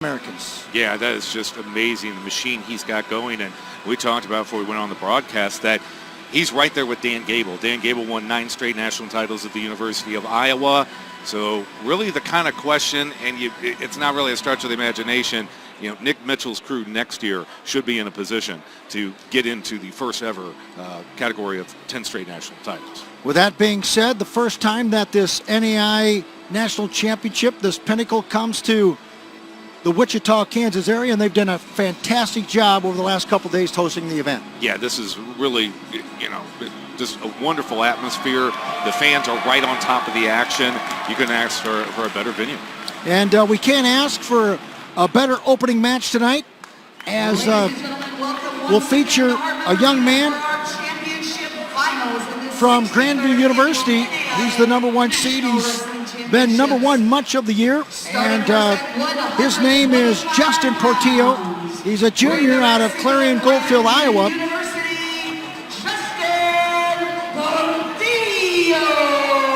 Americans. Yeah, that is just amazing, the machine he's got going. And we talked about before we went on the broadcast that he's right there with Dan Gable. Dan Gable won 9 straight national titles at the University of Iowa. So really the kind of question, and it's not really a stretch of the imagination, Nick Mitchell's crew next year should be in a position to get into the first ever category of 10 straight national titles. With that being said, the first time that this NAIA National Championship, this pinnacle, comes to the Wichita, Kansas area, and they've done a fantastic job over the last couple of days hosting the event. Yeah, this is really, just a wonderful atmosphere. The fans are right on top of the action. You couldn't ask for a better venue. And we can't ask for a better opening match tonight, as we'll feature a young man from Grandview University. He's the #1 seed. He's been #1 much of the year, and his name is Justin Portillo. He's a junior out of Clarion Goldfield, Iowa.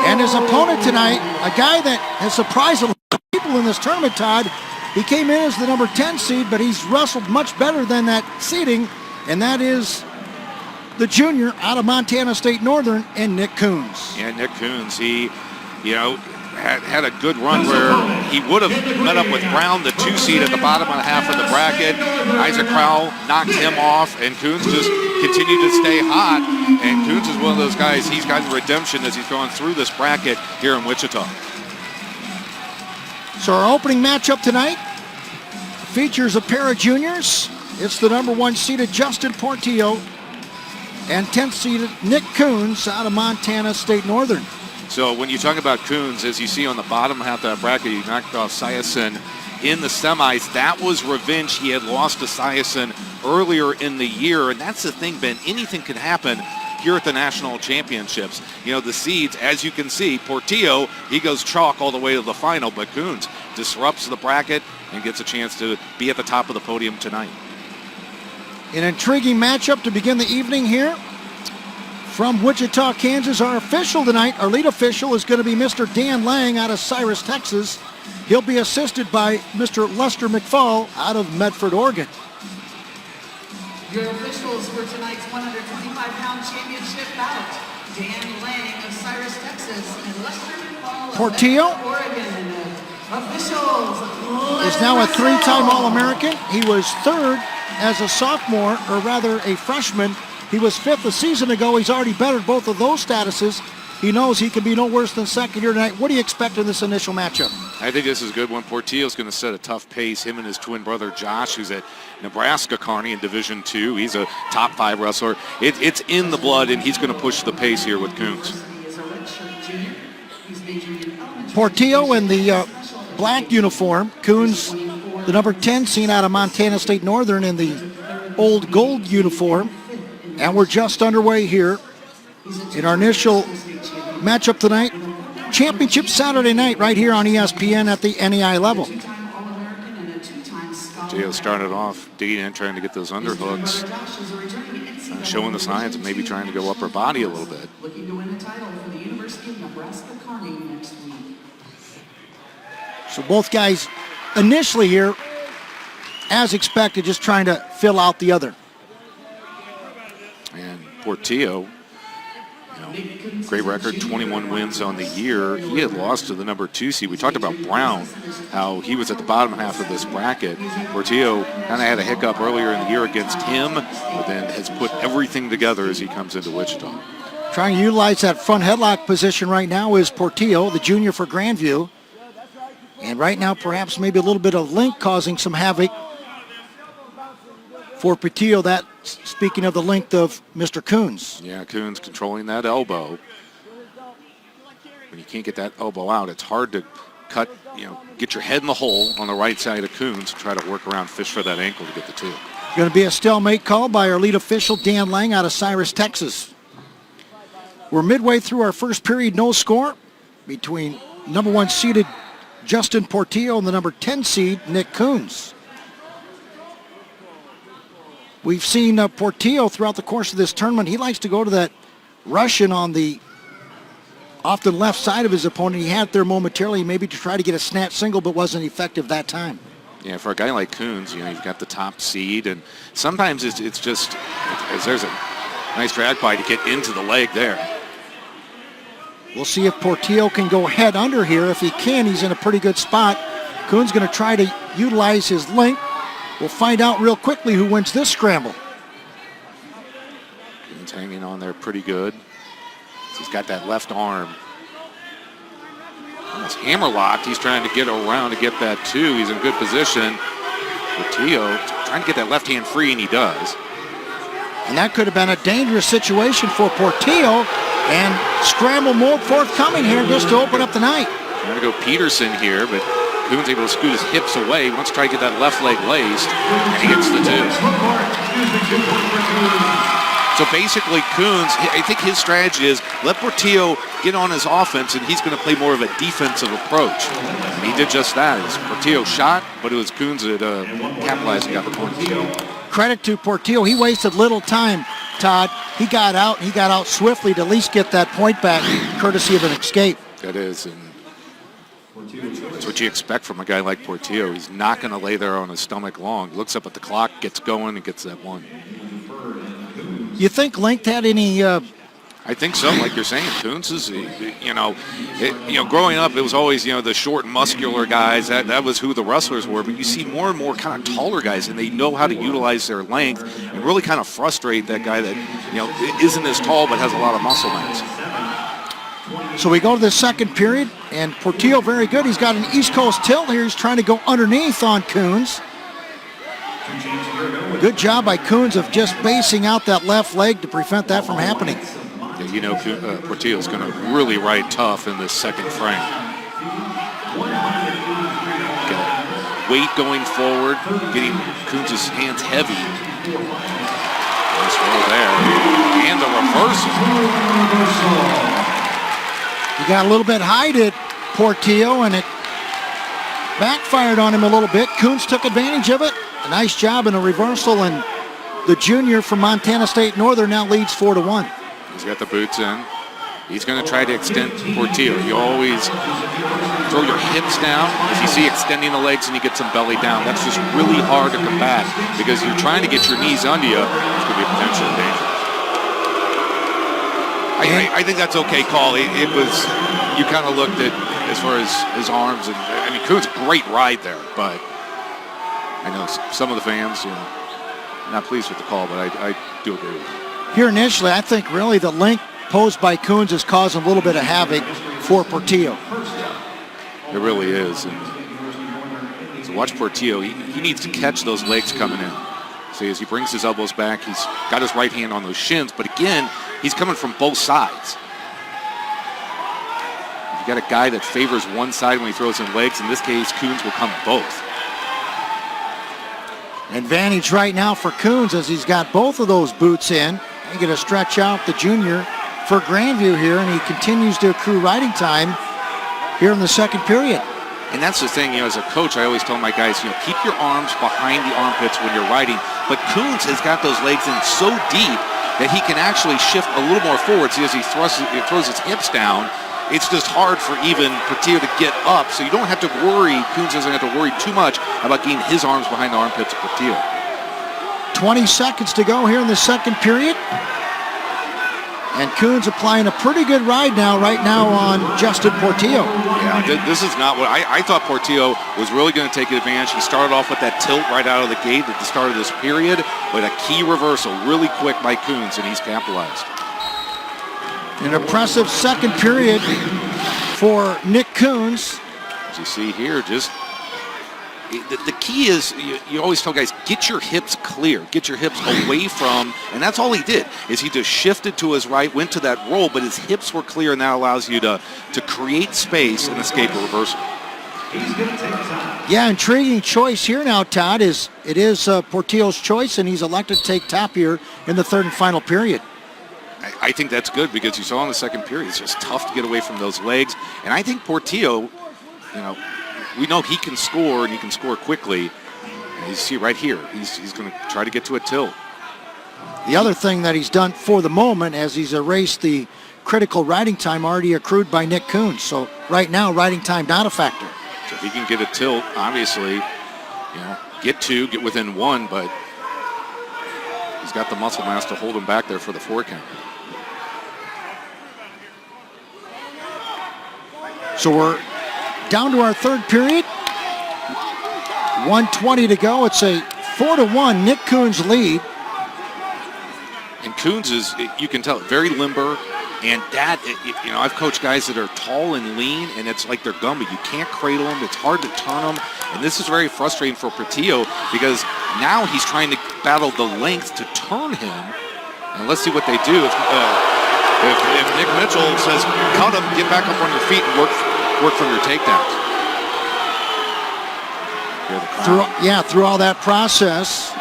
And his opponent tonight, a guy that has surprised a lot of people in this tournament, Todd. He came in as the #10 seed, but he's wrestled much better than that seeding, and that is the junior out of Montana State Northern, and Nick Coons. Yeah, Nick Coons, he, had a good run where he would have met up with Brown, the 2 seed at the bottom half of the bracket. Isaac Crowell knocked him off, and Coons just continued to stay hot. And Coons is one of those guys, he's gotten redemption as he's gone through this bracket here in Wichita. So our opening matchup tonight features a pair of juniors. It's the #1 seeded Justin Portillo and 10th seeded Nick Coons out of Montana State Northern. So when you talk about Coons, as you see on the bottom half of that bracket, he knocked off Syacin in the semis. That was revenge. He had lost to Syacin earlier in the year, and that's the thing, Ben. Anything can happen here at the national championships. The seeds, as you can see, Portillo, he goes chalk all the way to the final, but Coons disrupts the bracket and gets a chance to be at the top of the podium tonight. An intriguing matchup to begin the evening here. From Wichita, Kansas, our official tonight, our lead official, is going to be Mr. Dan Lang out of Cyrus, Texas. He'll be assisted by Mr. Lester McFall out of Medford, Oregon. Your officials for tonight's 125-pound championship bout, Dan Lang of Cyrus, Texas, and Lester McFall of Portillo Medford, Oregon. Officials is now a 3-time All-American. He was 3rd as a sophomore, or rather a freshman. He was 5th a season ago. He's already bettered both of those statuses. He knows he can be no worse than 2nd here tonight. What do you expect in this initial matchup? I think this is a good one. Portillo's going to set a tough pace. Him and his twin brother Josh, who's at Nebraska Kearney in Division II. He's a top 5 wrestler. It's in the blood, and he's going to push the pace here with Coons. Portillo in the black uniform. Coons, the #10 seen out of Montana State Northern, in the old gold uniform. And we're just underway here in our initial matchup tonight. Championship Saturday night right here on ESPN at the NAIA level. Gio started off digging in, trying to get those underhooks, showing the signs of maybe trying to go upper body a little bit. So both guys initially here, as expected, just trying to fill out the other. And Portillo, great record, 21 wins on the year. He had lost to the #2 seed. We talked about Brown, how he was at the bottom half of this bracket. Portillo kind of had a hiccup earlier in the year against him, but then has put everything together as he comes into Wichita. Trying to utilize that front headlock position right now is Portillo, the junior for Grandview. And right now, perhaps maybe a little bit of link causing some havoc for Portillo. That, speaking of the length of Mr. Coons. Yeah, Coons controlling that elbow. When you can't get that elbow out, it's hard to cut, get your head in the hole on the right side of Coons and try to work around, fish for that ankle to get the 2. Going to be a stalemate call by our lead official, Dan Lang, out of Cyrus, Texas. We're midway through our first period, no score between #1 seeded Justin Portillo and the #10 seed, Nick Coons. We've seen Portillo throughout the course of this tournament. He likes to go to that Russian on the often left side of his opponent. He had it there momentarily, maybe to try to get a snatch single, but wasn't effective that time. Yeah, for a guy like Coons, you've got the top seed, and sometimes it's just, as there's a nice drag by to get into the leg there. We'll see if Portillo can go head under here. If he can, he's in a pretty good spot. Coons going to try to utilize his length. We'll find out real quickly who wins this scramble. Coons hanging on there pretty good. He's got that left arm. It's hammer locked. He's trying to get around to get that too. He's in good position. Portillo trying to get that left hand free, and he does. And that could have been a dangerous situation for Portillo, and scramble more forthcoming here just to open up the night. Trying to go Peterson here, but Coons able to scoot his hips away. He wants to try to get that left leg laced, and he gets the two. So basically, Coons, I think his strategy is let Portillo get on his offense, and he's going to play more of a defensive approach. And he did just that. Portillo shot, but it was Coons that capitalized and got the points. Credit to Portillo. He wasted little time, Todd. He got out swiftly to at least get that point back, courtesy of an escape. That is, and that's what you expect from a guy like Portillo. He's not going to lay there on his stomach long. Looks up at the clock, gets going, and gets that one. You think length had any... I think so, like you're saying. Coons is, growing up, it was always, the short, muscular guys. That was who the wrestlers were. But you see more and more kind of taller guys, and they know how to utilize their length and really kind of frustrate that guy that, isn't as tall but has a lot of muscle mass. So we go to the second period, and Portillo very good. He's got an East Coast tilt here. He's trying to go underneath on Coons. Good job by Coons of just basing out that left leg to prevent that from happening. Yeah, Portillo's going to really ride tough in this second frame. Got weight going forward, getting Coons' hands heavy. Nice roll there. And the reversal. He got a little bit high to Portillo, and it backfired on him a little bit. Coons took advantage of it. A nice job in a reversal, and the junior from Montana State Northern now leads 4-1. He's got the boots in. He's going to try to extend Portillo. You always throw your hips down. If you see extending the legs and you get some belly down, that's just really hard to combat because you're trying to get your knees under you. It's going to be potentially dangerous. I think that's okay, call. It was, you kind of looked at as far as his arms, and Coons, great ride there, but I know some of the fans, not pleased with the call, but I do agree with it. Here initially, I think really the length posed by Coons is causing a little bit of havoc for Portillo. It really is. And so watch Portillo. He needs to catch those legs coming in. See, as he brings his elbows back, he's got his right hand on those shins, but again, he's coming from both sides. You got a guy that favors one side when he throws in legs. In this case, Coons will come both. Advantage right now for Coons as he's got both of those boots in. He's going to stretch out the junior for Grandview here, and he continues to accrue riding time here in the second period. And that's the thing, as a coach, I always tell my guys, keep your arms behind the armpits when you're riding. But Coons has got those legs in so deep that he can actually shift a little more forward. See, as he throws his hips down, it's just hard for even Portillo to get up. So you don't have to worry, Coons doesn't have to worry too much about getting his arms behind the armpits of Portillo. 20 seconds to go here in the second period. And Coons applying a pretty good ride right now on Justin Portillo. Yeah, this is not what I thought Portillo was really going to take advantage. He started off with that tilt right out of the gate at the start of this period, but a key reversal really quick by Coons, and he's capitalized. An impressive second period for Nick Coons. As you see here, just the key is you always tell guys, get your hips clear, get your hips away from, and that's all he did, is he just shifted to his right, went to that roll, but his hips were clear, and that allows you to create space and escape a reversal. Yeah, intriguing choice here now, Todd. It is Portillo's choice, and he's elected to take top here in the third and final period. I think that's good because you saw in the second period, it's just tough to get away from those legs. And I think Portillo, we know he can score, and he can score quickly. And you see right here, he's going to try to get to a tilt. The other thing that he's done for the moment, as he's erased the critical riding time already accrued by Nick Coons. So right now, riding time not a factor. So if he can get a tilt, obviously, get within one, but he's got the muscle mass to hold him back there for the 4 count. So we're down to our third period. 1:20 to go. It's a 4-1 Nick Coons lead. And Coons is, you can tell, very limber. And I've coached guys that are tall and lean, and it's like they're Gumby. You can't cradle them. It's hard to turn them. And this is very frustrating for Portillo because now he's trying to battle the length to turn him. And let's see what they do. If Nick Mitchell says, cut him, get back up on your feet, and work from your takedowns. Through all that process,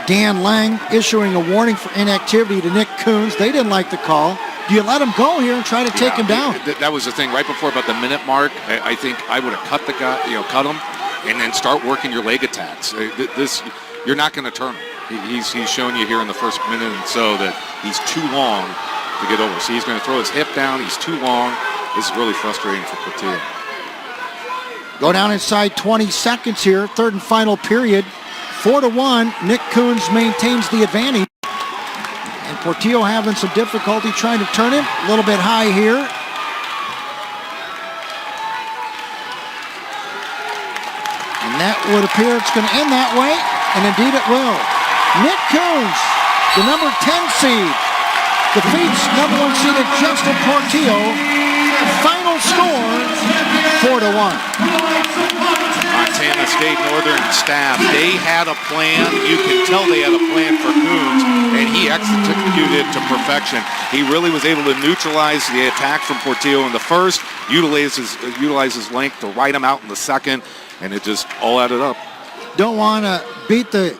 Dan Lang issuing a warning for inactivity to Nick Coons. They didn't like the call. Do you let him go here and try to take him down? That was the thing right before about the minute mark. I think I would have cut the guy, cut him, and then start working your leg attacks. You're not going to turn him. He's shown you here in the first minute and so that he's too long to get over. So he's going to throw his hip down. He's too long. This is really frustrating for Portillo. Go down inside 20 seconds here. Third and final period. 4-1. Nick Coons maintains the advantage. And Portillo having some difficulty trying to turn him. A little bit high here. And that would appear it's going to end that way. And indeed it will. Nick Coons, the number 10 seed, defeats number 1 seeded Justin Portillo. Final score, 4-1. Montana State Northern staff, they had a plan. You can tell they had a plan for Coons, and he executed to perfection. He really was able to neutralize the attack from Portillo in the first, utilize his length to ride him out in the second, and it just all added up. Don't want to beat the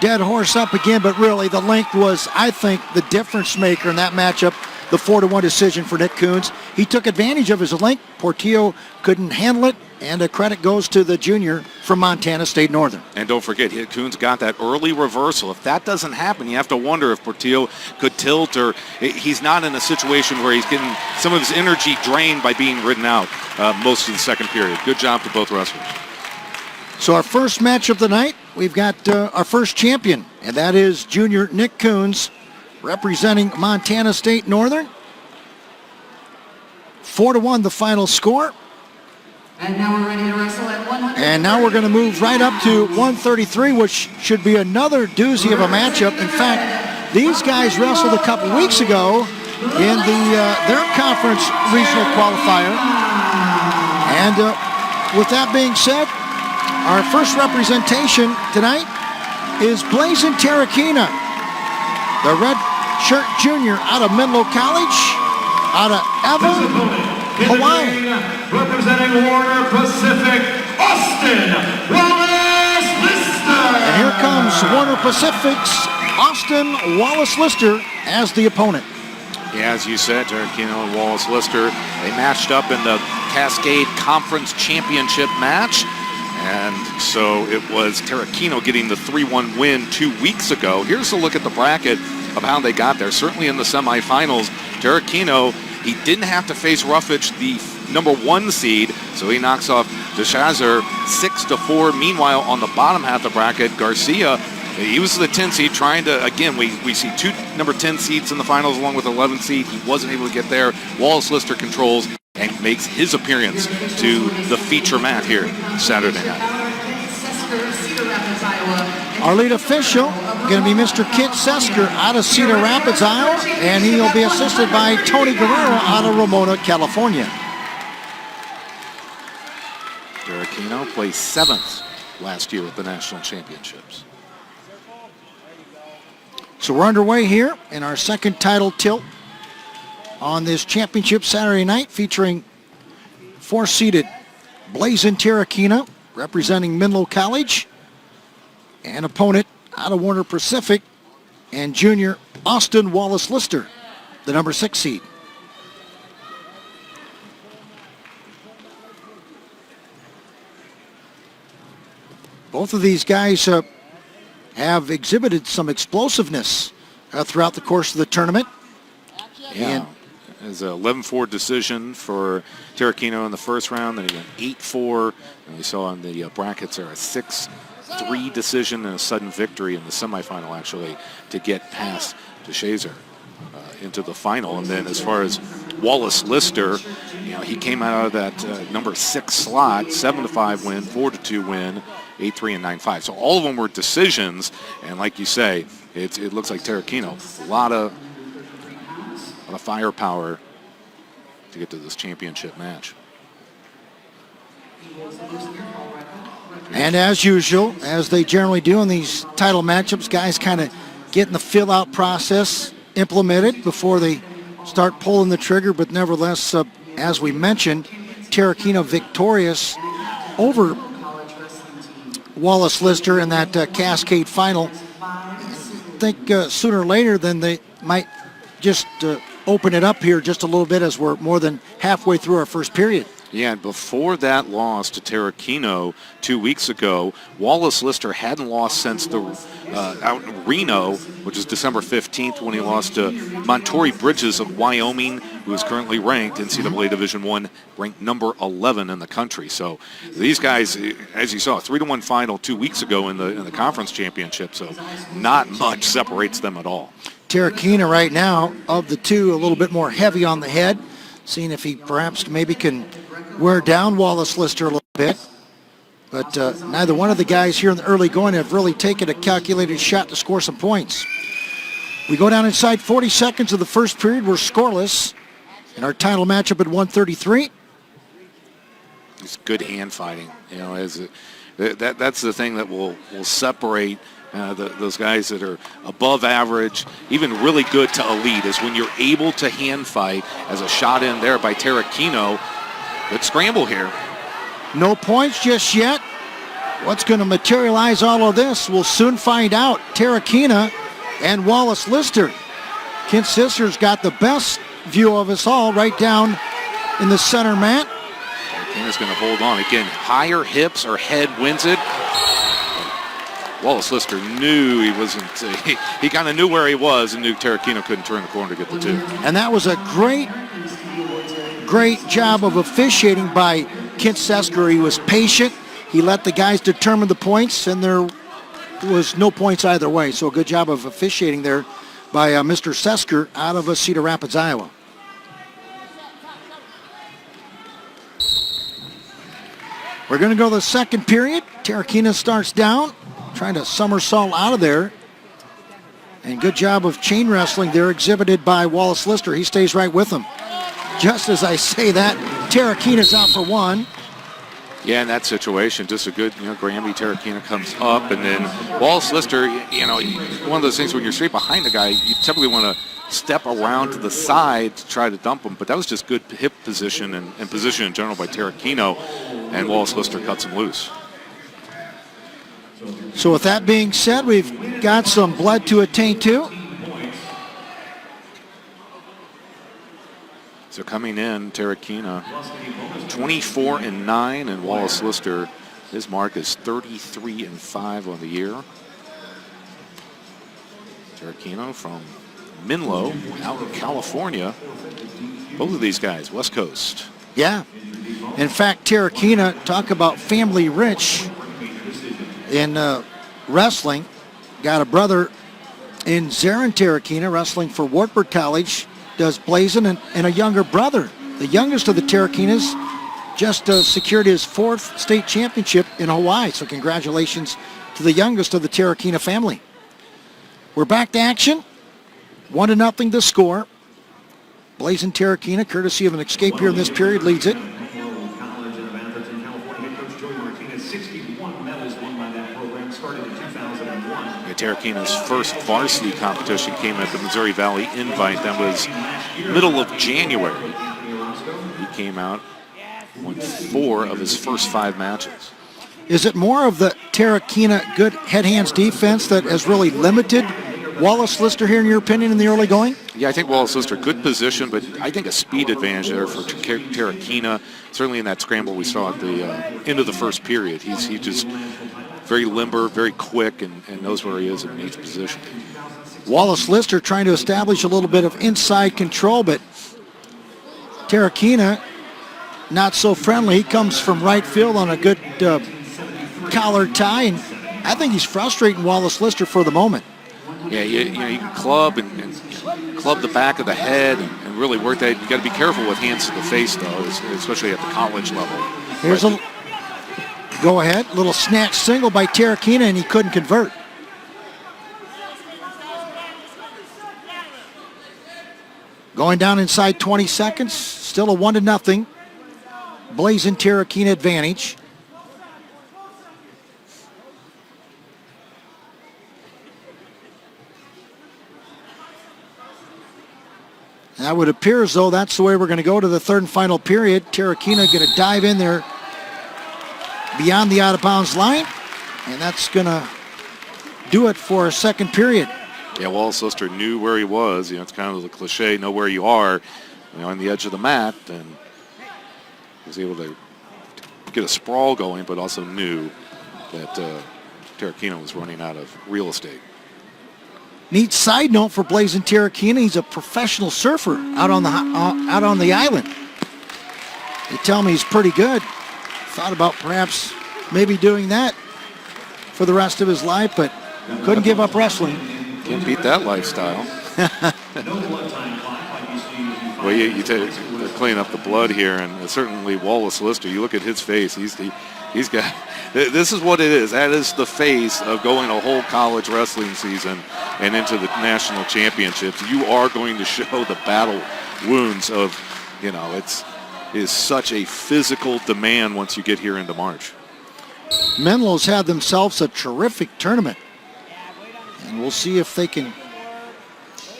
dead horse up again, but really the length was, I think, the difference maker in that matchup. The 4-1 decision for Nick Coons. He took advantage of his length. Portillo couldn't handle it, and a credit goes to the junior from Montana State Northern. And don't forget, Coons got that early reversal. If that doesn't happen, you have to wonder if Portillo could tilt, or he's not in a situation where he's getting some of his energy drained by being ridden out most of the second period. Good job to both wrestlers. So our first match of the night, we've got our first champion, and that is junior Nick Coons, representing Montana State Northern. 4-1 the final score. And now we're ready to wrestle at 100. And now we're going to move right up to 133, which should be another doozy of a matchup. In fact, these guys wrestled a couple weeks ago in their conference regional qualifier. And with that being said, our first representation tonight is Blazin' Terrakina, the red shirt junior out of Menlo College, out of Evan, Hawaii. Representing Warner Pacific, Austin Wallace-Lister. And here comes Warner Pacific's Austin Wallace-Lister as the opponent. Yeah, as you said, Terrakino and Wallace-Lister, they matched up in the Cascade Conference Championship match. And so it was Terrakino getting the 3-1 win 2 weeks ago. Here's a look at the bracket of how they got there. Certainly in the semifinals, Terrakino, he didn't have to face Roughage, the number 1 seed, so he knocks off DeShazer 6-4. Meanwhile, on the bottom half of the bracket, Garcia, he was the 10 seed trying to, again, we see 2 number 10 seeds in the finals along with 11 seed. He wasn't able to get there. Wallace-Lister controls and makes his appearance to the feature mat here Saturday night. Our lead official going to be Mr. Kit Sesker out of Cedar Rapids, Iowa, and he'll be assisted by Tony Guerrero out of Ramona, California. Terrakino placed 7th last year at the national championships. So we're underway here in our second title tilt on this championship Saturday night, featuring 4-seeded Blazin' Terrakina representing Menlo College, and opponent out of Warner Pacific, and junior Austin Wallace-Lister, the number 6 seed. Both of these guys have exhibited some explosiveness throughout the course of the tournament. Yeah. is an 11-4 decision for Tarantino in the first round. Then he went 8-4. And we saw on the brackets there a 6-3 decision and a sudden victory in the semifinal, actually, to get past DeShazer into the final. And then as far as Wallace Lister, he came out of that number 6 slot, 7-5 win, 4-2 win, 8-3 and 9-5. So all of them were decisions, and like you say, it looks like Tarantino, a lot of firepower to get to this championship match. And as usual, as they generally do in these title matchups, guys kind of getting the fill-out process implemented before they start pulling the trigger. But nevertheless, as we mentioned, Tarantino victorious over Wallace Lister in that Cascade final. I think sooner or later then they might just open it up here just a little bit as we're more than halfway through our first period. Yeah, and before that loss to Tarantino 2 weeks ago, Wallace Lister hadn't lost since the out in Reno, which is December 15th, when he lost to Montori Bridges of Wyoming, who is currently ranked in NCAA Division I, ranked number 11 in the country. So these guys, as you saw, 3-1 final 2 weeks ago in the conference championship. So not much separates them at all. Tarantino right now, of the two, a little bit more heavy on the head, seeing if he perhaps maybe can wear down Wallace Lister a little bit. But neither one of the guys here in the early going have really taken a calculated shot to score some points. We go down inside 40 seconds of the first period. We're scoreless in our title matchup at 133. It's good hand fighting. That's the thing that will separate those guys that are above average, even really good to elite, is when you're able to hand fight, as a shot in there by Tarantino. Good scramble here. No points just yet. What's going to materialize all of this? We'll soon find out. Tarantino and Wallace Lister. Kent Sister's got the best view of us all right down in the center mat. Tarantino's going to hold on. Again, higher hips or head wins it. Wallace Lister knew he wasn't, he kind of knew where he was and knew Tarantino couldn't turn the corner to get the two. And that was a great job of officiating by Kent Sesker. He was patient. He let the guys determine the points, and there was no points either way. So a good job of officiating there by Mr. Sesker out of Cedar Rapids, Iowa. We're going to go to the second period. Tarantino starts down, trying to somersault out of there. And good job of chain wrestling there exhibited by Wallace Lister. He stays right with him. Just as I say that, Tarantino's out for one. Yeah, in that situation, just a good, Granby Tarantino comes up, and then Wallace Lister, one of those things when you're straight behind the guy, you typically want to step around to the side to try to dump him, but that was just good hip position and position in general by Tarantino, and Wallace Lister cuts him loose. So with that being said, we've got some blood to attain to. So coming in, Tarantino 24-9, and Wallace Lister, his mark is 33-5 on the year. Tarantino from Menlo, out in California. Both of these guys, West Coast. Yeah. In fact, Tarantino, talk about family rich in wrestling. Got a brother in Zarin Tarantino wrestling for Wartburg College, does blazing, and a younger brother. The youngest of the Tarantinos just secured his 4th state championship in Hawaii. So congratulations to the youngest of the Tarantino family. We're back to action. 1-0 the score. Blazing Tarantino, courtesy of an escape here in this period, leads it. Tarantino's first varsity competition came at the Missouri Valley Invite. That was middle of January. He came out, won 4 of his first 5 matches. Is it more of the Tarantino good head-hands defense that has really limited Wallace Lister here, in your opinion, in the early going? Yeah, I think Wallace Lister, good position, but I think a speed advantage there for Tarantino. Certainly in that scramble we saw at the end of the first period. He's just very limber, very quick, and knows where he is in each position. Wallace Lister trying to establish a little bit of inside control, but Terrakina, not so friendly. He comes from right field on a good collar tie, and I think he's frustrating Wallace Lister for the moment. Yeah, you can club and club the back of the head and really work that. You got to be careful with hands to the face, though, especially at the college level. Here's a go ahead, little snatch single by Terrakina, and he couldn't convert. Going down inside 20 seconds, still a 1-0 Blazing Terrakina advantage. That would appear as though that's the way we're going to go to the third and final period. Terrakina going to dive in there beyond the out-of-bounds line, and that's going to do it for a second period. Yeah, Wallace Lister knew where he was. It's kind of the cliche, know where you are, on the edge of the mat, and was able to get a sprawl going, but also knew that Terrakina was running out of real estate. Neat side note for Blazing Terrakina, he's a professional surfer out on the island. They tell me he's pretty good. Thought about perhaps maybe doing that for the rest of his life, but couldn't give up wrestling. Can't beat that lifestyle. Well, they're cleaning up the blood here, and certainly Wallace Lister, you look at his face, he's got, this is what it is. That is the face of going a whole college wrestling season and into the national championships. You are going to show the battle wounds of, it is such a physical demand once you get here into March. Menlo's had themselves a terrific tournament, and we'll see if they can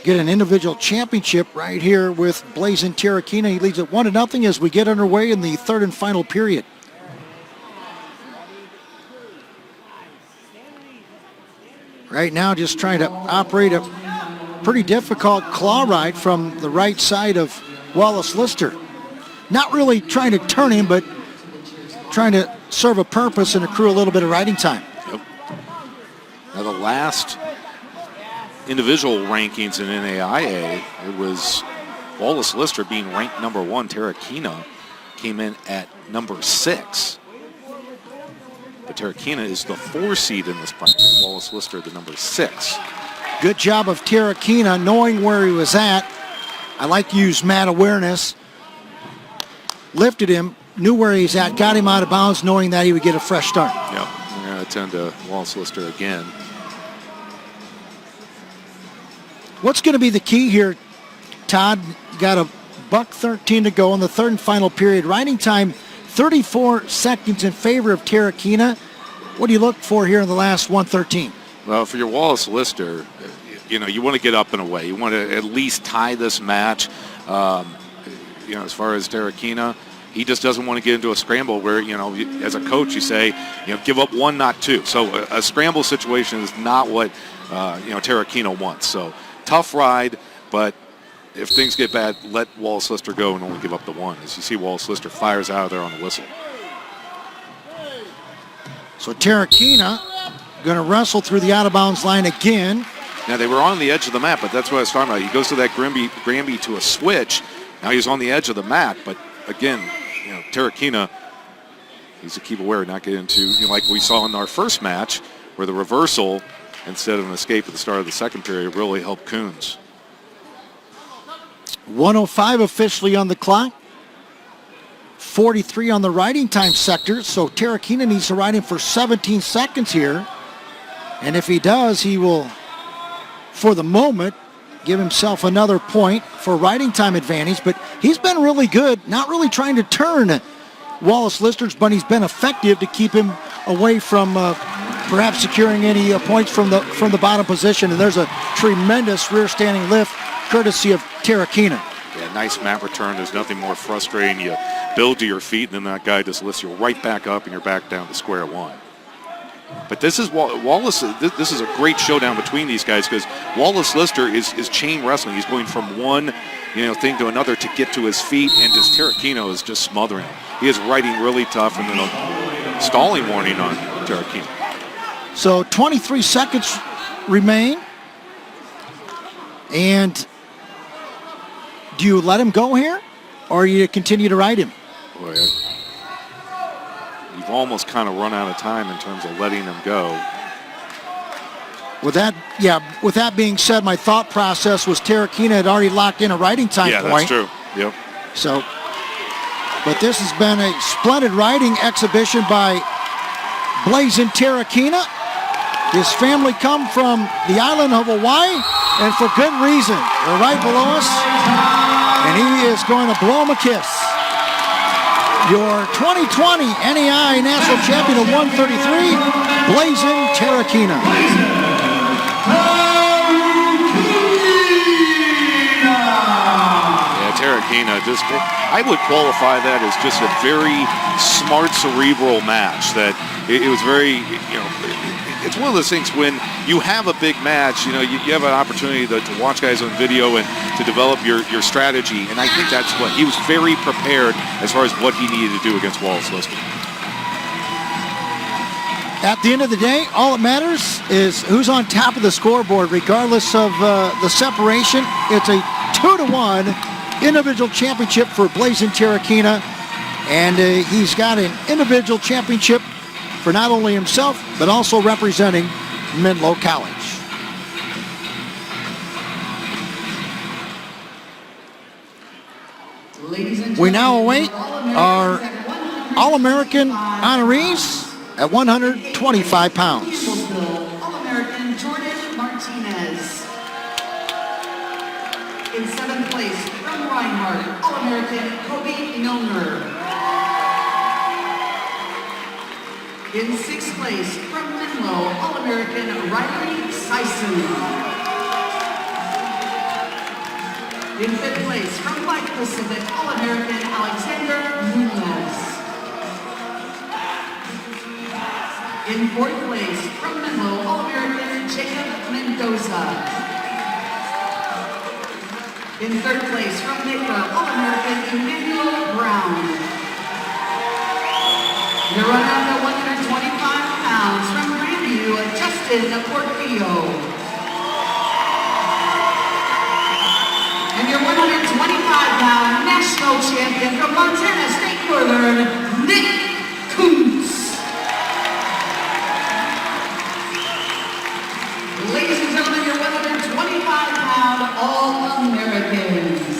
get an individual championship right here with Blazing Terrakina. He leads at 1-0 as we get underway in the third and final period. Right now just trying to operate a pretty difficult claw ride from the right side of Wallace Lister. Not really trying to turn him, but trying to serve a purpose and accrue a little bit of riding time. Yep. Now the last individual rankings in NAIA, it was Wallace Lister being ranked number 1. Terrakina came in at number 6. But Terrakina is the 4 seed in this bracket. Wallace Lister, the number 6. Good job of Terrakina knowing where he was at. I like to use mat awareness. Lifted him, knew where he's at, got him out of bounds, knowing that he would get a fresh start. Yep. We're going to attend to Wallace Lister again. What's going to be the key here, Todd? Got a $1:13 to go in the third and final period. Riding time 34 seconds in favor of Terrakina. What do you look for here in the last 1:13? Well, for your Wallace Lister, you want to get up and away. You want to at least tie this match. As far as Terrakina, he just doesn't want to get into a scramble where, as a coach, you say, give up 1, not 2. So a scramble situation is not what, Terrakina wants. So tough ride, but if things get bad, let Wallace Lister go and only give up the 1. As you see, Wallace Lister fires out of there on the whistle. So Terrakina going to wrestle through the out-of-bounds line again. Now, they were on the edge of the mat, but that's what I was talking about. He goes to that Granby to a switch. Now he's on the edge of the mat, but again, Terrakina, he's to keep aware, not get into, like we saw in our first match, where the reversal, instead of an escape at the start of the second period, really helped Coons. 1:05 officially on the clock. 43 on the riding time sector, so Terrakina needs to ride him for 17 seconds here. And if he does, he will, for the moment, give himself another point for riding time advantage. But he's been really good, not really trying to turn Wallace Lister's, but he's been effective to keep him away from perhaps securing any points from the bottom position. And there's a tremendous rear standing lift courtesy of Terrakina. Yeah, nice mat return. There's nothing more frustrating. You build to your feet, and then that guy just lifts you right back up, and you're back down to square one. But this is Wallace. This is a great showdown between these guys because Wallace Lister is chain wrestling. He's going from one thing to another to get to his feet, and just Terrakina is just smothering him. He is riding really tough, and then a stalling warning on Terrakina. So 23 seconds remain, and do you let him go here? or you continue to ride him? Boy, you've almost kind of run out of time in terms of letting them go. With that being said, my thought process was Tarakina had already locked in a riding time Yeah, point. that's true. Yep. So, but this has been a splendid riding exhibition by Blazin' Tarakina. His family come from the island of Hawaii, and for good reason. They're right below us, and he is going to blow him a kiss. Your 2020 NAIA National Champion of 133, Blazin' Tarakina. Tarakina, I would qualify that as just a very smart, cerebral match. That it was very, it's one of those things when you have a big match, you have an opportunity to watch guys on video and to develop your strategy. And I think that's what he was very prepared as far as what he needed to do against Wallace Liskey. At the end of the day, all that matters is who's on top of the scoreboard, regardless of the separation. It's a 2-1 individual championship for Blazin' Tarakina, and he's got an individual championship for not only himself, but also representing Menlo College. We now await our All-American honorees at 125 pounds. All-American Jordan Martinez. In 7th place, from Reinhardt, All-American Kobe Milner. In 6th place, from Menlo, All-American Riley Sison. In 5th place, from Black Pacific, All-American Alexander Munoz. In 4th place, from Menlo, All-American Jacob Mendoza. In 3rd place, from Baker, All-American Emmanuel Brown. The runner-up at 125 pounds, from Grandview, Justin Portillo. And your 125-pound national champion from Montana State Northern, Nick Kuntz. Ladies and gentlemen, your 125-pound All-Americans.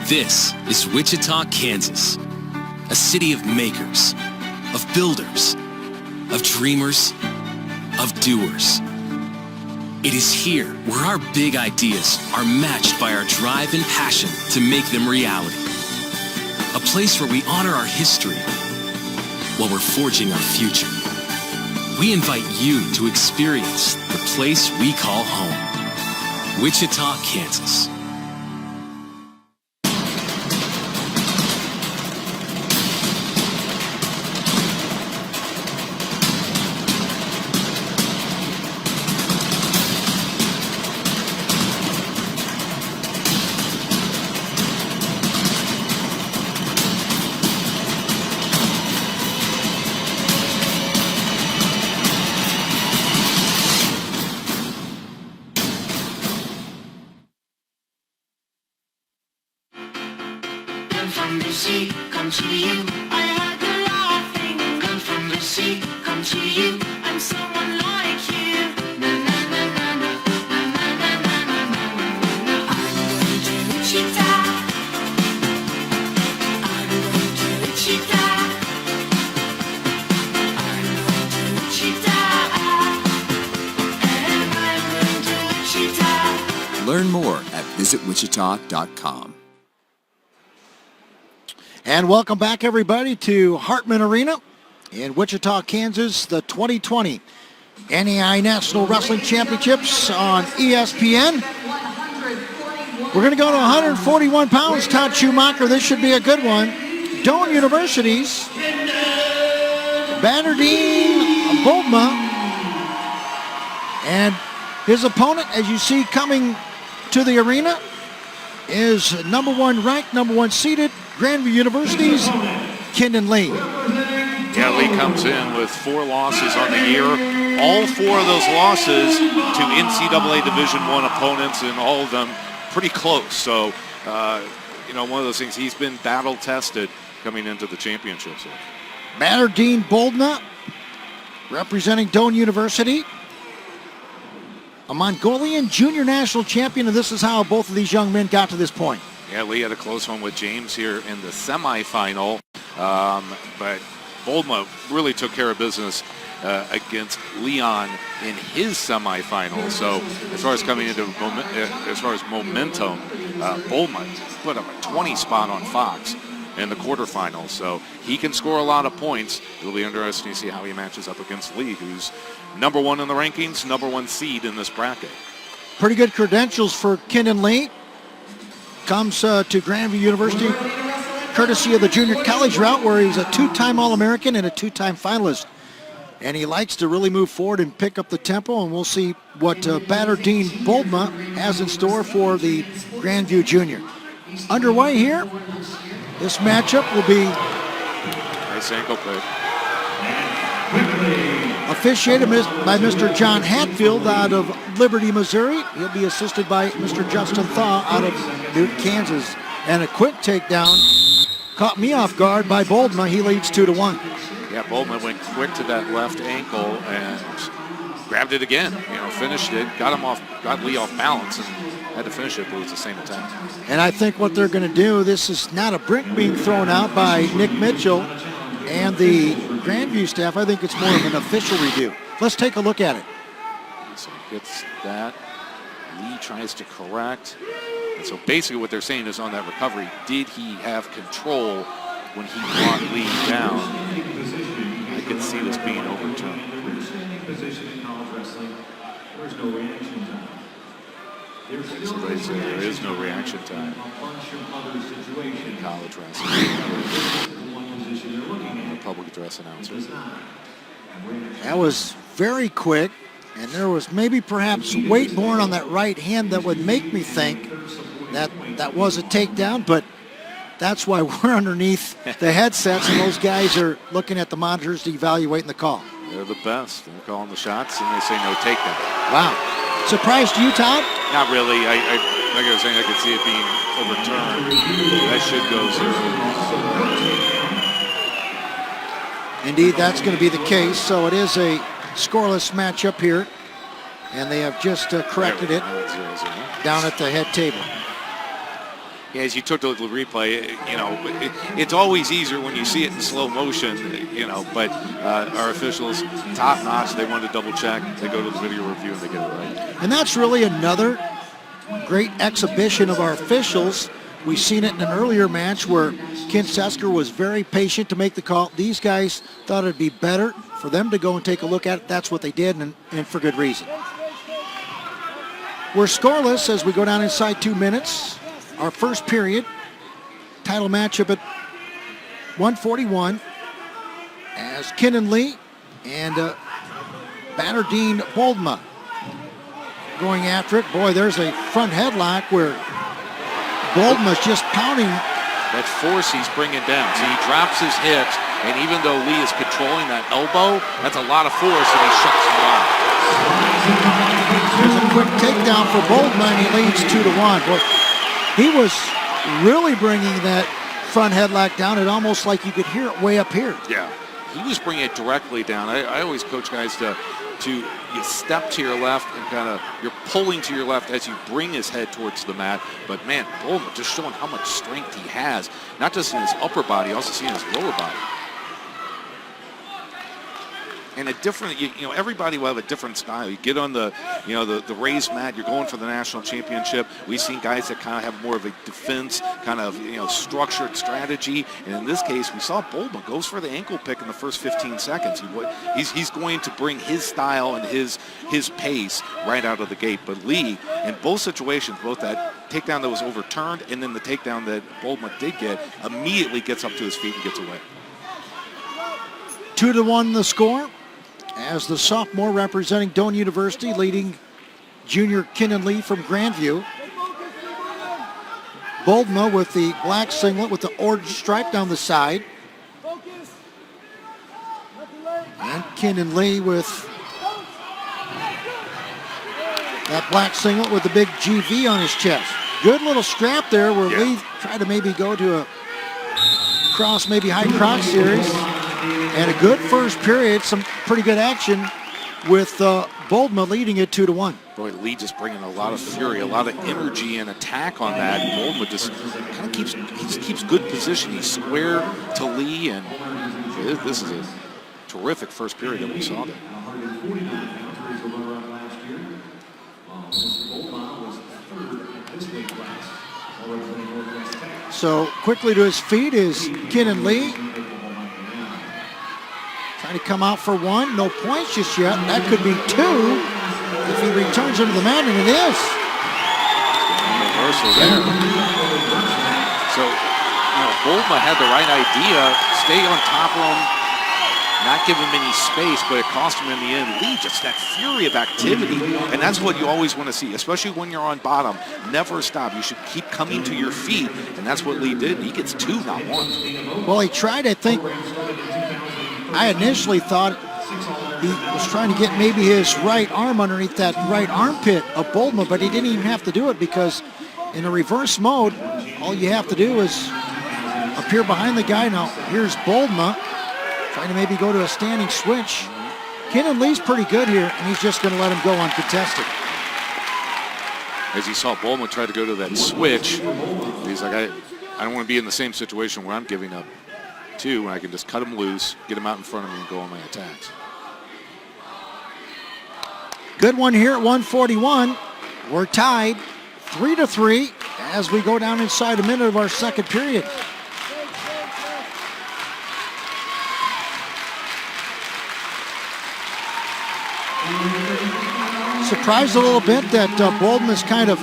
This is Wichita, Kansas, a city of makers, of builders, of dreamers, of doers. It is here where our big ideas are matched by our drive and passion to make them reality. A place where we honor our history while we're forging our future. We invite you to experience the place we call home, Wichita, Kansas. From the sea, come to you. I heard the laughing. Girl from the sea, come to you. I'm someone like you. Na na na na na na na na na na na. I'm going to Wichita. I'm going to Wichita. I'm going to Wichita. And I'm going to Wichita. Learn more at visitwichita.com. And welcome back, everybody, to Hartman Arena in Wichita, Kansas, the 2020 NAIA National Wrestling Championships on ESPN. We're going to go to 141 pounds. Todd Schumacher, this should be a good one. Doane University's Bernardine Boldma. And his opponent, as you see coming to the arena, is number 1 ranked, number 1 seeded, Grandview University's Kendon Lee. Yeah, Lee comes in with 4 losses on the year. All 4 of those losses to NCAA Division I opponents, and all of them pretty close. So, one of those things, he's been battle-tested coming into the championships. Bernardine Boldma, representing Doane University, a Mongolian junior national champion, and this is how both of these young men got to this point. Yeah, Lee had a close one with James here in the semifinal, but Boldma really took care of business against Leon in his semifinal. So as far as coming into as far as momentum, Boldma put up a 20 spot on Fox in the quarterfinals. So he can score a lot of points. It'll be interesting to see how he matches up against Lee, who's number 1 in the rankings, number 1 seed in this bracket. Pretty good credentials for Kendon Lee. Comes to Grandview University courtesy of the junior college route, where he's a 2-time All-American and a 2-time finalist. And he likes to really move forward and pick up the tempo, and we'll see what Bernardine Boldma has in store for the Grandview Junior. Underway here. This matchup will be nice ankle pick. Officiated by Mr. John Hatfield out of Liberty, Missouri. He'll be assisted by Mr. Justin Thaw out of Newton, Kansas. And a quick takedown caught me off guard by Boldma. He leads 2-1. Yeah, Boldma went quick to that left ankle and grabbed it again. Finished it, got Lee off balance, and had to finish it, but it was the same attack. And I think what they're going to do, this is not a brick being thrown out by Nick Mitchell and the Grandview staff. I think it's more of an official review. Let's take a look at it. So he gets that. Lee tries to correct. And so basically what they're saying is, on that recovery, did he have control when he brought Lee down? I can see this being overturned. Somebody said there is no reaction time in college wrestling. The public address announcer. That was very quick, and there was maybe perhaps weight borne on that right hand that would make me think that that was a takedown, but that's why we're underneath the headsets, and those guys are looking at the monitors evaluating the call. They're the best. They're calling the shots, and they say no takedown. Wow. Surprised you, Todd? Not really. Like I was saying, I could see it being overturned. That should go 0. Indeed, that's going to be the case. So it is a scoreless matchup here, and they have just corrected it down at the head table. Yeah, as you took the replay, it's always easier when you see it in slow motion, but our officials, top notch, they want to double check. They go to the video review and they get it right. And that's really another great exhibition of our officials. We've seen it in an earlier match where Ken Sesker was very patient to make the call. These guys thought it'd be better for them to go and take a look at it. That's what they did, and for good reason. We're scoreless as we go down inside 2 minutes. Our first period, title matchup at 141, as Kendon Lee and Bernardine Boldma going after it. Boy, there's a front headlock where Boldma's just pounding. That force he's bringing down. So he drops his hips, and even though Lee is controlling that elbow, that's a lot of force, and he shuts him down. There's a quick takedown for Boldma, and he leads 2-1. Boy, he was really bringing that front headlock down. It almost like you could hear it way up here. Yeah, he was bringing it directly down. I always coach guys to you step to your left and you're pulling to your left as you bring his head towards the mat. But man, Boldma just showing how much strength he has, not just in his upper body, also seeing his lower body. and a different, you know, everybody will have a different style. You get on the, you know, the raised mat, you're going for the national championship. We've seen guys that kind of have more of a defense, kind of, you know, structured strategy. And in this case, we saw Boldman goes for the ankle pick in the first 15 seconds. He's going to bring his style and his pace right out of the gate. But Lee, in both situations, both that takedown that was overturned and then the takedown that Boldman did get, immediately gets up to his feet and gets away. 2-1 the score, as the sophomore representing Doane University leading junior Kinnan Lee from Grandview. Boldma with the black singlet with the orange stripe down the side. And Kinnan Lee with that black singlet with the big GV on his chest. Good little strap there where Lee tried to maybe go to a cross, maybe high cross series. And a good first period, some pretty good action with Boldma leading it 2-1. Boy, Lee just bringing a lot of fury, a lot of energy and attack on that. Boldma just kind of keeps good position. He's square to Lee, and this is a terrific first period that we saw there. So quickly to his feet is Kinnan Lee. Trying to come out for one. No points just yet. That could be two if he returns into the mat, and it is. Reversal there. So, you know, Boldma had the right idea. Stay on top of him, not give him any space, but it cost him in the end. Lee, just that fury of activity, and that's what you always want to see, especially when you're on bottom. Never stop. You should keep coming to your feet, and that's what Lee did. He gets two, not one. Well, he tried, I think. I initially thought he was trying to get maybe his right arm underneath that right armpit of Boldma, but he didn't even have to do it because in a reverse mode, all you have to do is appear behind the guy. Now, here's Boldma trying to maybe go to a standing switch. Kinnan Lee's pretty good here, and he's just going to let him go uncontested. As he saw Boldma try to go to that switch, he's like, I don't want to be in the same situation where I'm giving up two, and I can just cut him loose, get him out in front of me, and go on my attacks. Good one here at 141. We're tied 3-3 as we go down inside a minute of our second period. Surprised a little bit that Boldman's kind of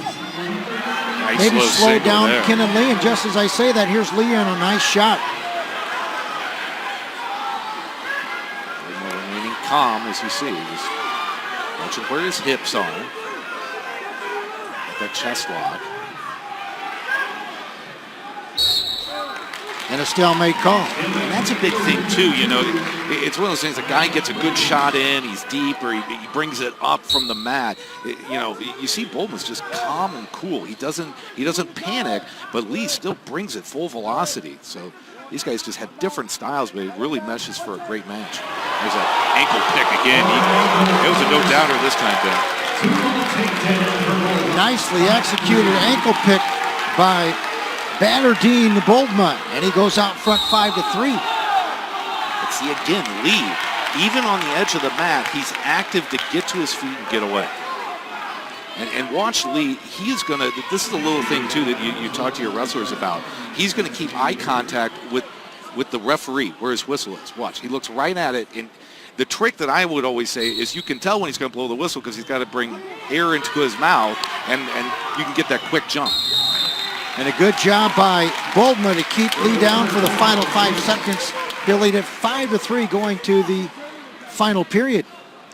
maybe slowed down Kinnan Lee, and just as I say that, here's Lee on a nice shot. Remaining calm as you see, just watching where his hips are. That chest lock. And a stalemate call. And that's a big thing too, you know. It's one of those things, a guy gets a good shot in, he's deep, or he brings it up from the mat. You know, you see Boldman's just calm and cool. He doesn't panic, but Lee still brings it full velocity. So these guys just have different styles, but it really meshes for a great match. There's an ankle pick again. It was a no-doubter this time, Ben. Nicely executed ankle pick by Batterdine Boldma, and he goes out front 5-3. But see again, Lee, even on the edge of the mat, he's active to get to his feet and get away. And watch Lee, he is going to, this is a little thing too that you talk to your wrestlers about. He's going to keep eye contact with the referee where his whistle is. Watch, he looks right at it. And the trick that I would always say is you can tell when he's going to blow the whistle because he's got to bring air into his mouth, and you can get that quick jump. And a good job by Boldma to keep Lee down for the final 5 seconds. He'll lead at 5-3 going to the final period.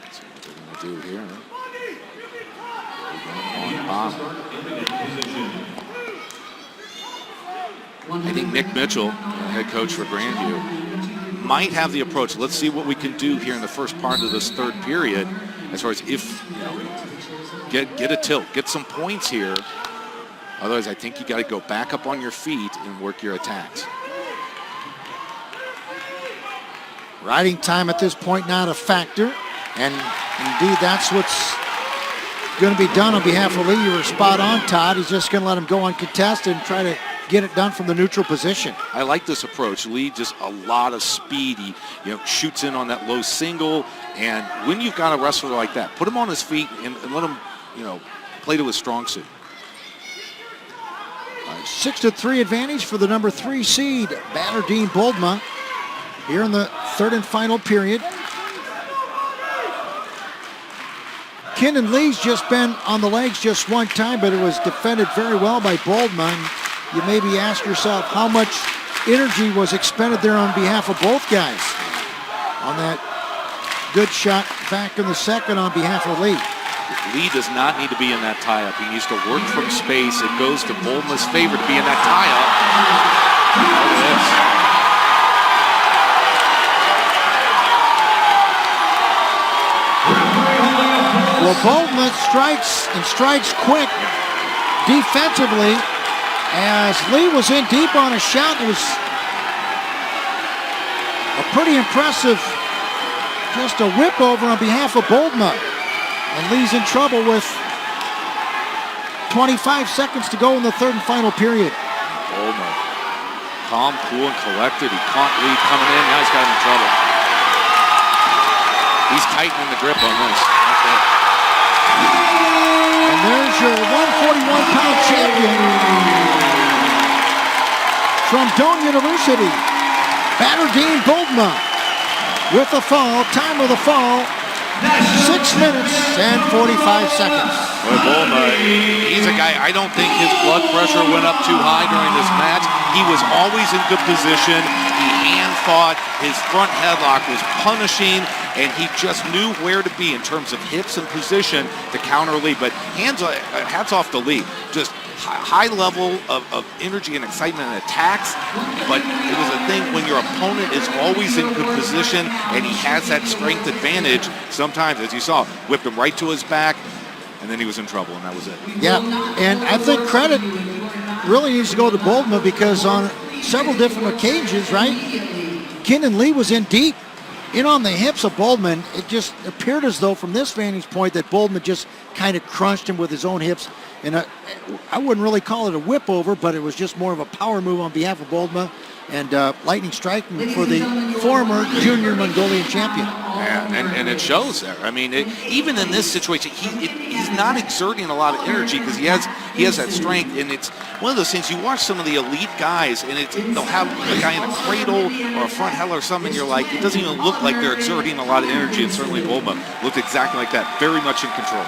That's what they're going to do here. On bottom. I think Nick Mitchell, head coach for Grandview, might have the approach. Let's see what we can do here in the first part of this third period as far as if, you know, get a tilt, get some points here. Otherwise, I think you got to go back up on your feet and work your attacks. Riding time at this point not a factor, and indeed that's what's going to be done on behalf of Lee. You were spot on, Todd. He's just going to let him go uncontested and try to get it done from the neutral position. I like this approach. Lee, just a lot of speed. He shoots in on that low single. And when you've got a wrestler like that, put him on his feet and let him, play to his strong suit. 6-3 advantage for the number 3 seed, Bannerdine Boldma, here in the third and final period. Kenan Lee's just been on the legs just one time, but it was defended very well by Boldma. And you maybe ask yourself how much energy was expended there on behalf of both guys on that good shot back in the second on behalf of Lee. Lee does not need to be in that tie-up. He needs to work from space. It goes to Boldma's favor to be in that tie-up. Look at this. Well, Boldma strikes and strikes quick defensively as Lee was in deep on a shot. It was a pretty impressive, just a whip over on behalf of Boldma. And Lee's in trouble with 25 seconds to go in the third and final period. Boldma, calm, cool, and collected. He caught Lee coming in. Now he's got him in trouble. He's tightening the grip on this. And there's your 141-pound champion from Doane University, Bannerdine Boldma, with the fall. Time of the fall, 6 minutes and 45 seconds. Well, Boldma, he's a guy, I don't think his blood pressure went up too high during this match. He was always in good position. He hand fought. His front headlock was punishing, and he just knew where to be in terms of hips and position to counter Lee. But hats off to Lee. Just high level of energy and excitement and attacks. But it was a thing when your opponent is always in good position and he has that strength advantage. Sometimes, as you saw, whipped him right to his back, and then he was in trouble, and that was it. Yeah, and I think credit really needs to go to Boldma because on several different occasions, right, Kenan Lee was in deep, in on the hips of Boldman. It just appeared as though from this vantage point that Boldman just kind of crunched him with his own hips. And I wouldn't really call it a whip over, but it was just more of a power move on behalf of Boldma and lightning striking for the former junior Mongolian champion. Yeah, and it shows there. I mean, even in this situation, he's not exerting a lot of energy because he has that strength, and it's one of those things. You watch some of the elite guys, and they'll have a guy in a cradle or a front hell or something. You're like, it doesn't even look like they're exerting a lot of energy, and certainly Boldma looked exactly like that, very much in control.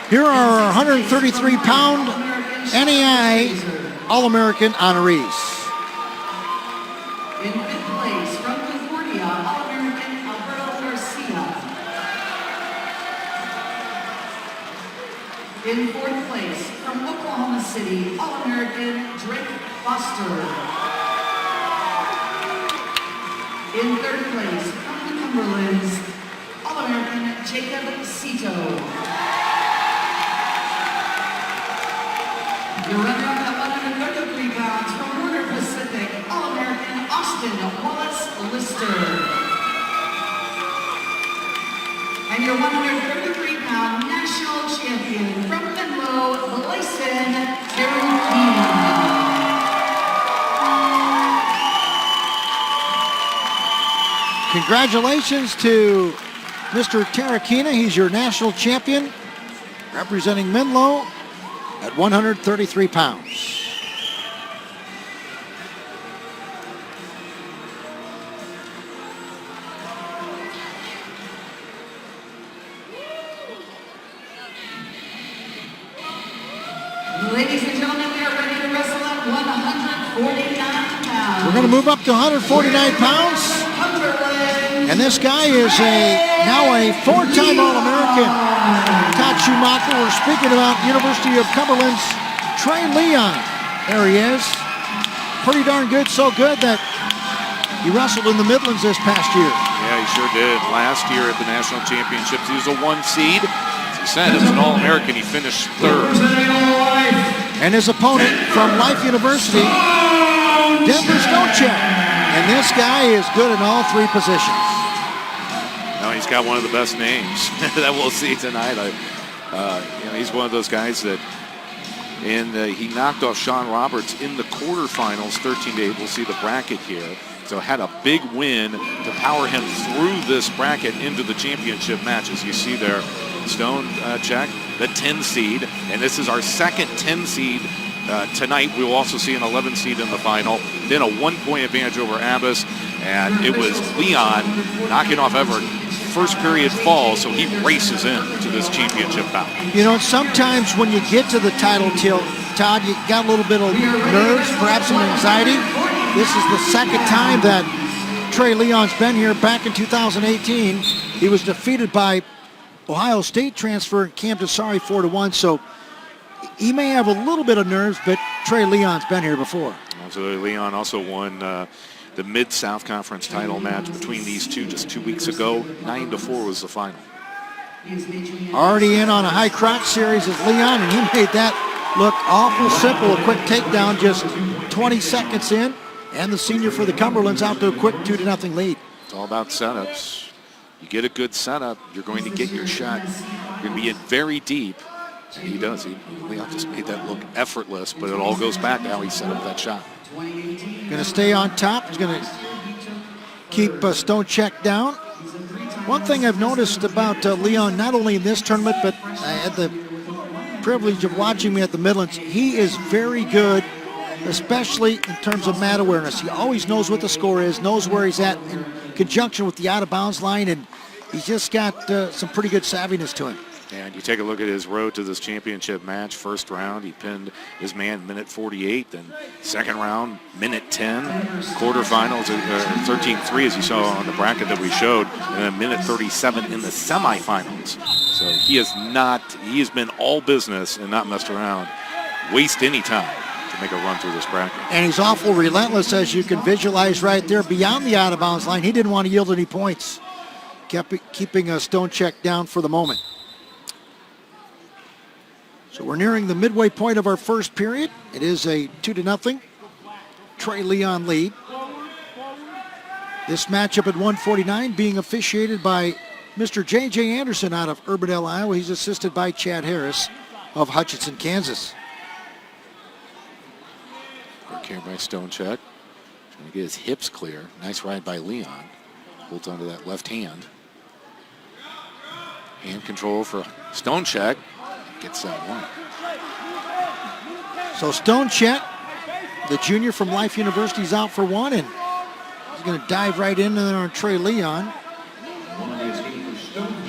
Here are our 133-pound NAIA All-American honorees. In fifth place, from Concordia, All-American Alberto Garcia. In fourth place, from Oklahoma City, All-American Drake Foster. In third place, from the Cumberlands, All-American Jacob Cito. Your runner-up at 133 pounds from Border Pacific, All-American Austin Wallace Lister. And your 133-pound national champion from Menlo, Blyson Terukina. Congratulations to Mr. Terukina. He's your national champion, representing Menlo at 133 pounds. Ladies and gentlemen, we are ready to wrestle at 149 pounds. We're going to move up to 149 pounds. And this guy is now a four-time All-American. Todd Schumacher, we're speaking about University of Cumberland's Trey Leon. There he is. Pretty darn good, so good that he wrestled in the Midlands this past year. Yeah, he sure did. Last year at the national championships, he was a 1 seed. As he said, as an All-American, he finished third. And his opponent from Life University, Denver Stonecheck. And this guy is good in all three positions. No, he's got one of the best names that we'll see tonight. He's one of those guys that, And he knocked off Sean Roberts in the quarterfinals, 13-8. We'll see the bracket here. So had a big win to power him through this bracket into the championship match. As you see there, Stone check, the 10 seed. And this is our second 10 seed tonight. We will also see an 11 seed in the final. Then a 1-point advantage over Abbas. And it was Leon knocking off Everett. First period falls, so he races into this championship bout. You know, sometimes when you get to the title tilt, Todd, you got a little bit of nerves, perhaps some anxiety. This is the second time that Trey Leon's been here. Back in 2018, he was defeated by Ohio State transfer Cam Desari 4-1. So he may have a little bit of nerves, but Trey Leon's been here before. Absolutely. Leon also won the Mid-South Conference title match between these two just 2 weeks ago. 9-4 was the final. Already in on a high crotch series is Leon, and he made that look awful simple. A quick takedown just 20 seconds in, and the senior for the Cumberlands out to a quick 2-0 lead. It's all about setups. You get a good setup, you're going to get your shot. You're going to be in very deep. He does. Leon just made that look effortless, but it all goes back to how he set up that shot. Going to stay on top. He's going to keep Stonecheck down. One thing I've noticed about Leon, not only in this tournament, but I had the privilege of watching me at the Midlands, he is very good, especially in terms of mat awareness. He always knows what the score is, knows where he's at in conjunction with the out-of-bounds line, and he's just got some pretty good savviness to him. And you take a look at his road to this championship match. First round, he pinned his man minute 48. Then second round, minute 10. Quarterfinals, 13-3, as you saw on the bracket that we showed. And then minute 37 in the semifinals. So he has been all business and not messed around. Waste any time to make a run through this bracket. And he's awful relentless, as you can visualize right there. Beyond the out-of-bounds line, he didn't want to yield any points. Keeping a Stonecheck down for the moment. So we're nearing the midway point of our first period. It is a 2-0 Trey Leon lead. This matchup at 149 being officiated by Mr. J.J. Anderson out of Urbandale, Iowa. He's assisted by Chad Harris of Hutchinson, Kansas. Good care by Stonecheck. Trying to get his hips clear. Nice ride by Leon. Holds onto that left hand. Hand control for Stonecheck. Gets that one. So Stonecheck, the junior from Life University, is out for one, and he's going to dive right in there on Trey Leon.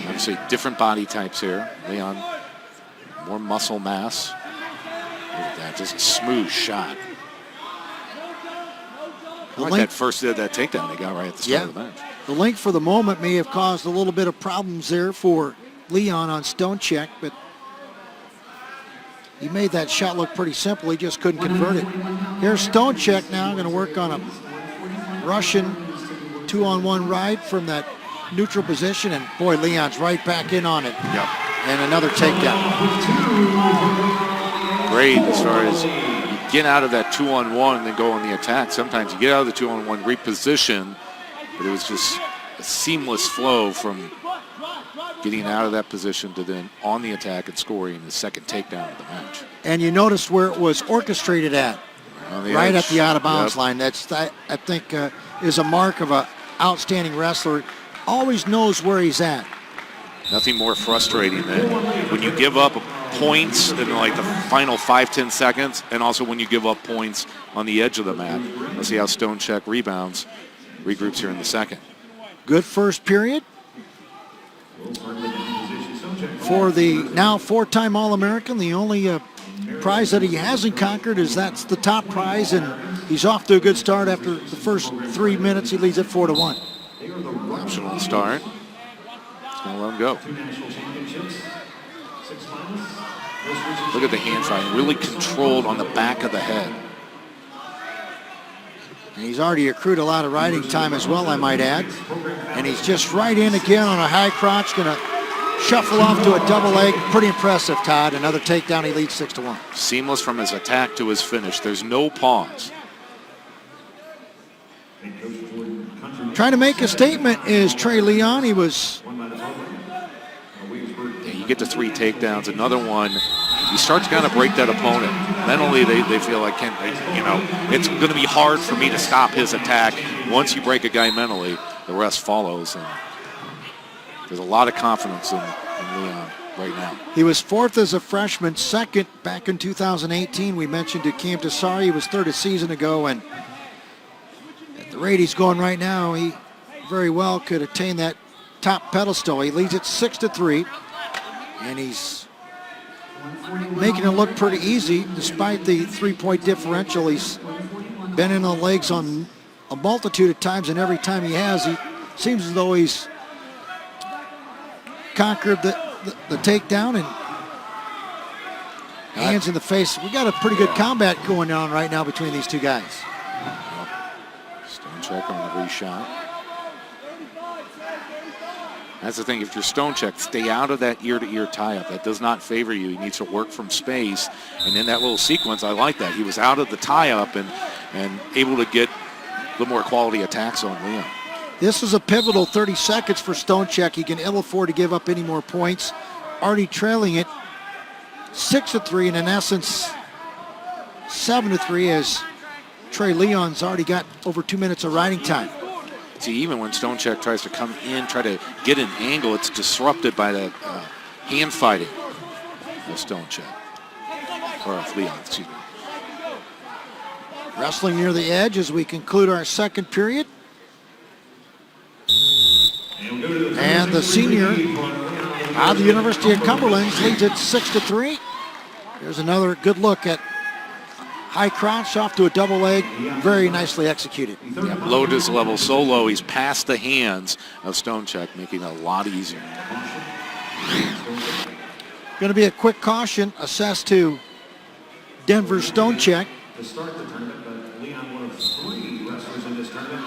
Obviously, different body types here. Leon, more muscle mass. Look at that, just a smooth shot. I like that first that takedown they got right at the start of the match. The length for the moment may have caused a little bit of problems there for Leon on Stonecheck, but he made that shot look pretty simple. He just couldn't convert it. Here's Stonecheck now, going to work on a Russian 2-on-1 ride from that neutral position, and boy, Leon's right back in on it. Yep. And another takedown. Great as far as you get out of that 2-on-1 and then go on the attack. Sometimes you get out of the 2-on-1, reposition, but it was just a seamless flow from getting out of that position to then on the attack and scoring the second takedown of the match. And you noticed where it was orchestrated at, right at the out-of-bounds line. That's, I think, is a mark of an outstanding wrestler. Always knows where he's at. Nothing more frustrating than when you give up points in like the final 5-10 seconds, and also when you give up points on the edge of the mat. Let's see how Stonecheck rebounds, regroups here in the second. Good first period for the now four-time All-American. The only prize that he hasn't conquered is that's the top prize, and he's off to a good start after the first 3 minutes. He leads at 4-1. Optional start. It's going to let him go. Look at the hand fight, really controlled on the back of the head. And he's already accrued a lot of riding time as well, I might add. And he's just right in again on a high crotch, going to shuffle off to a double leg. Pretty impressive, Todd. Another takedown, he leads 6-1. Seamless from his attack to his finish. There's no pause. Trying to make a statement is Trey Leon. He was... Yeah, you get to 3 takedowns. Another one you start to kind of break that opponent. Mentally, they feel like, it's going to be hard for me to stop his attack. Once you break a guy mentally, the rest follows. And there's a lot of confidence in Leon right now. He was fourth as a freshman, second back in 2018. We mentioned to Cam Tassari, he was third a season ago, and at the rate he's going right now, he very well could attain that top pedestal. He leads it 6-3, and he's making it look pretty easy despite the 3-point differential. He's been in the legs on a multitude of times, and every time he has, he seems as though he's conquered the takedown and hands in the face. We got a pretty good combat going on right now between these two guys. Stonecheck on every shot. That's the thing, if you're Stonecheck, stay out of that ear-to-ear tie-up. That does not favor you. He needs to work from space. And in that little sequence, I like that. He was out of the tie-up and able to get a little more quality attacks on Leon. This is a pivotal 30 seconds for Stonecheck. He can ill afford to give up any more points. Already trailing it 6-3, and in essence 7-3, as Trey Leon's already got over 2 minutes of riding time. See, even when Stonecheck tries to come in, try to get an angle, it's disrupted by the hand fighting of Stonecheck. Or of Leon, excuse me. Wrestling near the edge as we conclude our second period. And the senior out of the University of Cumberland leads it 6-3. There's another good look at high crotch off to a double leg, very nicely executed. Yeah, load his level so low, he's past the hands of Stonecheck, making it a lot easier. Going to be a quick caution assessed to Denver Stonecheck. To start the tournament, but Leon, one of 3 wrestlers in this tournament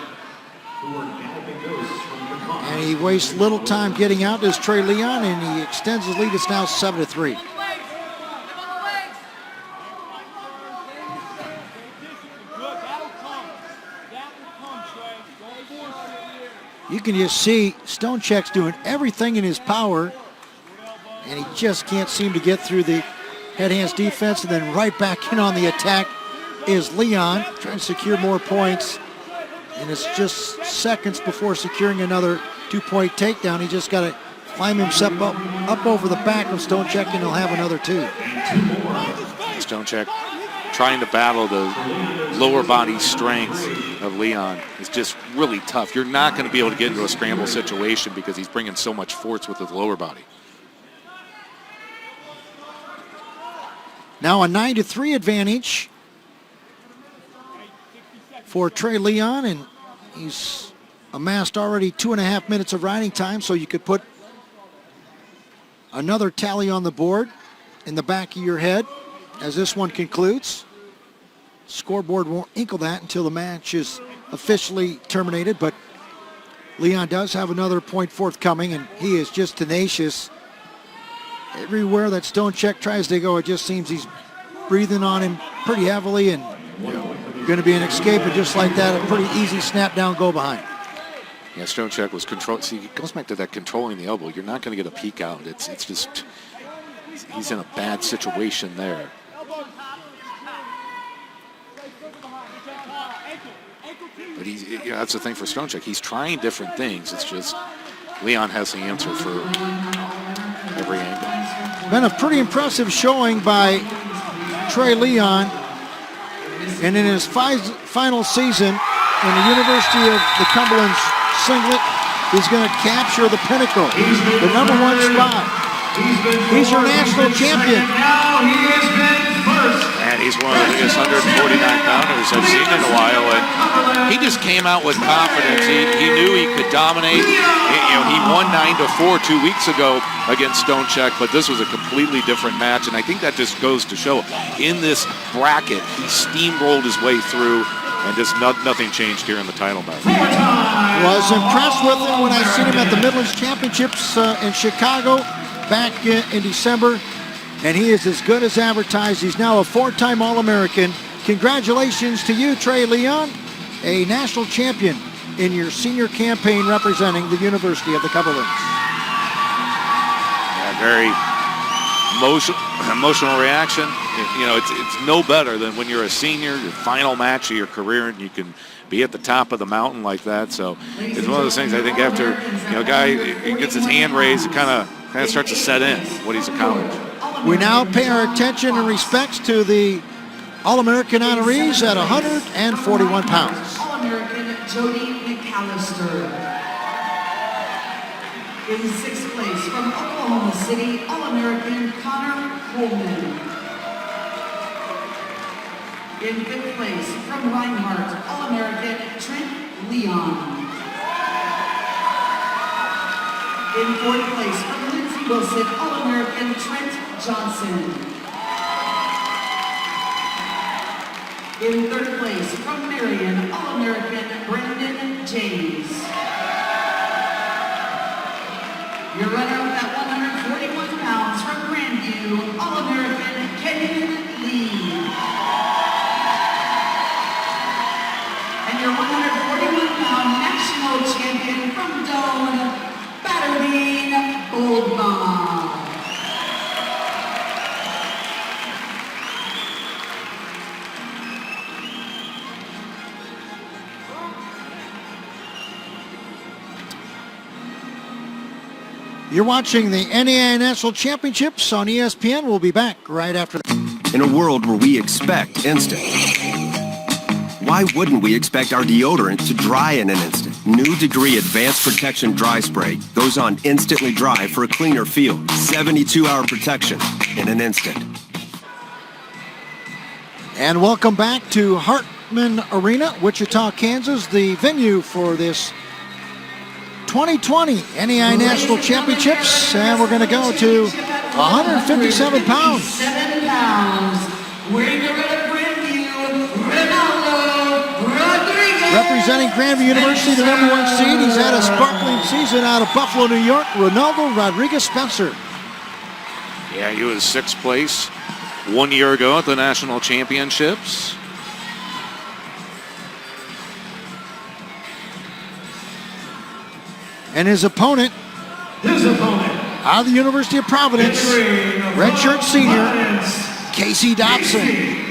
who were galloping ghosts from the cause. And he wastes little time getting out as Trey Leon, and he extends his lead. It's now 7-3. You can just see Stonecheck's doing everything in his power, and he just can't seem to get through the head-hands defense. And then right back in on the attack is Leon, trying to secure more points. And it's just seconds before securing another 2-point takedown. He just got to climb himself up over the back of Stonecheck, and he'll have another 2. Stonecheck trying to battle the lower body strength of Leon is just really tough. You're not going to be able to get into a scramble situation because he's bringing so much force with his lower body. Now a 9-3 advantage for Trey Leon, and he's amassed already 2.5 minutes of riding time, so you could put another tally on the board in the back of your head as this one concludes. Scoreboard won't inkle that until the match is officially terminated, but Leon does have another point forthcoming, and he is just tenacious. Everywhere that Stonecheck tries to go, it just seems he's breathing on him pretty heavily, and going to be an escape, and just like that, a pretty easy snap down, go behind. Yeah, Stonecheck was control. See, it goes back to that controlling the elbow. You're not going to get a peek out. It's just, he's in a bad situation there. But that's the thing for Stonecheck. He's trying different things. It's just Leon has the answer for every angle. Been a pretty impressive showing by Trey Leon. And in his final season in the University of the Cumberland singlet, he's going to capture the pinnacle, the #1 spot. He's your national champion. Now he has been first. And he's one of the biggest 149-pounders I've seen in a while, and he just came out with confidence. He knew he could dominate. He won 9-4 2 weeks ago against Stonecheck, but this was a completely different match, and I think that just goes to show in this bracket, he steamrolled his way through, and just nothing changed here in the title match. Was impressed with him when I seen him at the Midlands Championships in Chicago back in December, and he is as good as advertised. He's now a 4-time All-American. Congratulations to you, Trey Leon, a national champion in your senior campaign representing the University of the Cumberlands. Yeah, very emotional reaction. You know, it's no better than when you're a senior, your final match of your career, and you can be at the top of the mountain like that. So it's one of those things I think after, you know, a guy gets his hand raised, it kind of starts to set in what he's accomplished. We now pay our attention and respects to the All-American honorees at 141 pounds. All-American Jody McAllister. In sixth place from Oklahoma City, All-American Connor Coleman. In fifth place from Reinhardt, All-American Trent Leon. In fourth place from Lindsey Wilson, All-American Trent Johnson. In third place from Marion, All-American Brandon James. Your runner-up at 141 pounds from Grandview, All-American Kenyon Lee. And your 141-pound national champion from Doane, Batterbean Goldbaum. You're watching the NAIA National Championships on ESPN. We'll be back right after that. In a world where we expect instant, why wouldn't we expect our deodorant to dry in an instant? New Degree Advanced Protection Dry Spray goes on instantly dry for a cleaner feel. 72-hour protection in an instant. And welcome back to Hartman Arena, Wichita, Kansas, the venue for this 2020 NAIA National Championships, and we're going to go to 157 pounds. 7 pounds. Wearing the red of Grandview, Ronaldo Rodriguez. Representing Grandview University, the number 1 seed. He's had a sparkling season out of Buffalo, New York. Ronaldo Rodriguez Spencer. Yeah, he was sixth place 1 year ago at the national championships. And his opponent, out of the University of Providence, redshirt senior, Casey Dobson.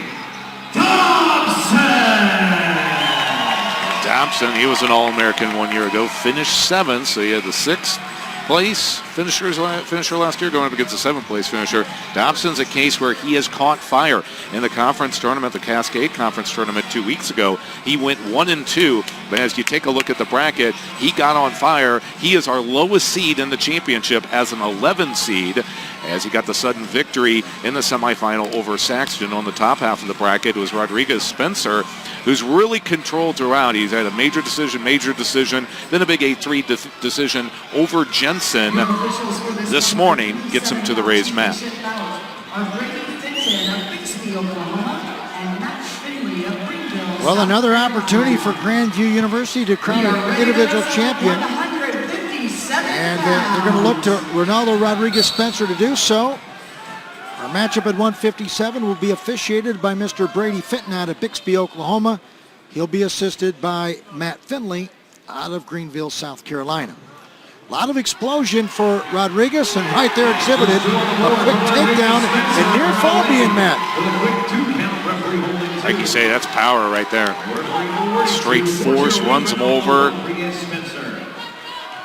Dobson, he was an All-American 1 year ago, finished seventh, so he had the sixth place finisher last year going up against the seventh place finisher. Dobson's a case where he has caught fire in the conference tournament, the Cascade Conference tournament 2 weeks ago. He went 1-2, but as you take a look at the bracket, he got on fire. He is our lowest seed in the championship as an 11 seed, as he got the sudden victory in the semifinal over Saxton. On the top half of the bracket was Rodriguez Spencer, who's really controlled throughout. He's had a major decision, then a big 8-3 decision over Jensen this morning, gets him to the raised mat. Well, another opportunity for Grandview University to crown an individual champion. And they're going to look to Ronaldo Rodriguez Spencer to do so. Our matchup at 157 will be officiated by Mr. Brady Fenton out of Bixby, Oklahoma. He'll be assisted by Matt Finley out of Greenville, South Carolina. A lot of explosion for Rodriguez, and right there exhibited a quick takedown and near fall being met. Like you say, that's power right there. Straight force, runs him over.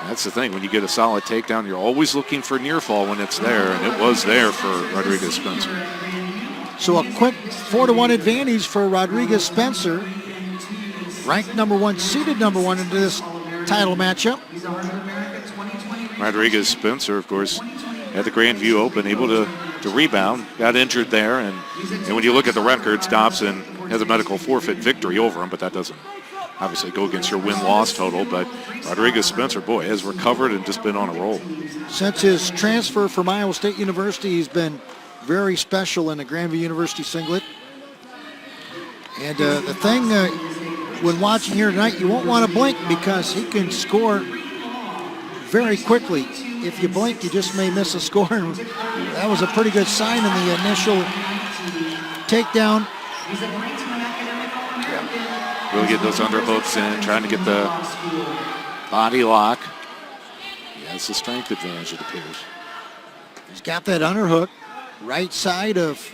That's the thing, when you get a solid takedown, you're always looking for near fall when it's there, and it was there for Rodriguez Spencer. So a quick 4-1 advantage for Rodriguez Spencer, ranked number 1, seeded number 1 into this title matchup. Rodriguez Spencer, of course, at the Grandview Open, able to rebound, got injured there, and when you look at the records, Dobson has a medical forfeit victory over him, but that doesn't obviously go against your win-loss total. But Rodriguez Spencer, boy, has recovered and just been on a roll. Since his transfer from Iowa State University, he's been very special in the Grandview University singlet. And the thing, when watching here tonight, you won't want to blink because he can score very quickly. If you blink, you just may miss a score. And that was a pretty good sign in the initial takedown. Really get those underhooks in, trying to get the body lock. He has the strength advantage, it appears. He's got that underhook. right side of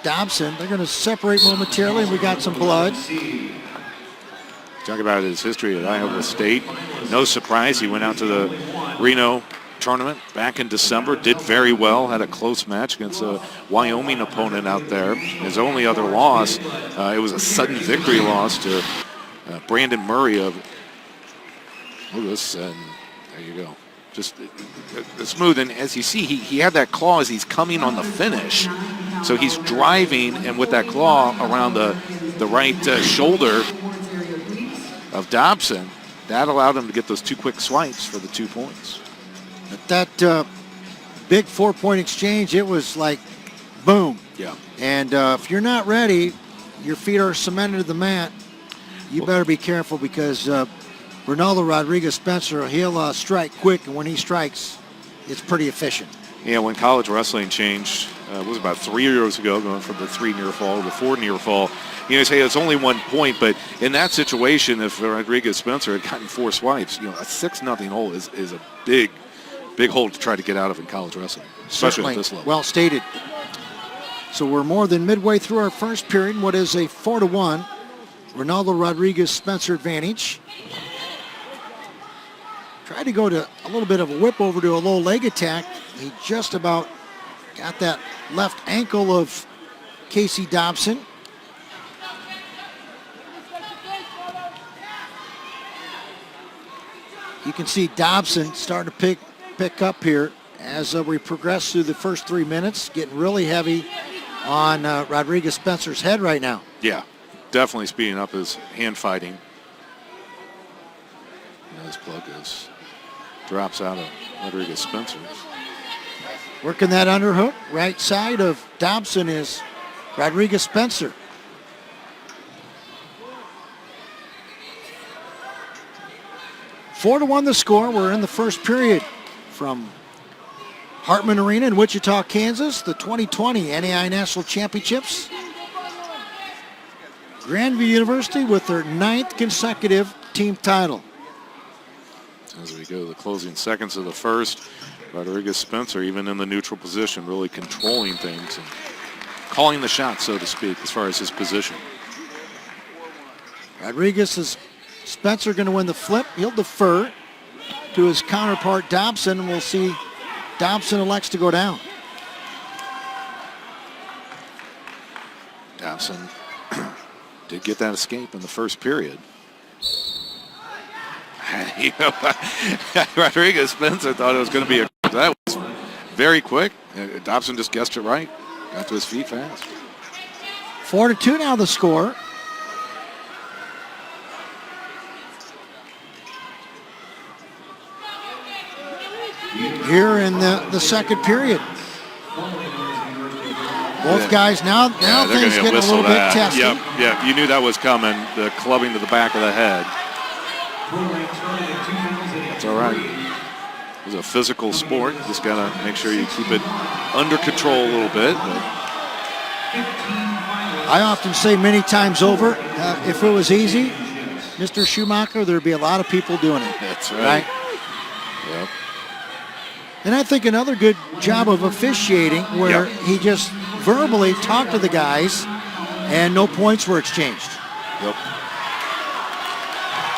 Dobson. They're going to separate momentarily, and we got some blood. Talk about his history at Iowa State. No surprise, he went out to the Reno tournament back in December, did very well, had a close match against a Wyoming opponent out there. His only other loss, it was a sudden victory loss to Brandon Murray of Lewis, and there you go. Just smooth, and as you see, he had that claw as he's coming on the finish. So he's driving, and with that claw around the right shoulder of Dobson, that allowed him to get those 2 quick swipes for the 2 points. At that big 4-point exchange, it was like boom. Yeah. And if you're not ready, your feet are cemented to the mat, you better be careful, because Ronaldo Rodriguez-Spencer, he'll strike quick, and when he strikes, it's pretty efficient. Yeah, when college wrestling changed, it was about 3 years ago, going from the 3 near fall to the 4 near fall. You say it's only 1 point, but in that situation, if Rodriguez-Spencer had gotten 4 swipes, a 6-0 hole is a big hole to try to get out of in college wrestling, especially Certainly, at this level. well stated. So we're more than midway through our first period. What is a 4-1 Ronaldo Rodriguez-Spencer advantage. Tried to go to a little bit of a whip over to a low leg attack. He just about got that left ankle of Casey Dobson. You can see Dobson starting to pick up here as we progress through the first 3 minutes, getting really heavy on Rodriguez-Spencer's head right now. Yeah, definitely speeding up his hand fighting. His plug drops out of Rodriguez-Spencer. Working that underhook. Right side of Dobson is Rodriguez-Spencer. Four to 1 the score. We're in the first period from Hartman Arena in Wichita, Kansas, the 2020 NAIA National Championships. Grandview University with their 9th consecutive team title. As we go to the closing seconds of the first, Rodriguez-Spencer, even in the neutral position, really controlling things and calling the shots, so to speak, as far as his position. Spencer going to win the flip. He'll defer to his counterpart Dobson, and we'll see Dobson elects to go down. Dobson did get that escape in the first period. Rodriguez-Spencer thought it was going to be that was very quick. Dobson just guessed it right. Got to his feet fast. 4-2 now the score. Here in the second period. Both guys now things getting a little bit testy. Yep, you knew that was coming. The clubbing to the back of the head. That's all right. It's a physical sport. Just got to make sure you keep it under control a little bit. I often say many times over, if it was easy, Mr. Schumacher, there'd be a lot of people doing it. That's right. Yep. And I think another good job of officiating where he just verbally talked to the guys and no points were exchanged. Yep.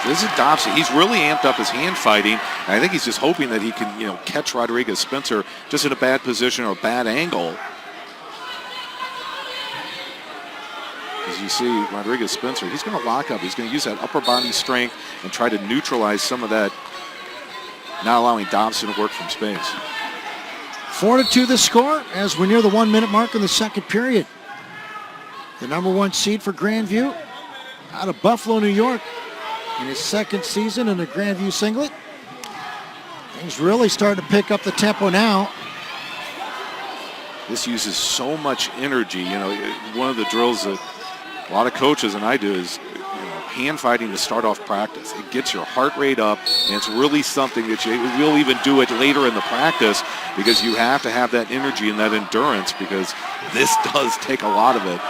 This is Dobson. He's really amped up his hand fighting. I think he's just hoping that he can, catch Rodriguez-Spencer just in a bad position or a bad angle. As you see, Rodriguez-Spencer, he's going to lock up. He's going to use that upper body strength and try to neutralize some of that, not allowing Dobson to work from space. 4-2 the score as we're near the 1 minute mark in the second period. The number 1 seed for Grandview out of Buffalo, New York, in his second season in a Grandview singlet. Things really starting to pick up the tempo now. This uses so much energy. One of the drills that a lot of coaches and I do is hand fighting to start off practice. It gets your heart rate up, and it's really something that we'll even do it later in the practice because you have to have that energy and that endurance because this does take a lot of it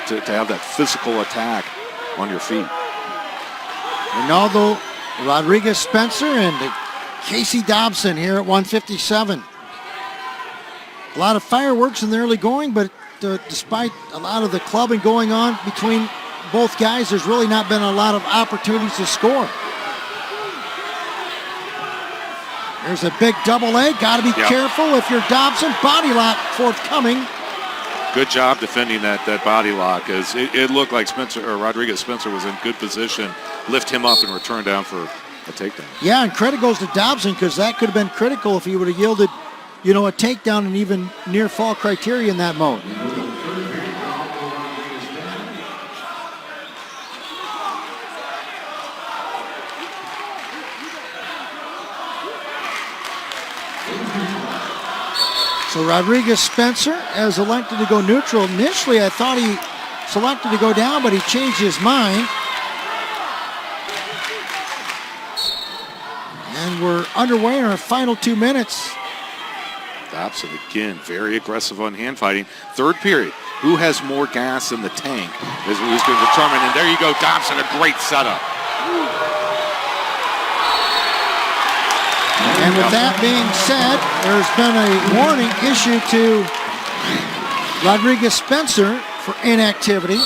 to have that physical attack on your feet. Ronaldo Rodriguez-Spencer and Casey Dobson here at 157. A lot of fireworks in the early going, but despite a lot of the clubbing going on between both guys, there's really not been a lot of opportunities to score. There's a big double A. Got to be careful if you're Dobson. Body lock forthcoming. Good job defending that body lock, as it looked like Rodriguez Spencer was in good position. Lift him up and return down for a takedown. Yeah, and credit goes to Dobson, because that could have been critical if he would have yielded, a takedown and even near fall criteria in that mode. So Rodriguez Spencer has elected to go neutral. Initially, I thought he selected to go down, but he changed his mind. And we're underway in our final 2 minutes. Dobson again, very aggressive on hand fighting. Third period. Who has more gas in the tank is who's going to determine. And there you go, Dobson, a great setup. And with that being said, there's been a warning issued to Rodriguez Spencer for inactivity.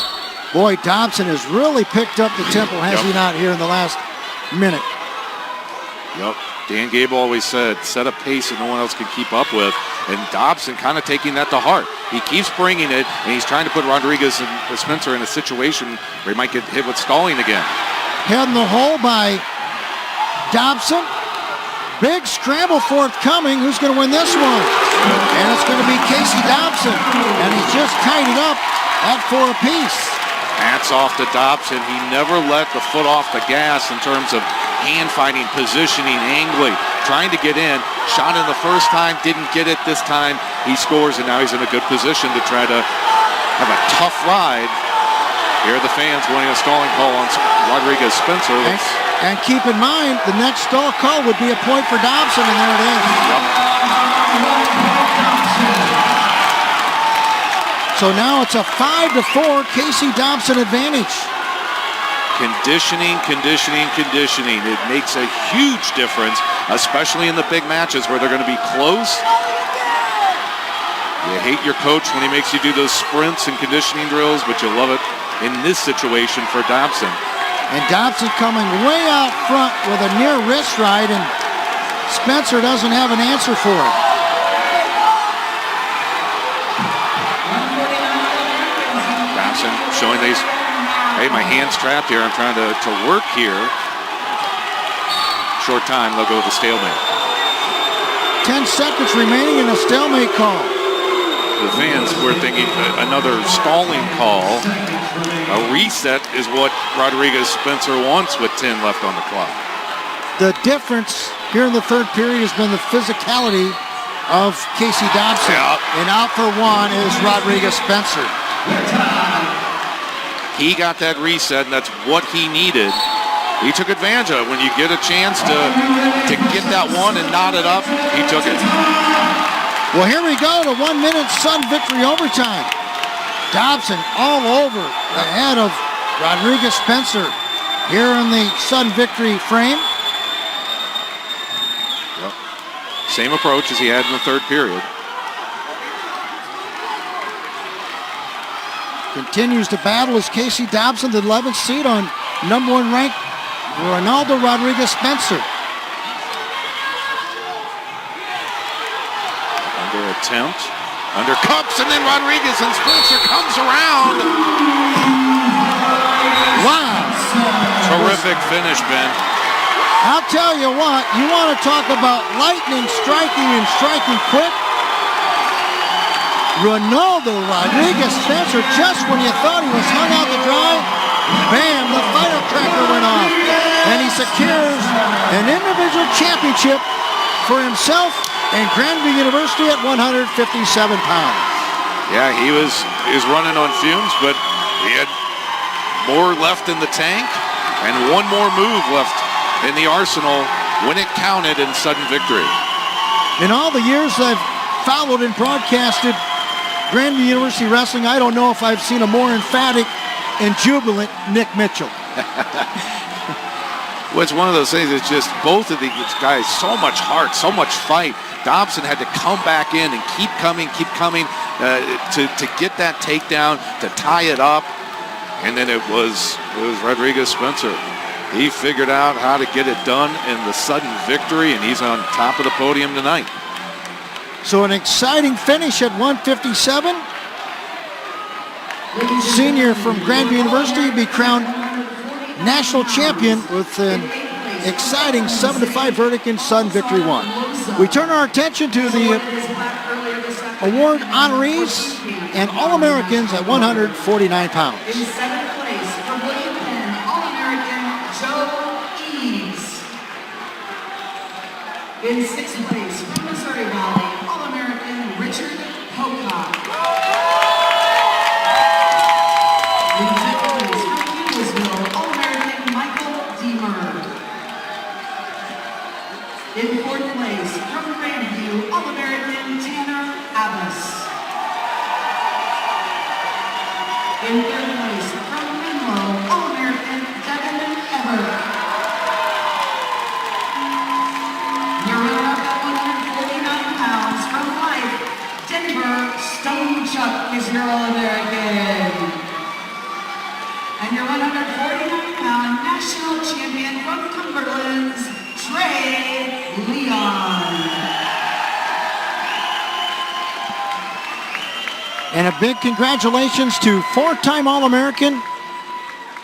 Boy, Dobson has really picked up the tempo, has he not, here in the last minute? Yep. Dan Gable always said, set a pace that no one else can keep up with. And Dobson kind of taking that to heart. He keeps bringing it, and he's trying to put Rodriguez and Spencer in a situation where he might get hit with stalling again. Head in the hole by Dobson. Big scramble forthcoming. Who's going to win this one? And it's going to be Casey Dobson. And he's just tied it up at 4 apiece. Hats off to Dobson. He never let the foot off the gas in terms of hand fighting, positioning, angling, trying to get in. Shot in the first time, didn't get it this time. He scores, and now he's in a good position to try to have a tough ride. Here are the fans wanting a stalling call on Rodriguez Spencer. And keep in mind, the next stall call would be a point for Dobson, and there it is. So now it's a 5-4 Casey Dobson advantage. Conditioning. It makes a huge difference, especially in the big matches where they're going to be close. You hate your coach when he makes you do those sprints and conditioning drills, but you love it in this situation for Dobson. And Dobson coming way out front with a near wrist ride, and Spencer doesn't have an answer for it. Dobson showing these, hey, my hand's trapped here. I'm trying to work here. Short time, they'll go with a stalemate. 10 seconds remaining in a stalemate call. The fans were thinking another stalling call. A reset is what Rodriguez Spencer wants with 10 left on the clock. The difference here in the third period has been the physicality of Casey Dobson. And out for one is Rodriguez Spencer. He got that reset, and that's what he needed. He took advantage of it. When you get a chance to get that one and knot it up, he took it. Well, here we go to 1 minute Sun victory overtime. Dobson all over the head of Rodriguez Spencer here in the Sun victory frame. Yep. Same approach as he had in the third period. Continues to battle as Casey Dobson, the 11th seed on number 1 ranked Ronaldo Rodriguez Spencer. Attempt under cups, and then Rodriguez and Spencer comes around. Wow. Terrific finish, Ben. I'll tell you what, you want to talk about lightning striking and striking quick? Ronaldo Rodriguez Spencer, just when you thought he was hung out to dry, bam, the firecracker went off. And he secures an individual championship for himself and Grandview University at 157 pounds. Yeah, he was running on fumes, but he had more left in the tank and one more move left in the arsenal when it counted in sudden victory. In all the years I've followed and broadcasted Grandview University Wrestling, I don't know if I've seen a more emphatic and jubilant Nick Mitchell. Well, it's one of those things. It's just both of these guys, so much heart, so much fight. Dobson had to come back in and keep coming to get that takedown, to tie it up. And then it was Rodriguez Spencer. He figured out how to get it done in the sudden victory, and he's on top of the podium tonight. So an exciting finish at 157. Senior from Grandview University be crowned national champion with an exciting 7-5 verdict in sudden victory 1. We turn our attention to the award honorees and All-Americans at 149 pounds. In 7th place from William Penn, All-American Joe Eves. In 6th place from Missouri Valley, All-American Richard Pocock. In 5th place from Hughlesville, All-American Michael Deemer. In 4th place from Grandview, All-American Tanner Abbas. In 3rd place from Menlo, All-American Devin Everett. Your runner-up at 149 pounds from Life, Denver Stone Chuck is your All-American. And your 149-pound national champion from Cumberland's Trey Leon. And a big congratulations to 4-time All-American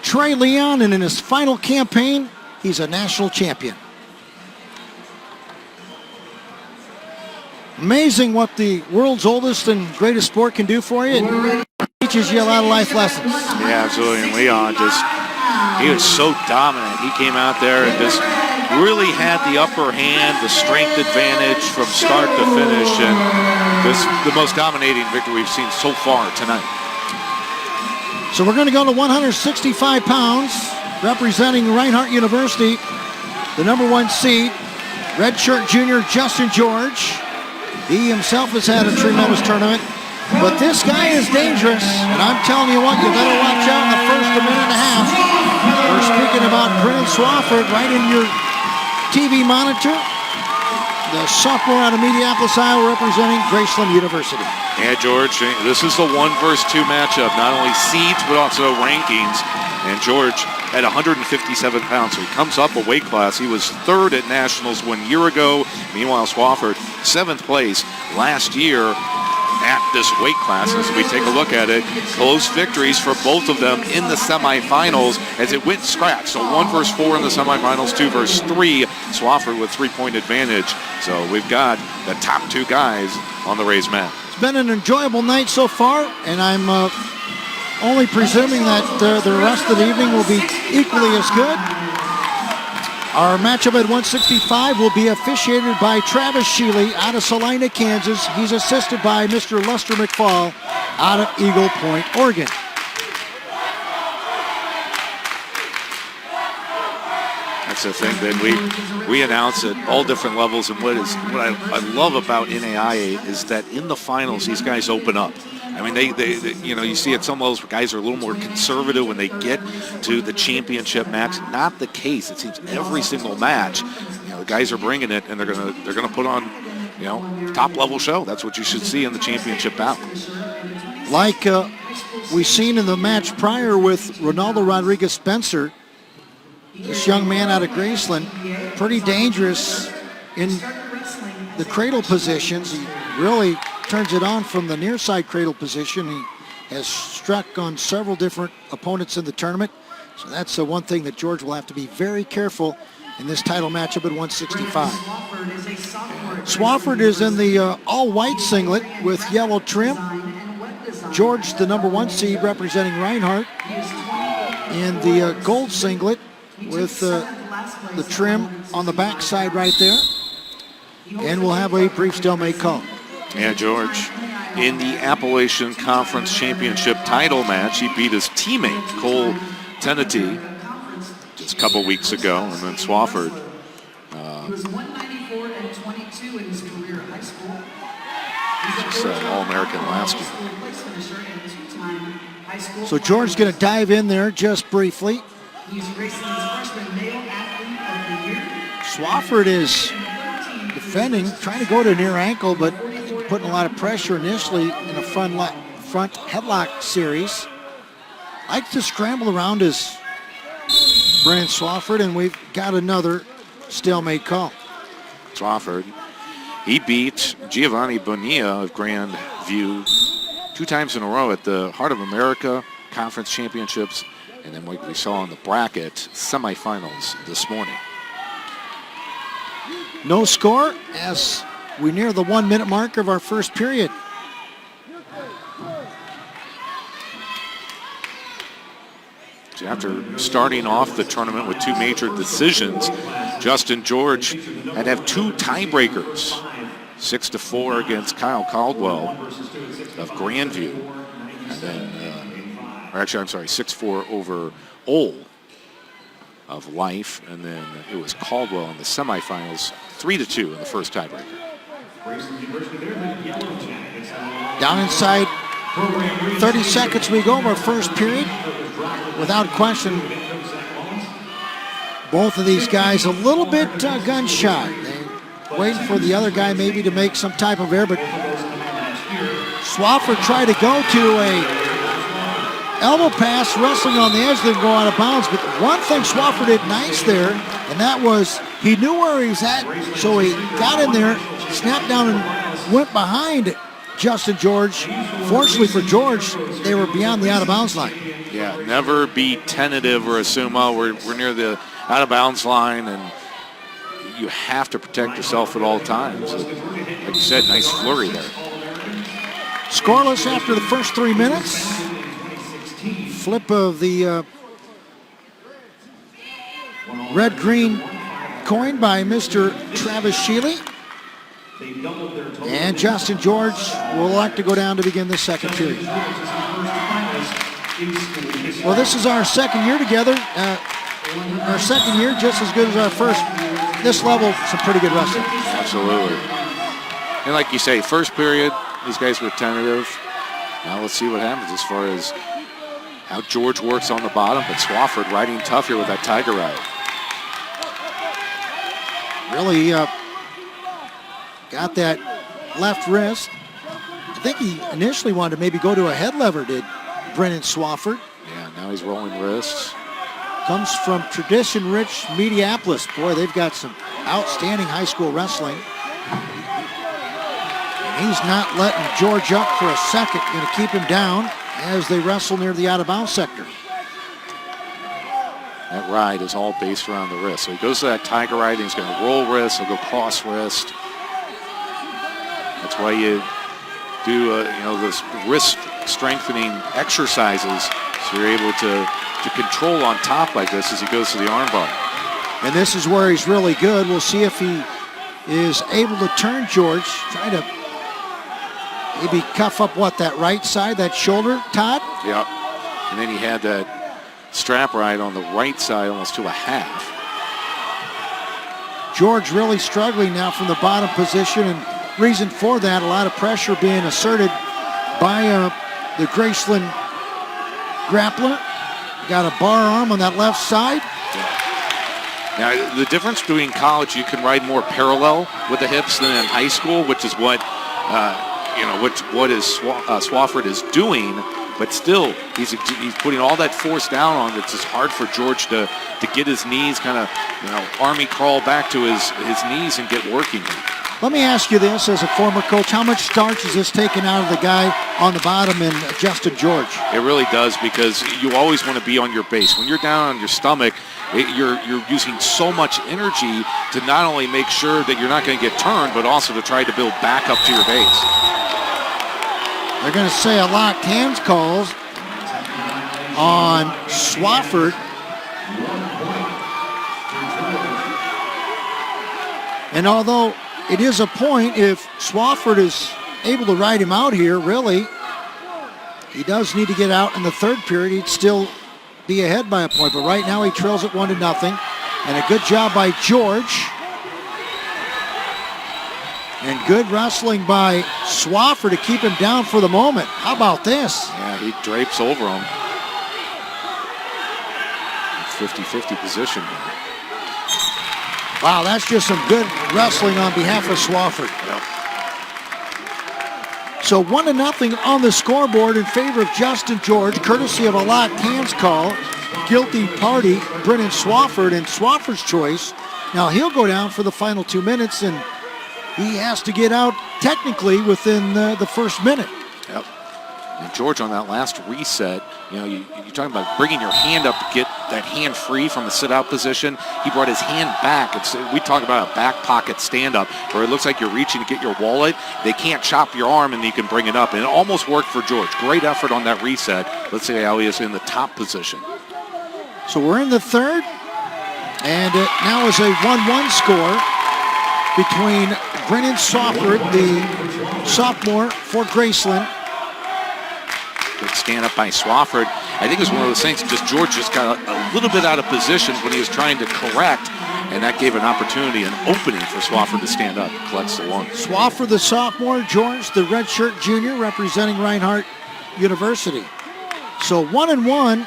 Trey Leon, and in his final campaign, he's a national champion. Amazing what the world's oldest and greatest sport can do for you. It teaches you a lot of life lessons. Yeah, absolutely. And Leon he was so dominant. He came out there and just really had the upper hand, the strength advantage from start to finish, and this the most dominating victory we've seen so far tonight. So we're going to go to 165 pounds, representing Reinhardt University, the #1 seed, redshirt junior Justin George. He himself has had a tremendous tournament, but this guy is dangerous, and I'm telling you what, you better watch out in the first minute and a half. We're speaking about Brennan Swafford right in your TV monitor. The sophomore out of Minneapolis, Iowa, representing Graceland University. Yeah, George, this is the 1 versus 2 matchup, not only seeds but also rankings. And George at 157 pounds, so he comes up a weight class. He was 3rd at Nationals 1 year ago. Meanwhile, Swafford, 7th place last year at this weight class. As we take a look at it, close victories for both of them in the semifinals as it went scratch. So 1 versus 4 in the semifinals, 2 versus 3. Swafford with 3-point advantage. So we've got the top 2 guys on the raised mat. It's been an enjoyable night so far, and I'm only presuming that the rest of the evening will be equally as good. Our matchup at 165 will be officiated by Travis Sheely out of Salina, Kansas. He's assisted by Mr. Lester McFall out of Eagle Point, Oregon. That's the thing that we announce at all different levels, and what I love about NAIA is that in the finals these guys open up. I mean, they you see at some levels guys are a little more conservative when they get to the championship match. Not the case. It seems every single match, the guys are bringing it, and they're gonna put on, top level show. That's what you should see in the championship battle. Like we seen in the match prior with Ronaldo Rodriguez Spencer, this young man out of Graceland, pretty dangerous in the cradle positions. He really turns it on from the near side cradle position. He has struck on several different opponents in the tournament. So that's the one thing that George will have to be very careful in this title matchup at 165. Swafford is in the all-white singlet with yellow trim. George, the #1 seed, representing Reinhardt, in the gold singlet with the trim on the back side right there. And we'll have a brief stalemate call. Yeah, George, in the Appalachian Conference Championship title match, he beat his teammate, Cole Tennety, just a couple weeks ago, and then Swafford. He was 194 and 22 in his career at high school. Just All-American last year. So George's going to dive in there just briefly. He's Graceland's freshman male athlete Swafford is defending, trying to go to near ankle, but putting a lot of pressure initially in a front headlock series. Likes to scramble around his Brennan Swafford, and we've got another stalemate call. Swafford, he beat Giovanni Bonilla of Grandview 2 times in a row at the Heart of America Conference Championships, and then like we saw in the bracket semifinals this morning. No score as we near the 1 minute mark of our first period. So after starting off the tournament with 2 major decisions, Justin George had to have 2 tiebreakers. 6-4 against Kyle Caldwell of Grandview. And then, or actually, I'm sorry, 6-4 over Ole of Life. And then it was Caldwell in the semifinals, 3-2 in the first tiebreaker. Down inside 30 seconds we go of our first period. Without question, both of these guys a little bit gun shy. Waiting for the other guy maybe to make some type of error, but Swafford tried to go to a elbow pass, wrestling on the edge, then go out of bounds. But one thing Swafford did nice there, and that was he knew where he was at, so he got in there, snapped down, and went behind Justin George. Fortunately for George, they were beyond the out-of-bounds line. Yeah, never be tentative or assume, oh, we're near the out-of-bounds line, and you have to protect yourself at all times. Like you said, nice flurry there. Scoreless after the first 3 minutes. Flip of the red-green coin by Mr. Travis Sheely. And Justin George will elect to go down to begin the second period. Well, this is our second year together. Our second year just as good as our first. This level, some pretty good wrestling. Absolutely. And like you say, first period, these guys were tentative. Now let's see what happens as far as how George works on the bottom, but Swafford riding tough here with that tiger ride. Really got that left wrist. I think he initially wanted to maybe go to a head lever, did Brennan Swafford. Yeah, now he's rolling wrists. Comes from tradition-rich Mediapolis. Boy, they've got some outstanding high school wrestling. And he's not letting George up for a second. Going to keep him down as they wrestle near the out-of-bounds sector. That ride is all based around the wrist. So he goes to that tiger ride, and he's going to roll wrist. He'll go cross wrist. That's why you do, those wrist strengthening exercises, so you're able to control on top like this as he goes to the armbar. And this is where he's really good. We'll see if he is able to turn George. Try to maybe cuff up, that right side, that shoulder, Todd? Yep. And then he had that strap ride on the right side almost to a half. George really struggling now from the bottom position, and reason for that, a lot of pressure being asserted by the Graceland grappler. Got a bar arm on that left side. Now, the difference between college, you can ride more parallel with the hips than in high school, which is what Swafford is doing. But still, he's putting all that force down on. It's just hard for George to get his knees kind of, army crawl back to his knees and get working. Let me ask you this, as a former coach, how much starch is this taking out of the guy on the bottom in Justin George? It really does, because you always want to be on your base. When you're down on your stomach, you're using so much energy to not only make sure that you're not going to get turned, but also to try to build back up to your base. They're going to say a locked hands calls on Swafford. And although it is a point, if Swafford is able to ride him out here, really, he does need to get out in the third period. He'd still be ahead by a point, but right now he trails it 1-0. And a good job by George. And good wrestling by Swafford to keep him down for the moment. How about this? Yeah, he drapes over him. 50-50 position. Wow, that's just some good wrestling on behalf of Swafford. So 1-0 on the scoreboard in favor of Justin George, courtesy of a locked hands call. Guilty party, Brennan Swafford, and Swafford's choice. Now he'll go down for the final 2 minutes, and he has to get out technically within the first minute. Yep. And George on that last reset, you're talking about bringing your hand up to get that hand free from the sit-out position. He brought his hand back. We talk about a back pocket stand-up where it looks like you're reaching to get your wallet. They can't chop your arm and you can bring it up. And it almost worked for George. Great effort on that reset. Let's see how he is in the top position. So we're in the third, and it now is a 1-1 score between Brennan Swafford, the sophomore for Graceland. Good stand up by Swafford. I think it was one of those things, George just got a little bit out of position when he was trying to correct, and that gave an opportunity, an opening for Swafford to stand up. Collects the one. Swafford, the sophomore, George, the redshirt junior, representing Reinhardt University. So 1-1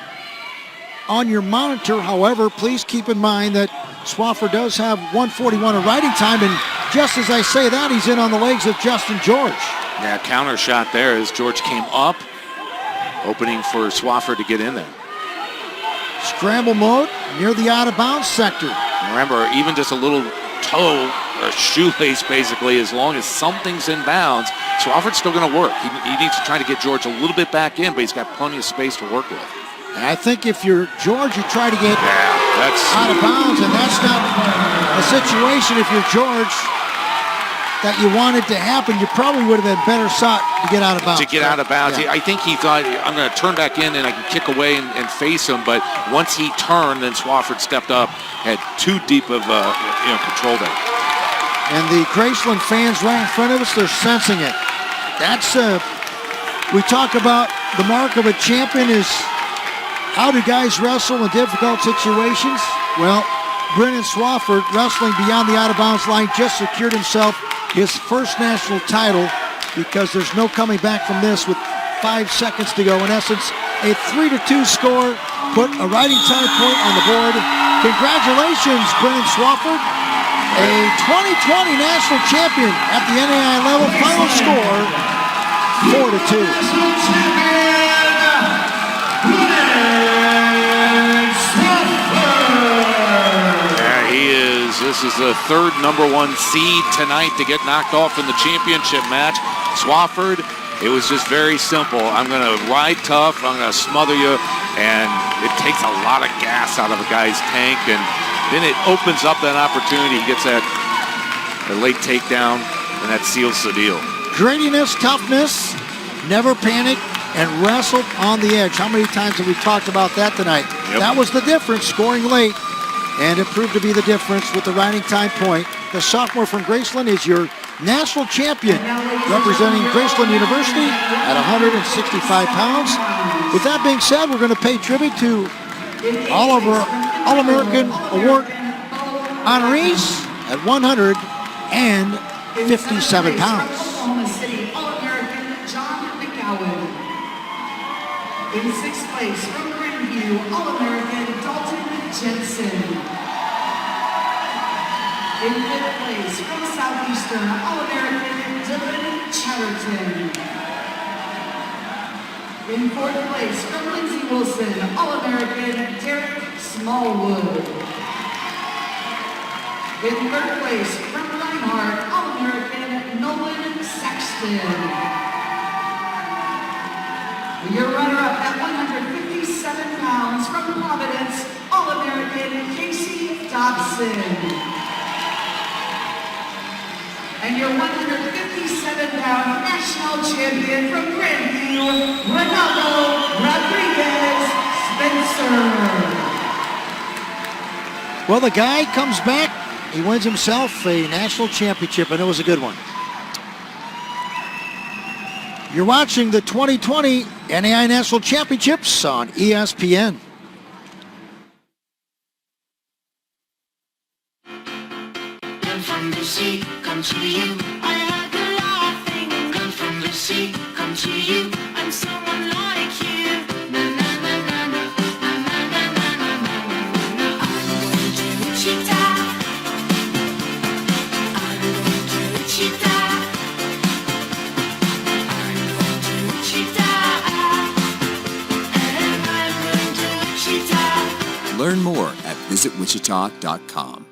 on your monitor. However, please keep in mind that Swafford does have 1:41 of riding time, and just as I say that, he's in on the legs of Justin George. Yeah, counter shot there as George came up. Opening for Swafford to get in there. Scramble mode near the out-of-bounds sector. Remember, even just a little toe or shoelace, basically, as long as something's in bounds, Swafford's still going to work. He needs to try to get George a little bit back in, but he's got plenty of space to work with. And I think if you're George, you try to get that's out of bounds, and that's not a situation if you're George that you wanted to happen. You probably would have been better sought to get out of bounds. To get out of bounds. Yeah. I think he thought, I'm going to turn back in and I can kick away and face him. But once he turned, then Swafford stepped up, had too deep of control there. And the Graceland fans right in front of us, they're sensing it. That's, we talk about the mark of a champion is how do guys wrestle in difficult situations? Well, Brennan Swafford, wrestling beyond the out-of-bounds line, just secured himself his first national title because there's no coming back from this with 5 seconds to go. In essence, a 3-2 score put a riding time point on the board. Congratulations, Brennan Swafford, a 2020 national champion at the NAIA level. Final score, 4-2. This is the third #1 seed tonight to get knocked off in the championship match. Swafford, it was just very simple. I'm going to ride tough, I'm going to smother you, and it takes a lot of gas out of a guy's tank, and then it opens up that opportunity. He gets that late takedown, and that seals the deal. Grittiness, toughness, never panic, and wrestled on the edge. How many times have we talked about that tonight? Yep. That was the difference, scoring late. And it proved to be the difference with the riding time point. The sophomore from Graceland is your national champion, representing Graceland University at 165 pounds. With that being said, we're going to pay tribute to all of our All-American Award honorees at 157 pounds. Oklahoma City All-American John McGowan. In 6th place from Grandview, All-American Dalton Jensen. In 5th place from Southeastern, All-American Dylan Chatterton. In 4th place from Lindsey Wilson, All-American Derek Smallwood. In 3rd place from Reinhardt, All-American Nolan Saxton. Your runner-up at 157 pounds from Providence, All-American Casey Dobson. And your 157-pound national champion from Grandview, Ronaldo Rodriguez Spencer. Well, the guy comes back. He wins himself a national championship, and it was a good one. You're watching the 2020 NAIA National Championships on ESPN. From the sea, come to you. I had the laughing. Come from the sea, come to you. I'm someone like you. Na na na na na na na na na na na. I'm going to Wichita. Learn more at visitwichita.com.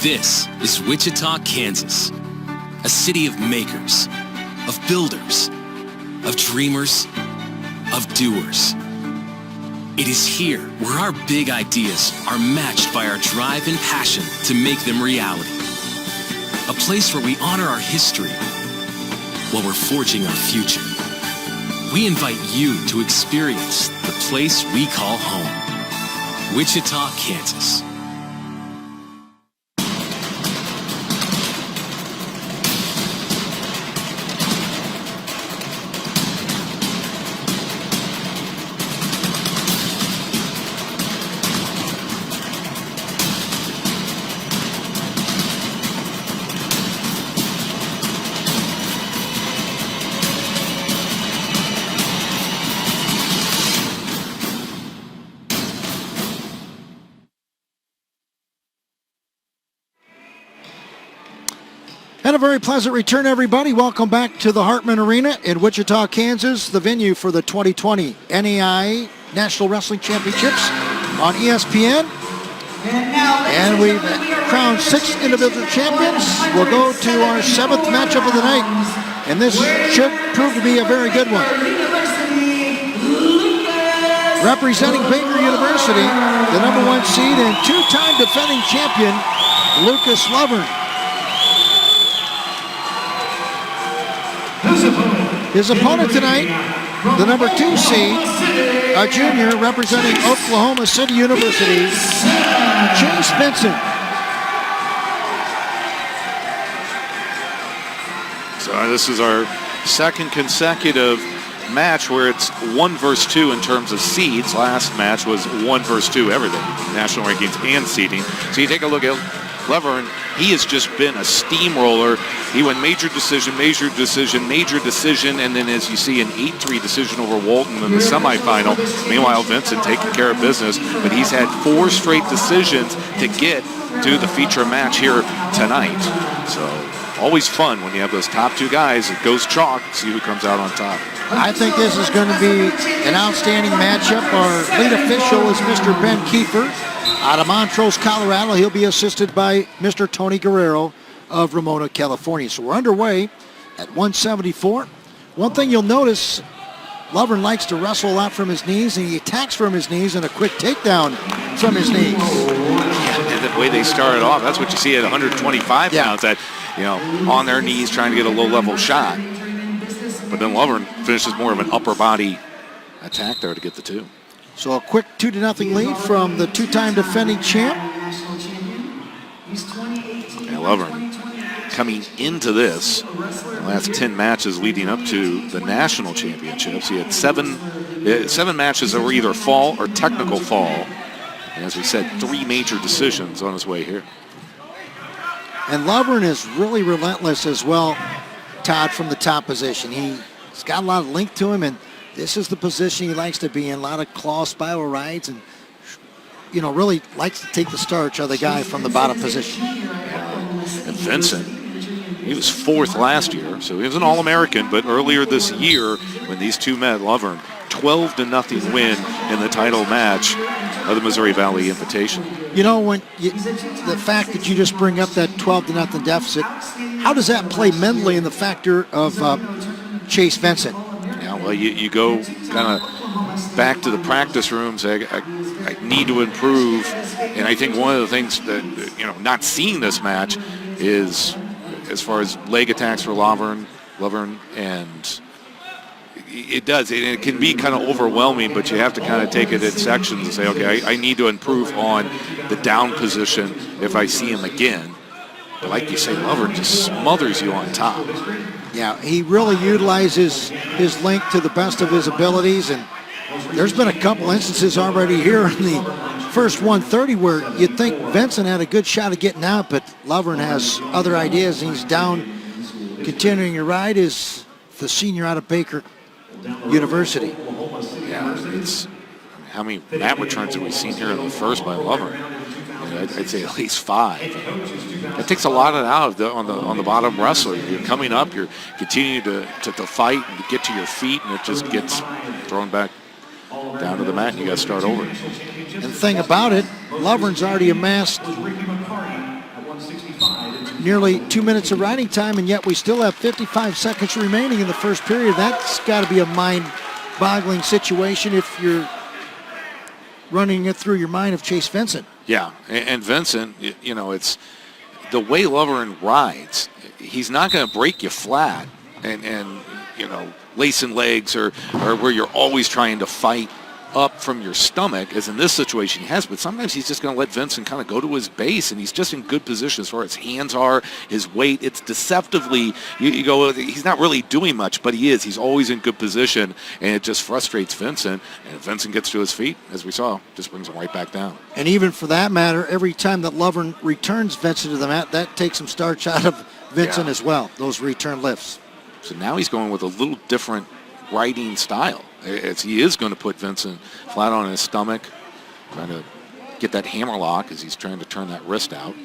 This is Wichita, Kansas, a city of makers, of builders, of dreamers, of doers. It is here where our big ideas are matched by our drive and passion to make them reality. A place where we honor our history while we're forging our future. We invite you to experience the place we call home, Wichita, Kansas. And a very pleasant return, everybody. Welcome back to the Hartman Arena in Wichita, Kansas, the venue for the 2020 NAIA National Wrestling Championships on ESPN. And we've crowned 6 individual champions. We'll go to our 7th matchup of the night, and this should prove to be a very good one. Representing Baker University, the number 1 seed and 2-time defending champion, Lucas Lovern. His opponent tonight, the number 2 seed, a junior representing Oklahoma City University, Chase Vincent. So this is our second consecutive match where it's 1 versus 2 in terms of seeds. Last match was 1 versus 2 everything, national rankings and seeding. So you take a look at Lovern. He has just been a steamroller. He went major decision, and then as you see, an 8-3 decision over Walton in the semifinal. Meanwhile, Vincent taking care of business, but he's had 4 straight decisions to get to the feature match here tonight. So always fun when you have those top 2 guys. It goes chalk, see who comes out on top. I think this is going to be an outstanding matchup. Our lead official is Mr. Ben Kiefer out of Montrose, Colorado. He'll be assisted by Mr. Tony Guerrero of Ramona, California. So we're underway at 174. One thing you'll notice, Lovern likes to wrestle a lot from his knees, and he attacks from his knees and a quick takedown from his knees. And the way they started off, that's what you see at 125 pounds, that, on their knees trying to get a low-level shot. But then Lovern finishes more of an upper body attack there to get the 2. So a quick 2-0 lead from the 2-time defending champ. And Lovern coming into this, the last 10 matches leading up to the national championships. He had 7 matches that were either fall or technical fall. And as we said, 3 major decisions on his way here. And Lovern is really relentless as well, Todd, from the top position. He's got a lot of length to him, and this is the position he likes to be in. A lot of claw spiral rides, and really likes to take the starch of the guy from the bottom position. And Vincent, he was 4th last year, so he was an All-American, but earlier this year when these 2 met, Lovern, 12-0 win in the title match of the Missouri Valley Invitational. The fact that you just bring up that 12-0 deficit, how does that play mentally in the factor of Chase Vincent? Yeah, well, you go kind of back to the practice rooms. I need to improve, and I think one of the things that, not seeing this match is as far as leg attacks for Lovern, and it can be kind of overwhelming, but you have to kind of take it in sections and say, okay, I need to improve on the down position if I see him again. But like you say, Lovern just smothers you on top. Yeah, he really utilizes his length to the best of his abilities, and there's been a couple instances already here in the first 130 where you'd think Vincent had a good shot of getting out, but Lovern has other ideas. He's down, continuing to ride is the senior out of Baker University. Yeah, it's how many mat returns have we seen here in the first by Lovern? I'd say at least 5. That takes a lot out of on the bottom wrestler. You're coming up, you're continuing to fight and to get to your feet, and it just gets thrown back down to the mat, and you got to start over. And the thing about it, Lovern's already amassed nearly 2 minutes of riding time, and yet we still have 55 seconds remaining in the first period. That's got to be a mind-boggling situation if you're running it through your mind of Chase Vincent. Yeah, and Vincent, you know, it's the way Lovern rides. He's not going to break you flat and you know, lacing legs or where you're always trying to fight up from your stomach, as in this situation he has, but sometimes he's just going to let Vincent kind of go to his base, and he's just in good position as far as hands are, his weight. It's deceptively, you go, he's not really doing much, but he is. He's always in good position, and it just frustrates Vincent, and if Vincent gets to his feet, as we saw, just brings him right back down. And even for that matter, every time that Lovern returns Vincent to the mat, that takes some starch out of Vincent as well, those return lifts. So now he's going with a little different riding style. As he is going to put Vincent flat on his stomach, trying to get that hammer lock as he's trying to turn that wrist out.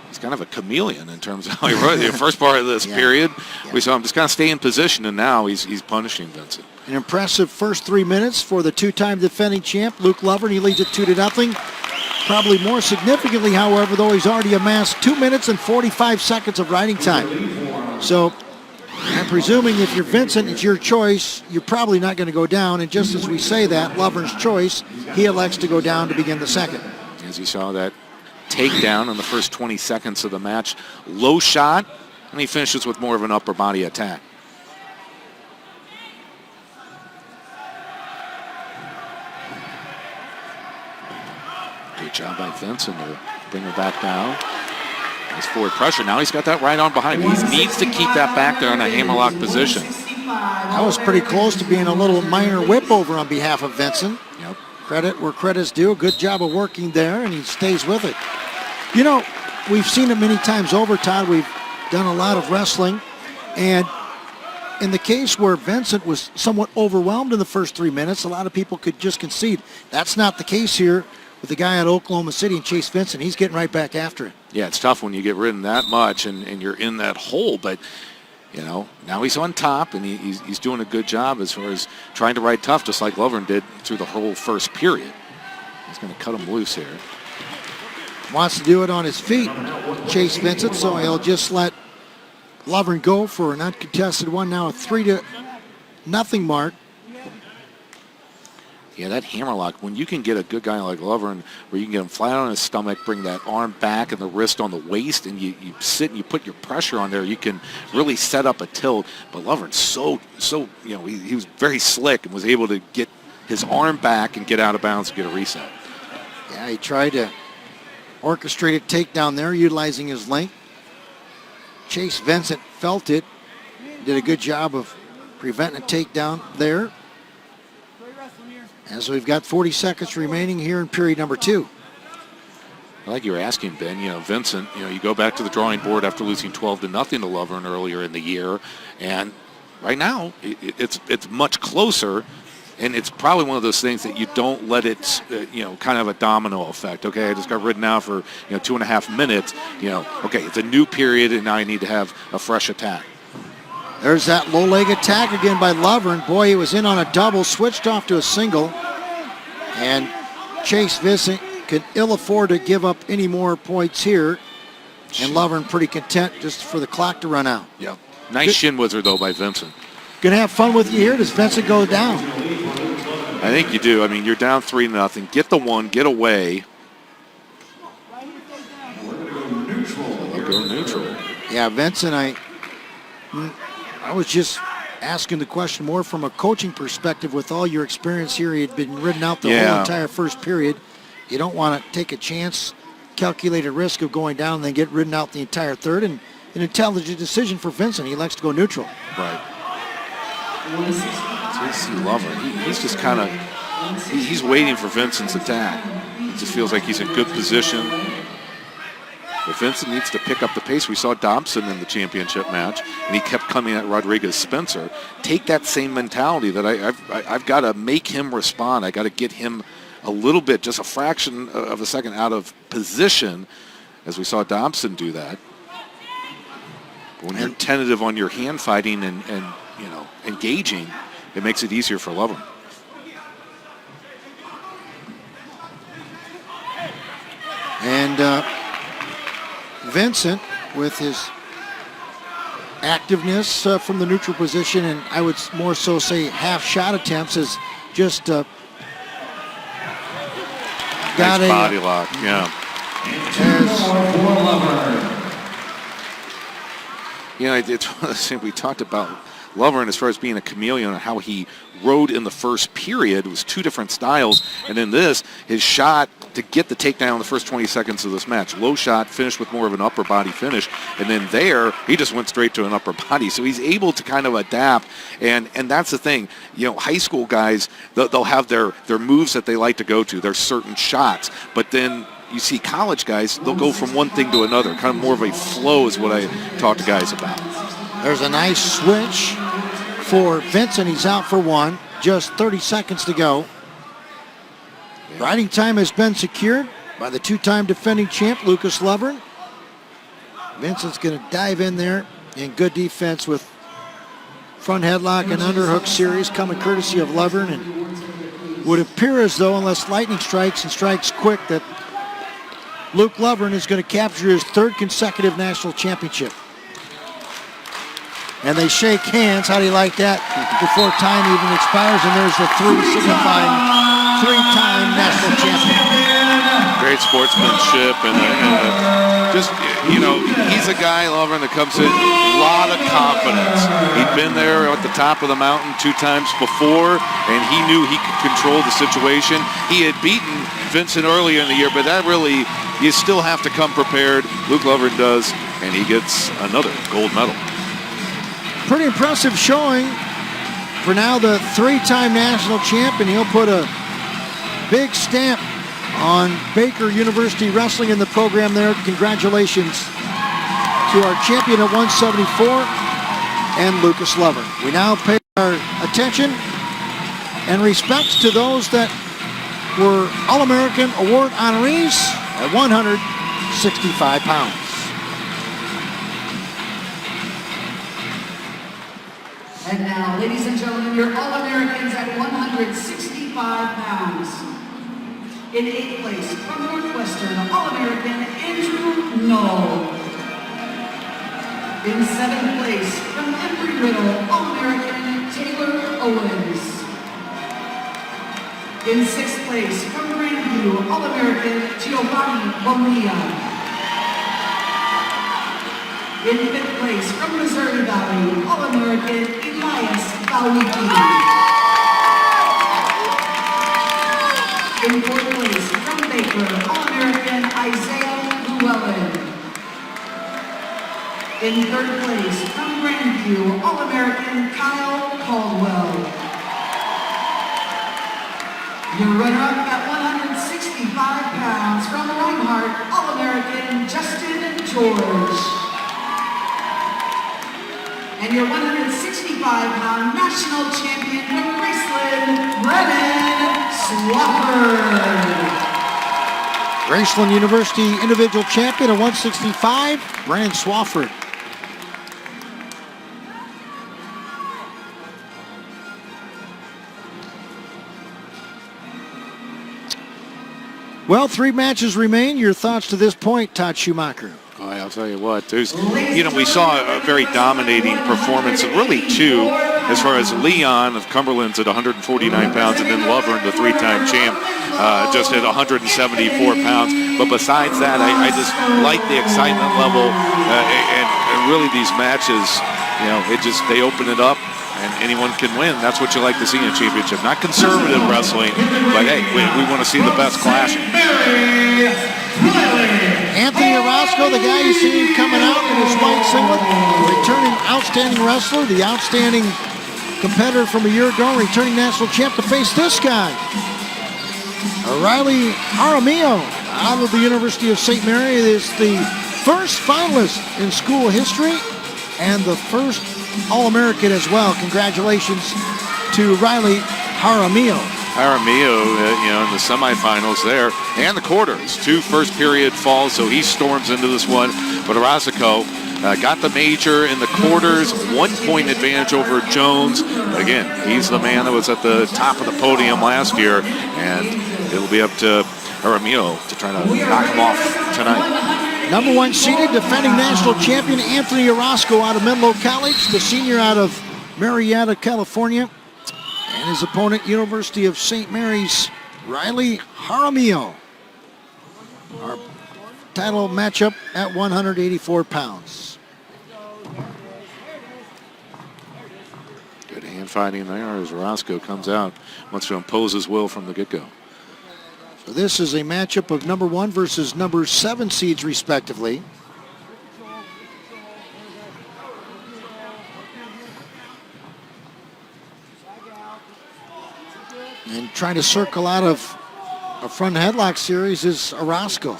He's kind of a chameleon in terms of how he rode. The first part of this period, we saw him just kind of stay in position, and now he's punishing Vincent. An impressive first 3 minutes for the two-time defending champ, Luke Lovern. He leads it 2-0. Probably more significantly, however, though, he's already amassed 2 minutes and 45 seconds of riding time. So I'm presuming if you're Vincent, it's your choice. You're probably not going to go down. And just as we say that, Lovern's choice, he elects to go down to begin the second. As you saw that takedown in the first 20 seconds of the match, low shot, and he finishes with more of an upper body attack. Good job by Vincent to bring her back down. Nice forward pressure. Now he's got that right arm behind him. He needs to keep that back there in a hammerlock position. That was pretty close to being a little minor whip over on behalf of Vincent. Yep. Credit where credit's due. Good job of working there, and he stays with it. You know, we've seen it many times over, Todd. We've done a lot of wrestling, and in the case where Vincent was somewhat overwhelmed in the first 3 minutes, a lot of people could just concede. That's not the case here with the guy at Oklahoma City and Chase Vincent. He's getting right back after it. Yeah, it's tough when you get ridden that much and you're in that hole, but you know, now he's on top, and he's doing a good job as far as trying to ride tough, just like Lovern did through the whole first period. He's going to cut him loose here. Wants to do it on his feet, Chase Vincent, so he'll just let Lovern go for an uncontested one. Now a 3-0 mark. Yeah, that hammerlock, when you can get a good guy like Lovern, where you can get him flat on his stomach, bring that arm back and the wrist on the waist, and you sit and you put your pressure on there, you can really set up a tilt. But Lovern's so you know, he was very slick and was able to get his arm back and get out of bounds and get a reset. Yeah, he tried to orchestrate a takedown there, utilizing his length. Chase Vincent felt it, did a good job of preventing a takedown there. As we've got 40 seconds remaining here in period number 2. Like you were asking, Ben, you know, Vincent, you know, you go back to the drawing board after losing 12-0 to Lovern earlier in the year, and right now it's much closer, and it's probably one of those things that you don't let it, you know, kind of a domino effect. Okay, I just got ridden out for, you know, 2.5 minutes. You know, okay, it's a new period, and now I need to have a fresh attack. There's that low leg attack again by Lovern. Boy, he was in on a double, switched off to a single. And Chase Vincent can ill afford to give up any more points here. And Lovern pretty content just for the clock to run out. Yeah. Nice shin whizzer, though, by Vincent. Gonna have fun with you here. Does Vincent go down? I think you do. I mean, you're down 3-0. Get the one, get away. We'll go neutral. Yeah, Vincent, I was just asking the question more from a coaching perspective. With all your experience here, he had been ridden out the whole entire first period. You don't want to take a chance, calculate a risk of going down, and then get ridden out the entire third. And an intelligent decision for Vincent. He elects to go neutral. Right. So you see Lovern. He's just kind of he's waiting for Vincent's attack. It just feels like he's in good position. But Vincent needs to pick up the pace. We saw Dobson in the championship match, and he kept coming at Rodriguez Spencer. Take that same mentality that I've got to make him respond. I got to get him a little bit, just a fraction of a second out of position, as we saw Dobson do that. But when you're tentative on your hand fighting and engaging, it makes it easier for Lovren. And Vincent, with his activeness from the neutral position, and I would more so say half shot attempts, is just got nice body lock, yeah. It's one of the things we talked about Lovren as far as being a chameleon and how he rode in the first period. It was two different styles. And in this, his shot to get the takedown in the first 20 seconds of this match. Low shot, finished with more of an upper body finish. And then there, he just went straight to an upper body. So he's able to kind of adapt. And that's the thing. High school guys, they'll have their moves that they like to go to. There's certain shots. But then you see college guys, they'll go from one thing to another. Kind of more of a flow is what I talk to guys about. There's a nice switch for Vincent. He's out for one. Just 30 seconds to go. Riding time has been secured by the two-time defending champ, Lucas Lovren. Vincent's going to dive in there in good defense with front headlock and underhook series coming courtesy of Lovren. And would appear as though, unless lightning strikes and strikes quick, that Luke Lovren is going to capture his third consecutive national championship. And they shake hands. How do you like that? Before time even expires, and there's the three signifying three-time national champion. Great sportsmanship, and just, he's a guy, Lovren, that comes in, a lot of confidence. He'd been there at the top of the mountain 2 times before, and he knew he could control the situation. He had beaten Vincent earlier in the year, but that really, you still have to come prepared. Luke Lovren does, and he gets another gold medal. Pretty impressive showing for now the three-time national champ, and he'll put a big stamp on Baker University Wrestling in the program there. Congratulations to our champion at 174 and Lucas Lovren. We now pay our attention and respect to those that were All-American Award honorees at 165 pounds. And now, ladies and gentlemen, your All-Americans at 165 pounds. In 8th place, from Northwestern, All-American Andrew Knoll. In 7th place, from Embry-Riddle, All-American Taylor Owens. In 6th place, from Grandview, All-American Giovanni Bonilla. In 5th place, from Missouri Valley, All-American Elias Bawicki. In 4th place, from Baker, All-American Isaiah Llewellyn. In 3rd place, from Grandview, All-American Kyle Caldwell. Your runner-up at 165 pounds, from Reinhardt, All-American Justin George. And your 165-pound national champion from Graceland, Brennan Swafford. Graceland University individual champion at 165, Brennan Swafford. Well, 3 matches remain. Your thoughts to this point, Todd Schumacher? I'll tell you what, we saw a very dominating performance, and really 2, as far as Leon of Cumberland's at 149 pounds, and then Lovren, the 3-time champ, just at 174 pounds. But besides that, I just like the excitement level, and really these matches, they open it up, and anyone can win. That's what you like to see in a championship. Not conservative wrestling, but hey, we want to see the best clashing. Anthony Orozco, the guy you see coming out in his white singlet, returning outstanding wrestler, the outstanding competitor from a year ago, returning national champ, to face this guy. Riley Jaramillo out of the University of St. Mary is the first finalist in school history and the first All-American as well. Congratulations to Riley Jaramillo. Jaramillo, in the semifinals there and the quarters. 2 first-period falls, so he storms into this one. But Orozco got the major in the quarters, 1-point advantage over Jones. Again, he's the man that was at the top of the podium last year, and it'll be up to Jaramillo to try to knock him off tonight. Number 1 seeded, defending national champion Anthony Orozco out of Menlo College, the senior out of Marietta, California. And his opponent, University of St. Mary's, Riley Jaramillo. Our title matchup at 184 pounds. Good hand fighting there as Orozco comes out, wants to impose his will from the get-go. So this is a matchup of number 1 versus number 7 seeds, respectively. And trying to circle out of a front headlock series is Orozco.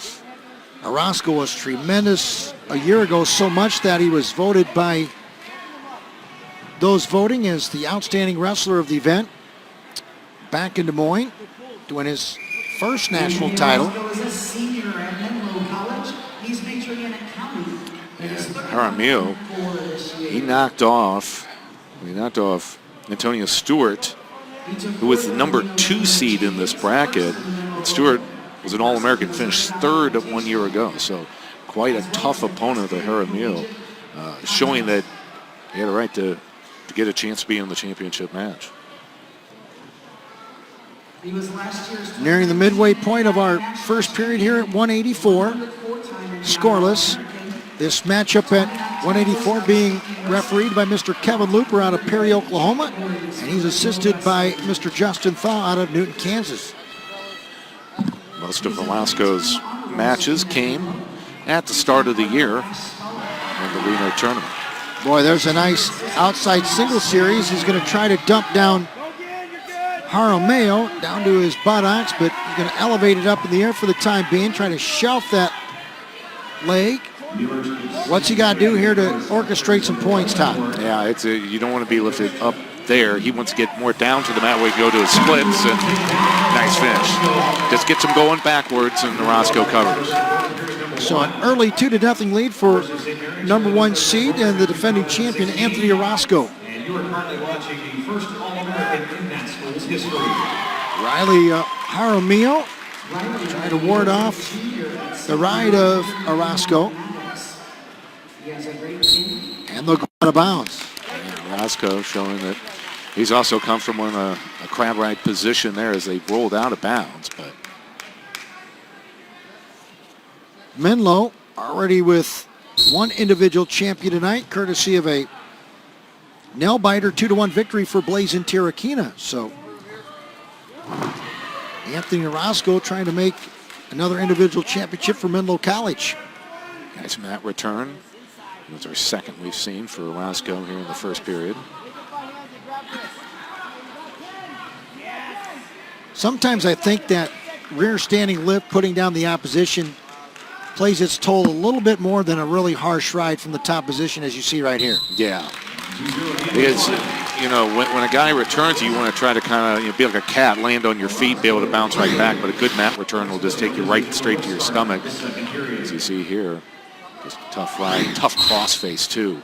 Orozco was tremendous a year ago, so much that he was voted by those voting as the outstanding wrestler of the event back in Des Moines to win his first national title. Orozco is a senior at Menlo College. He's majoring in accounting. And Jaramillo, he knocked off Antonio Stewart, who was the number 2 seed in this bracket. And Stewart was an All-American, finished 3rd 1 year ago. So quite a tough opponent to Jaramillo, showing that he had a right to get a chance to be in the championship match. Nearing the midway point of our first period here at 184, scoreless. This matchup at 184 being refereed by Mr. Kevin Looper out of Perry, Oklahoma, and he's assisted by Mr. Justin Thaw out of Newton, Kansas. Most of Orozco's matches came at the start of the year in the Reno tournament. Boy, there's a nice outside single series. He's going to try to dump down Jaramillo down to his buttocks, but he's going to elevate it up in the air for the time being, trying to shelf that leg. What's he got to do here to orchestrate some points, Todd? Yeah, you don't want to be lifted up there. He wants to get more down to the mat where he can go to his splits, and nice finish. Just gets him going backwards, and Orozco covers. So an early 2-0 lead for number 1 seed and the defending champion, Anthony Orozco. And you are currently watching the first All-American in that school's history. Riley Jaramillo trying to ward off the ride of Orozco. And they'll go out of bounds. And Orozco showing that he's also come from a crab ride position there as they rolled out of bounds. But Menlo already with 1 individual champion tonight, courtesy of a nail biter 2-1 victory for Blazin Tirakina. So Anthony Orozco trying to make another individual championship for Menlo College. nice mat return. That's our second we've seen for Orozco here in the first period. Sometimes I think that rear standing lift, putting down the opposition, plays its toll a little bit more than a really harsh ride from the top position, as you see right here. Yeah. Because, when a guy returns, you want to try to kind of be like a cat, land on your feet, be able to bounce right back. But a good mat return will just take you right straight to your stomach. As you see here, just a tough ride, tough crossface too.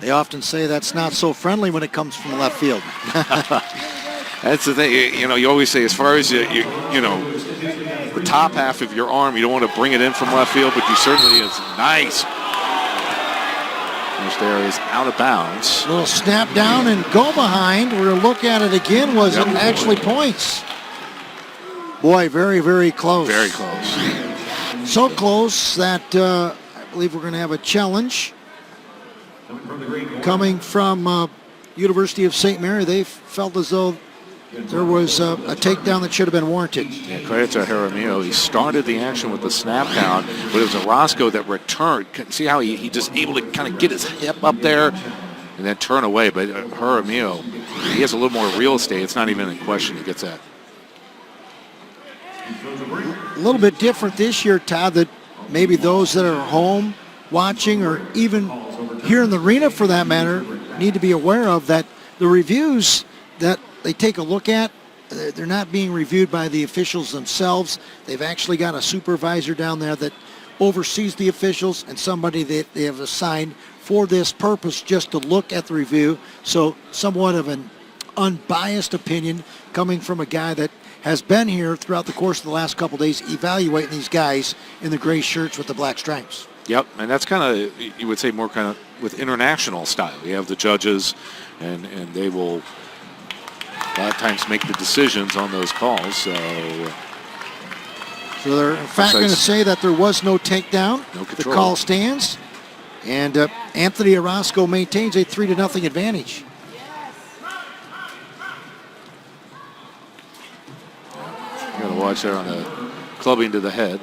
They often say that's not so friendly when it comes from left field. That's the thing, you always say as far as, the top half of your arm, you don't want to bring it in from left field, but you certainly is nice. Finish there is out of bounds. Little snap down and go behind. We're going to look at it again. Was it actually points? Boy, very, very close. Very close. So close that I believe we're going to have a challenge coming from University of St. Mary. They felt as though there was a takedown that should have been warranted. Yeah, credit to Jaramillo. He started the action with the snap down, but it was Orozco that returned. See how he just able to kind of get his hip up there and then turn away. But Jaramillo, he has a little more real estate. It's not even in question. He gets that. A little bit different this year, Todd, that maybe those that are home watching or even here in the arena for that matter need to be aware of, that the reviews that they take a look at, they're not being reviewed by the officials themselves. They've actually got a supervisor down there that oversees the officials and somebody that they have assigned for this purpose just to look at the review. So somewhat of an unbiased opinion coming from a guy that has been here throughout the course of the last couple of days evaluating these guys in the gray shirts with the black stripes. Yep, and that's kind of, you would say, more kind of with international style. You have the judges, and they will a lot of times make the decisions on those calls. So they're in fact going to say that there was no takedown. No The control. call stands, and Anthony Orozco maintains a 3-0 advantage. You got to watch there on the clubbing to the head.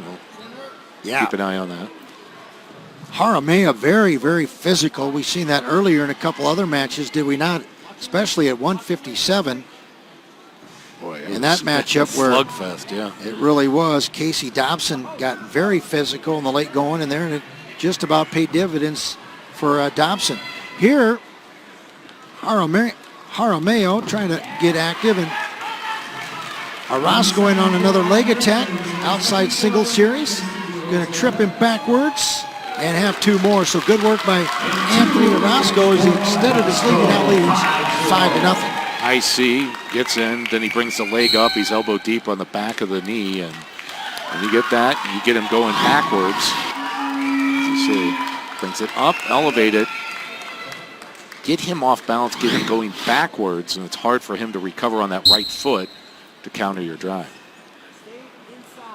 We'll keep an eye on that. Jaramillo, very, very physical. We've seen that earlier in a couple other matches, did we not? Especially at 157. Boy, In that matchup where slugfest, yeah. it really was. Casey Dobson got very physical in the late going in there, and it just about paid dividends for Dobson. Here, Jaramillo trying to get active, and Orozco in on another leg attack, outside single series. Going to trip him backwards and have two more. So good work by Anthony Orozco as he extended his lead, now leads 5-0. IC gets in, then he brings the leg up. He's elbow deep on the back of the knee, and you get that, and you get him going backwards. As you see, brings it up, elevate it, get him off balance, get him going backwards, and it's hard for him to recover on that right foot to counter your drive.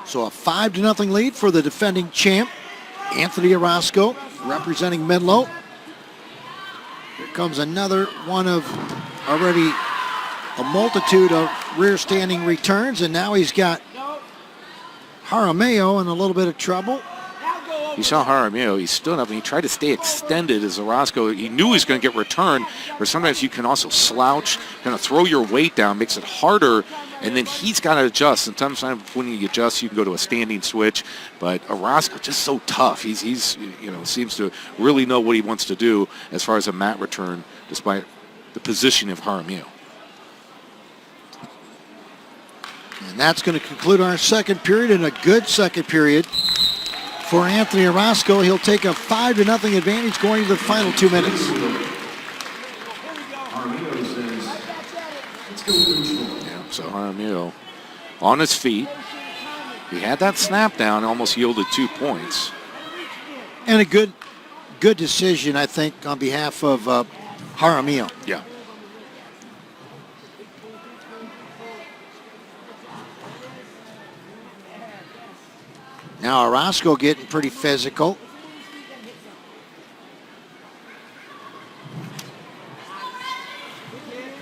So a 5-0 lead for the defending champ, Anthony Orozco, representing Menlo. Here comes another one of already a multitude of rear standing returns, and now he's got Jaramillo in a little bit of trouble. You saw Jaramillo, he stood up and he tried to stay extended as Orozco. He knew he was going to get returned, but sometimes you can also slouch, kind of throw your weight down, makes it harder, and then he's got to adjust. And sometimes when you adjust, you can go to a standing switch, but Orozco just so tough. He's seems to really know what he wants to do as far as a mat return, despite the position of Jaramillo. And that's going to conclude our second period, and a good second period for Anthony Orozco. He'll take a 5-0 advantage going into the final 2 minutes. Jaramillo says, let's go neutral. Yeah, so Jaramillo on his feet. He had that snap down, almost yielded 2 points. And a good decision, I think, on behalf of Jaramillo. Yeah. Now Orozco getting pretty physical.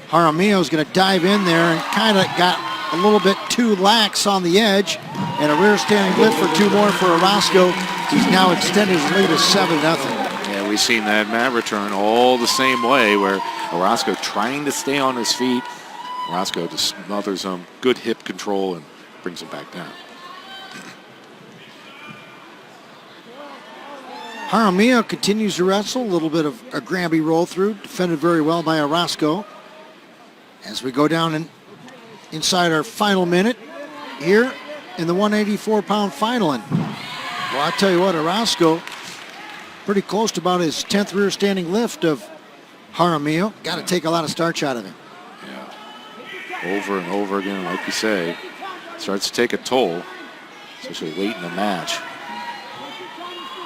Jaramillo's going to dive in there and kind of got a little bit too lax on the edge. And a rear standing lift for 2 more for Orozco. He's now extended his lead to 7-0. Yeah, we've seen that mat return all the same way, where Orozco trying to stay on his feet. Orozco just smothers him. Good hip control and brings him back down. Jaramillo continues to wrestle. A little bit of a Granby roll through. Defended very well by Orozco. As we go down inside our final minute here in the 184-pound final. And, well, I tell you what, Orozco pretty close to about his 10th rear standing lift of Jaramillo. Got to take a lot of starch out of him. Yeah. Over and over again, like you say. Starts to take a toll, especially late in the match.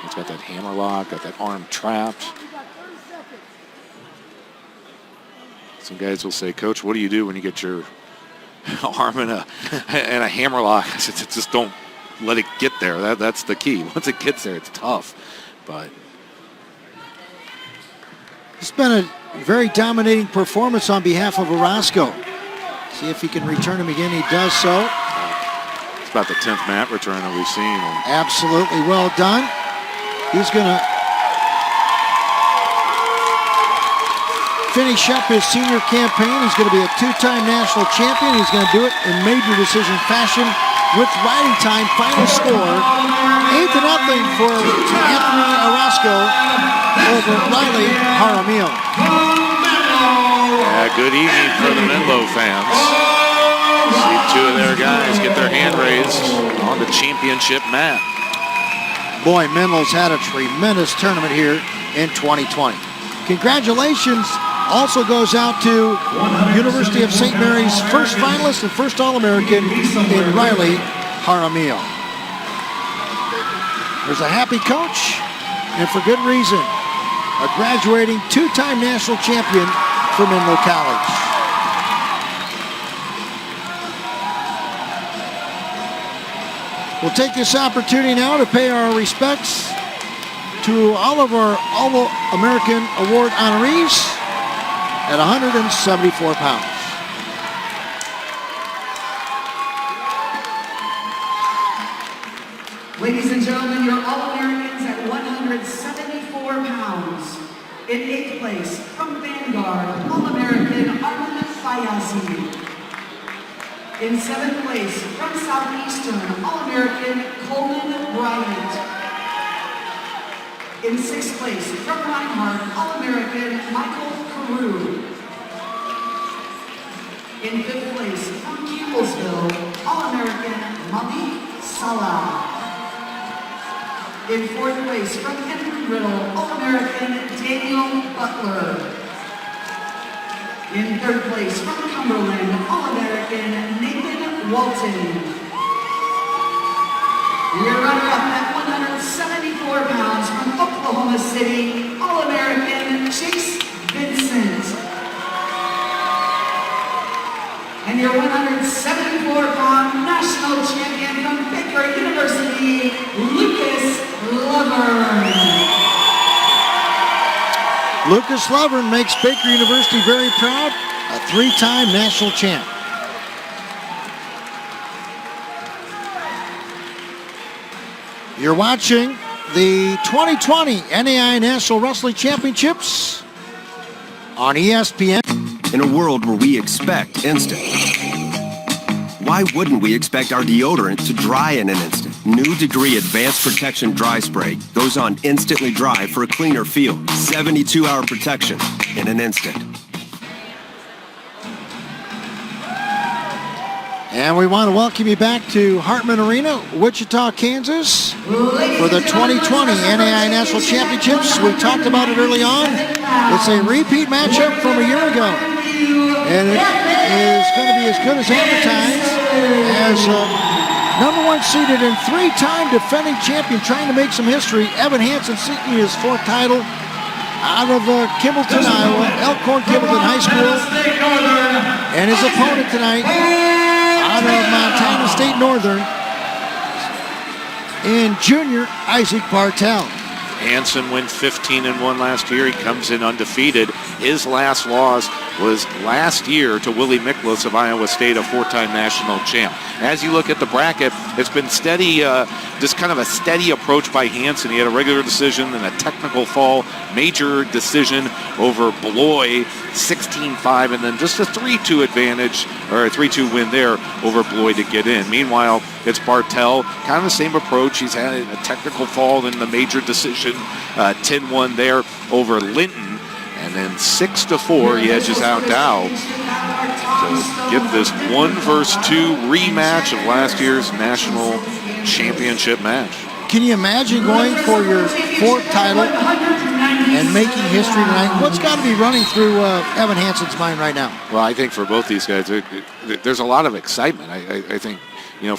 He's got that hammer lock, got that arm trapped. Some guys will say, Coach, what do you do when you get your arm in a hammer lock? I said, just don't let it get there. That's the key. Once it gets there, it's tough. But it's been a very dominating performance on behalf of Orozco. See if he can return him again. He does so. It's about the 10th mat return that we've seen. Absolutely well done. He's going to finish up his senior campaign. He's going to be a two-time national champion. He's going to do it in major decision fashion with riding time. Final score, 8-0 for Anthony Orozco over Riley Jaramillo. Yeah, good evening for the Menlo fans. See two of their guys get their hand raised on the championship mat. Boy, Menlo's had a tremendous tournament here in 2020. Congratulations also goes out to University of St. Mary's first finalist and first All-American in Riley Jaramillo. There's a happy coach, and for good reason. A graduating two-time national champion for Menlo College. We'll take this opportunity now to pay our respects to all of our All-American Award honorees at 174 pounds. Ladies and gentlemen, your All-Americans at 174 pounds. In 8th place, from Vanguard, All-American Armin Fayazi. In 7th place, from Southeastern, All-American Coleman Bryant. In 6th place, from Reinhardt, All-American Michael Carew. In 5th place, from Campbellsville, All-American Malik Salah. In 4th place, from Embry-Riddle, All-American Daniel Butler. In 3rd place, from Cumberland, All-American Nathan Walton. Your runner-up at 174 pounds from Oklahoma City, All-American Chase Vincent. And your 174-pound national champion from Baker University, Lucas Lovern. Lucas Lovern makes Baker University very proud, a three-time national champ. You're watching the 2020 NAIA National Wrestling Championships on ESPN. In a world where we expect instant, why wouldn't we expect our deodorant to dry in an instant? New Degree Advanced Protection Dry Spray goes on instantly dry for a cleaner feel. 72-hour protection in an instant. And we want to welcome you back to Hartman Arena, Wichita, Kansas, for the 2020 NAIA National Championships. We talked about it early on. It's a repeat matchup from a year ago. And it is going to be as good as advertised as number one seeded and three-time defending champion trying to make some history. Evan Hansen seeking his fourth title out of Kimballton, Iowa, Elkhorn Kimballton High School. And his opponent tonight out of Montana State Northern in junior Isaac Bartell. Hansen went 15-1 last year. He comes in undefeated. His last loss was last year to Willie Miklas of Iowa State, a four-time national champ. As you look at the bracket, it's been steady, just kind of a steady approach by Hansen. He had a regular decision and a technical fall, major decision over Blois, 16-5, and then just a 3-2 advantage, or a 3-2 win there over Blois to get in. Meanwhile, it's Bartell, kind of the same approach. He's had a technical fall in the major decision, 10-1 there over Linton. And then 6-4, he edges out Dow to get this 1 versus 2 rematch of last year's national championship match. Can you imagine going for your fourth title and making history tonight? What's got to be running through Evan Hansen's mind right now? Well, I think for both these guys, there's a lot of excitement. I think,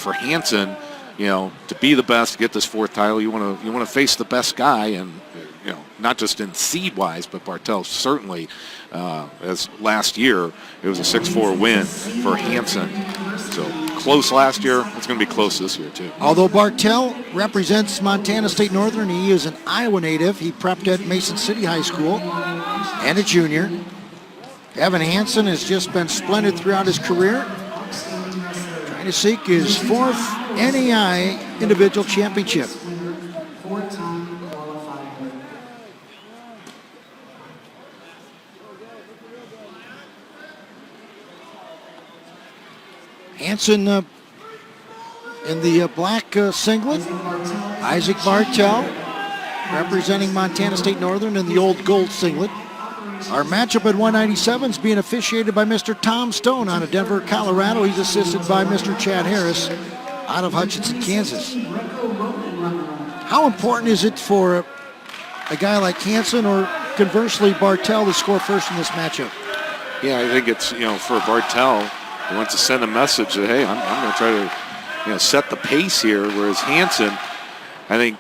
for Hansen, to be the best, to get this fourth title, you want to face the best guy, and not just in seed-wise, but Bartell certainly, as last year, it was a 6-4 win for Hansen. So close last year, it's going to be close this year too. Although Bartell represents Montana State Northern, he is an Iowa native. He prepped at Mason City High School and a junior. Evan Hansen has just been splendid throughout his career, trying to seek his fourth NAIA individual championship. Hansen in the black singlet. Isaac Bartel representing Montana State Northern in the old gold singlet. Our matchup at 197 is being officiated by Mr. Tom Stone out of Denver, Colorado. He's assisted by Mr. Chad Harris out of Hutchinson, Kansas. How important is it for a guy like Hansen or conversely Bartel to score first in this matchup? Yeah, I think it's, for Bartel, he wants to send a message that, hey, I'm going to try to, set the pace here, whereas Hansen, I think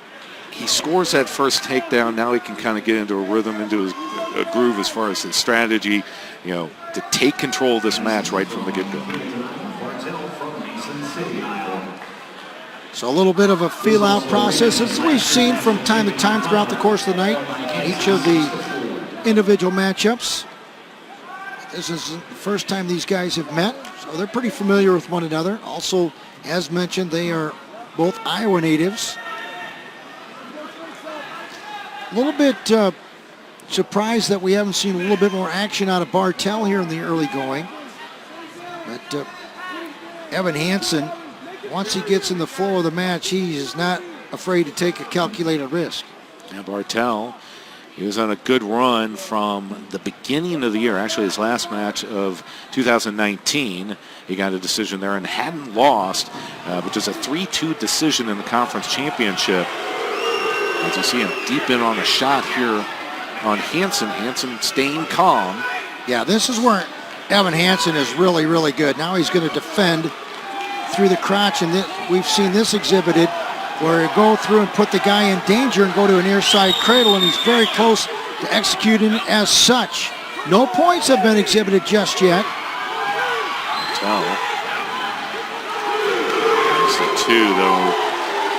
he scores that first takedown. Now he can kind of get into a rhythm, into a groove as far as his strategy, to take control of this match right from the get-go. So a little bit of a feel-out process, as we've seen from time to time throughout the course of the night, each of the individual matchups. This is the first time these guys have met, so they're pretty familiar with one another. Also, as mentioned, they are both Iowa natives. A little bit surprised that we haven't seen a little bit more action out of Bartel here in the early going. But Evan Hansen, once he gets in the flow of the match, he is not afraid to take a calculated risk. Yeah, Bartel, he was on a good run from the beginning of the year. Actually, his last match of 2019, he got a decision there and hadn't lost, which is a 3-2 decision in the conference championship. As you see him deep in on a shot here on Hansen. Hansen staying calm. Yeah, this is where Evan Hansen is really, really good. Now he's going to defend through the crotch, and we've seen this exhibited where he go through and put the guy in danger and go to an near side cradle, and he's very close to executing as such. No points have been exhibited just yet. There's the two, though.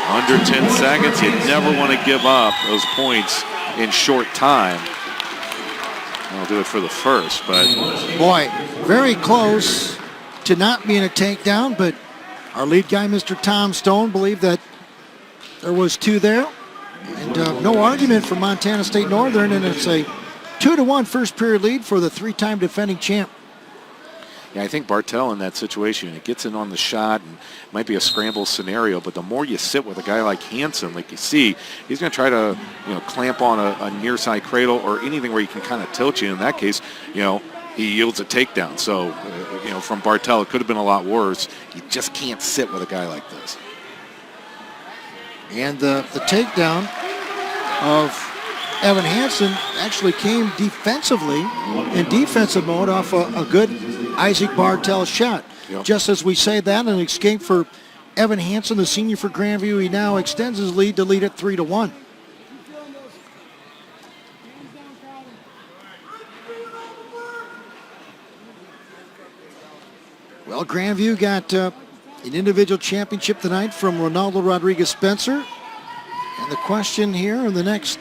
Under 10 seconds, you never want to give up those points in short time. I'll do it for the first, but... Boy, very close to not being a takedown, but our lead guy, Mr. Tom Stone, believed that there was two there. And no argument for Montana State Northern, and it's a 2-1 first period lead for the three-time defending champ. Yeah, I think Bartel in that situation, it gets in on the shot and might be a scramble scenario, but the more you sit with a guy like Hansen, like you see, he's going to try to, clamp on a near side cradle or anything where he can kind of tilt you. In that case, he yields a takedown. So, from Bartel, it could have been a lot worse. You just can't sit with a guy like this. And the takedown of Evan Hansen actually came defensively, in defensive mode, off a good Isaac Bartel shot. Yep. Just as we say that, an escape for Evan Hansen, the senior for Grandview. He now extends his lead to lead at 3-1. Well, Grandview got an individual championship tonight from Ronaldo Rodriguez-Spencer. And the question here in the next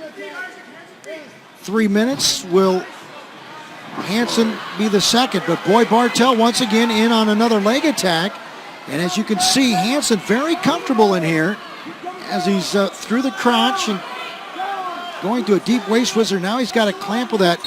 3 minutes, will Hansen be the second? But boy, Bartel once again in on another leg attack. And as you can see, Hansen very comfortable in here as he's through the crotch and going to a deep waist whizzer. Now he's got a clamp with that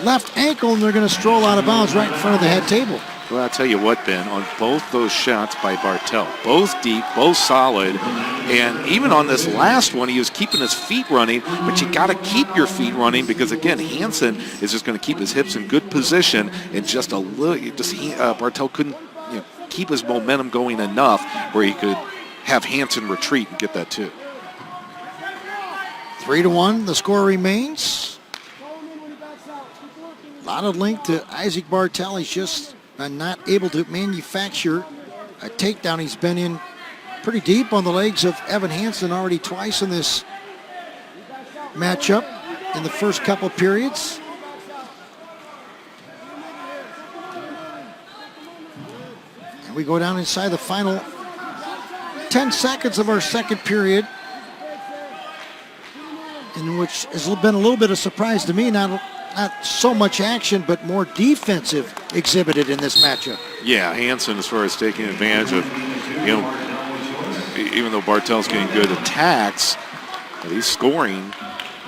left ankle, and they're going to stroll out of bounds right in front of the head table. Well, I'll tell you what, Ben, on both those shots by Bartel, both deep, both solid, and even on this last one, he was keeping his feet running, but you got to keep your feet running because, again, Hansen is just going to keep his hips in good position, and just a little, Bartel couldn't keep his momentum going enough where he could have Hansen retreat and get that too. 3-1, the score remains. A lot of length to Isaac Bartel. He's just not able to manufacture a takedown. He's been in pretty deep on the legs of Evan Hansen already twice in this matchup in the first couple periods. And we go down inside the final 10 seconds of our second period, in which has been a little bit of surprise to me. Not so much action, but more defensive exhibited in this matchup. Yeah, Hansen, as far as taking advantage of, even though Bartel's getting good attacks, but he's scoring.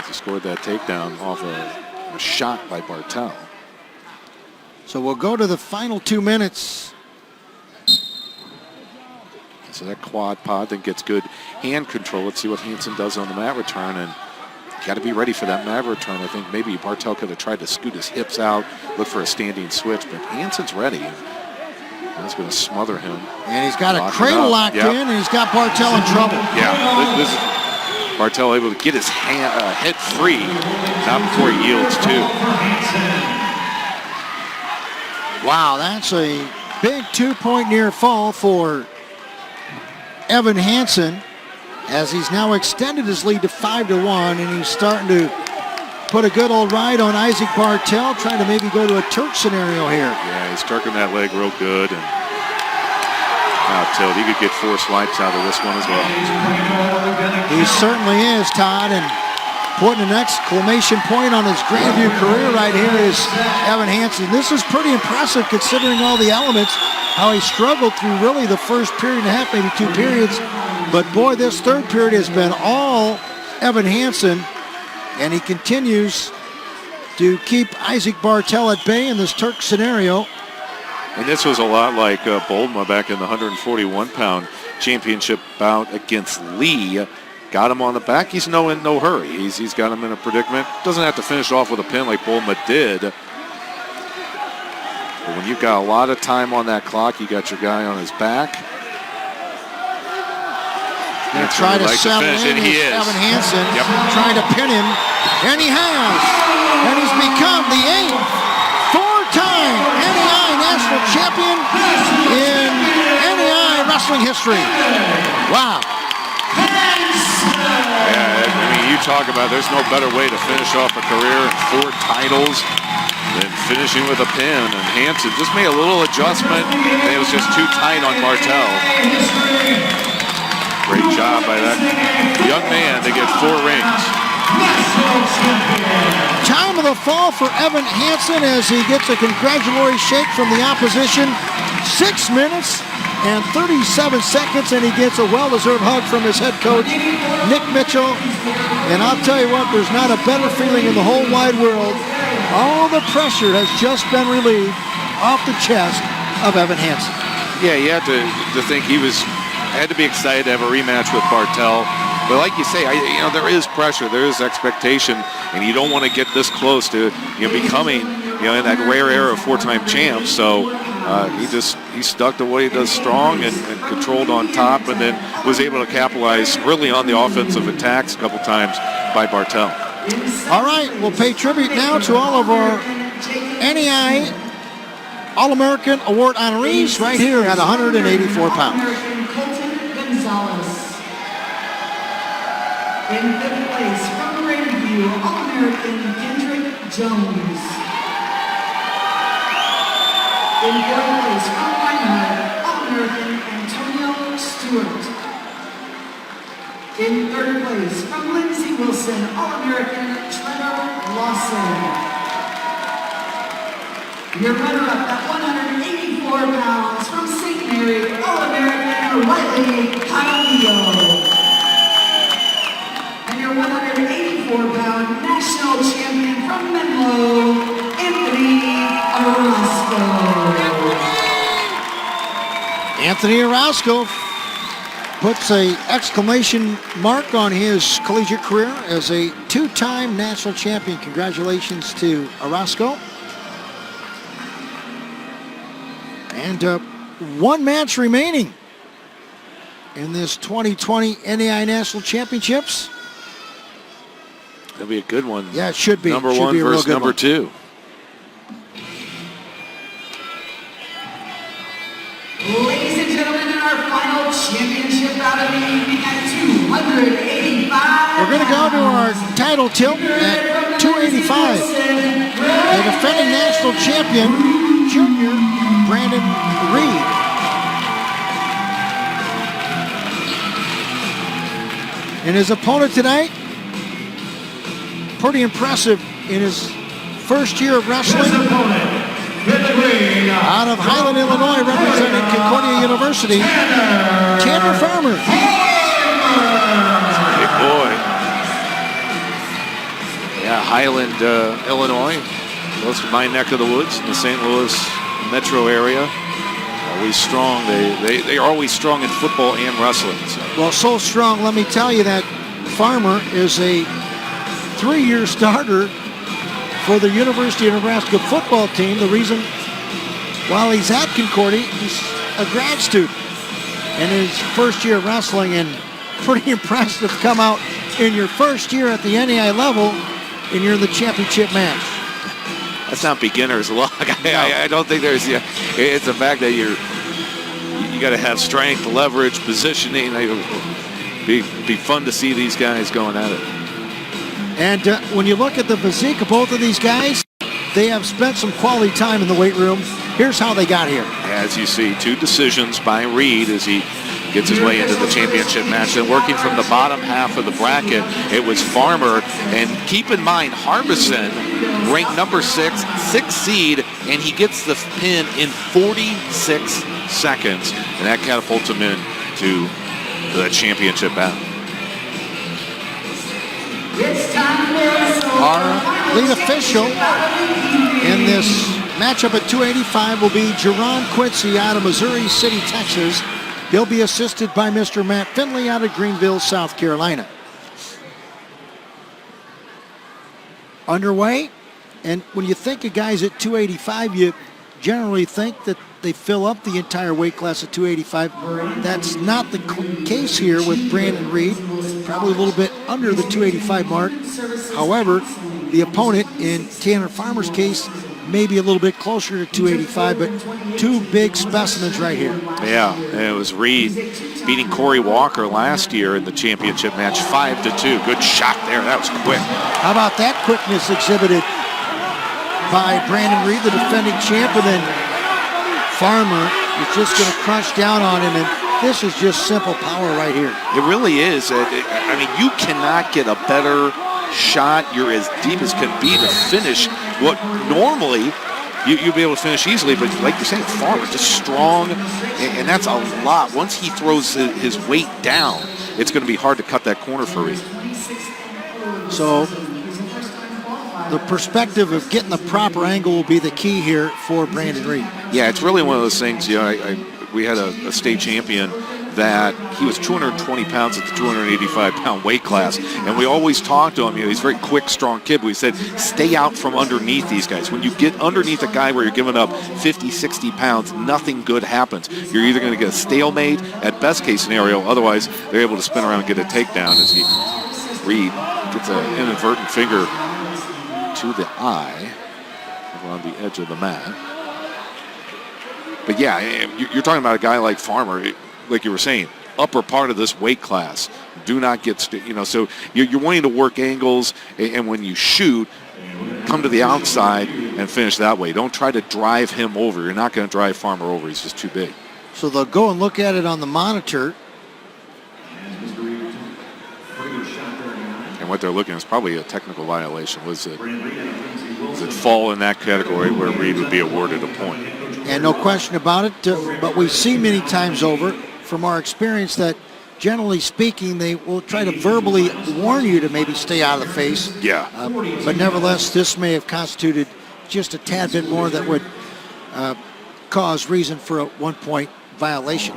He scored that takedown off a shot by Bartel. So we'll go to the final 2 minutes. So that quad pod then gets good hand control. Let's see what Hansen does on the mat return. And got to be ready for that mat return. I think maybe Bartel could have tried to scoot his hips out, look for a standing switch, but Hansen's ready. That's going to smother him. And he's got a cradle locked in, and he's got Bartel in trouble. Yeah, this is Bartel able to get his head free, not before he yields too. Wow, that's a big 2-point near fall for Evan Hansen, as he's now extended his lead to 5-1, and he's starting to put a good old ride on Isaac Bartel, trying to maybe go to a Turk scenario here. Yeah, he's turking that leg real good, and Tilt, he could get 4 swipes out of this one as well. He certainly is, Todd, and putting an exclamation point on his Grandview career right here is Evan Hansen. This is pretty impressive considering all the elements, how he struggled through really the first period and a half, maybe 2 periods. But boy, this third period has been all Evan Hansen, and he continues to keep Isaac Bartel at bay in this Turk scenario. And this was a lot like Boldma back in the 141-pound championship bout against Lee. Got him on the back. He's in no hurry. He's got him in a predicament. Doesn't have to finish off with a pin like Boldma did. But when you've got a lot of time on that clock, you got your guy on his back. Going to try to settle in Evan Hansen, trying to pin him, and he has. And he's become the 8th four-time NAIA national champion in NAIA wrestling history. Wow. Yeah, I mean, you talk about there's no better way to finish off a career in 4 titles than finishing with a pin. And Hansen just made a little adjustment, and it was just too tight on Bartel. Great job by that young man to get 4 rings. Time of the fall for Evan Hansen as he gets a congratulatory shake from the opposition. 6 minutes and 37 seconds, and he gets a well-deserved hug from his head coach, Nick Mitchell. And I'll tell you what, there's not a better feeling in the whole wide world. All the pressure has just been relieved off the chest of Evan Hansen. Yeah, you have to think he had to be excited to have a rematch with Bartel. But like you say, there is pressure, there is expectation, and you don't want to get this close to becoming in that rare era of 4-time champ. So he stuck to what he does strong and controlled on top, and then was able to capitalize really on the offensive attacks a couple times by Bartel. All right, we'll pay tribute now to all of our NAIA All-American Award honorees right here at 184 pounds. In 5th place, from Grandview, All-American Kendrick Jones. In 4th place, from Reinhardt, All-American Antonio Stewart. In 3rd place, from Lindsey Wilson, All-American Trevor Lawson. Your runner-up at 184 pounds, from St. Mary, All-American Riley Kyle. Your 184-pound national champion from Menlo, Anthony Orozco. Anthony Orozco puts an exclamation mark on his collegiate career as a 2-time national champion. Congratulations to Orozco. And 1 match remaining in this 2020 NAIA National Championships. That'll be a good one. Yeah, it should be. Number should 1 be versus number 2. Ladies and gentlemen, in our final championship bout of the evening at 285. We're going to go to our title tilt at 285. The defending national champion, junior Brandon Reed. And his opponent tonight, pretty impressive in his first year of wrestling. Out of Highland, Illinois, representing Concordia University, Tanner Farmer. Big boy. Yeah, Highland, Illinois, close to my neck of the woods in the St. Louis metro area. Always strong. They are always strong in football and wrestling. So. Well, so strong, let me tell you that Farmer is a 3-year starter for the University of Nebraska football team. The reason, while he's at Concordia, he's a grad student in his first year of wrestling, and pretty impressive to come out in your first year at the NAIA level and you're in the championship match. That's not beginner's luck. I don't think there's. It's the fact that you got to have strength, leverage, positioning. Be fun to see these guys going at it. And when you look at the physique of both of these guys, they have spent some quality time in the weight room. Here's how they got here. As you see, 2 decisions by Reed as he gets his way into the championship match. And working from the bottom half of the bracket, it was Farmer. And keep in mind, Harbison ranked number 6, 6th seed, and he gets the pin in 46 seconds. And that catapults him into the championship battle. Our lead official in this matchup at 285 will be Jerron Quincy out of Missouri City, Texas. He'll be assisted by Mr. Matt Finley out of Greenville, South Carolina. Underway, and when you think of guys at 285, you generally think that they fill up the entire weight class at 285. That's not the case here with Brandon Reed, probably a little bit under the 285 mark. However, the opponent in Tanner Farmer's case may be a little bit closer to 285, but 2 big specimens right here. Yeah, and it was Reed beating Corey Walker last year in the championship match 5-2. Good shot there. That was quick. How about that quickness exhibited by Brandon Reed, the defending champ, and then Farmer is just going to crunch down on him, and this is just simple power right here. It really is. I mean, you cannot get a better shot. You're as deep as can be to finish what normally you'd be able to finish easily, but like you're saying, Farmer just strong, and that's a lot. Once he throws his weight down, it's going to be hard to cut that corner for Reed. So the perspective of getting the proper angle will be the key here for Brandon Reed. Yeah, it's really one of those things. We had a state champion that he was 220 pounds at the 285-pound weight class, and we always talked to him. He's a very quick, strong kid, but we said, stay out from underneath these guys. When you get underneath a guy where you're giving up 50, 60 pounds, nothing good happens. You're either going to get a stalemate at best case scenario, otherwise they're able to spin around and get a takedown as Reed gets an inadvertent finger to the eye around the edge of the mat. But yeah, you're talking about a guy like Farmer, like you were saying, upper part of this weight class. Do not get, so you're wanting to work angles, and when you shoot, come to the outside and finish that way. Don't try to drive him over. You're not going to drive Farmer over. He's just too big. So they'll go and look at it on the monitor. And what they're looking at is probably a technical violation. Does it fall in that category where Reed would be awarded a point? And no question about it, but we've seen many times over from our experience that generally speaking, they will try to verbally warn you to maybe stay out of the face. Yeah. But nevertheless, this may have constituted just a tad bit more that would cause reason for a 1-point violation.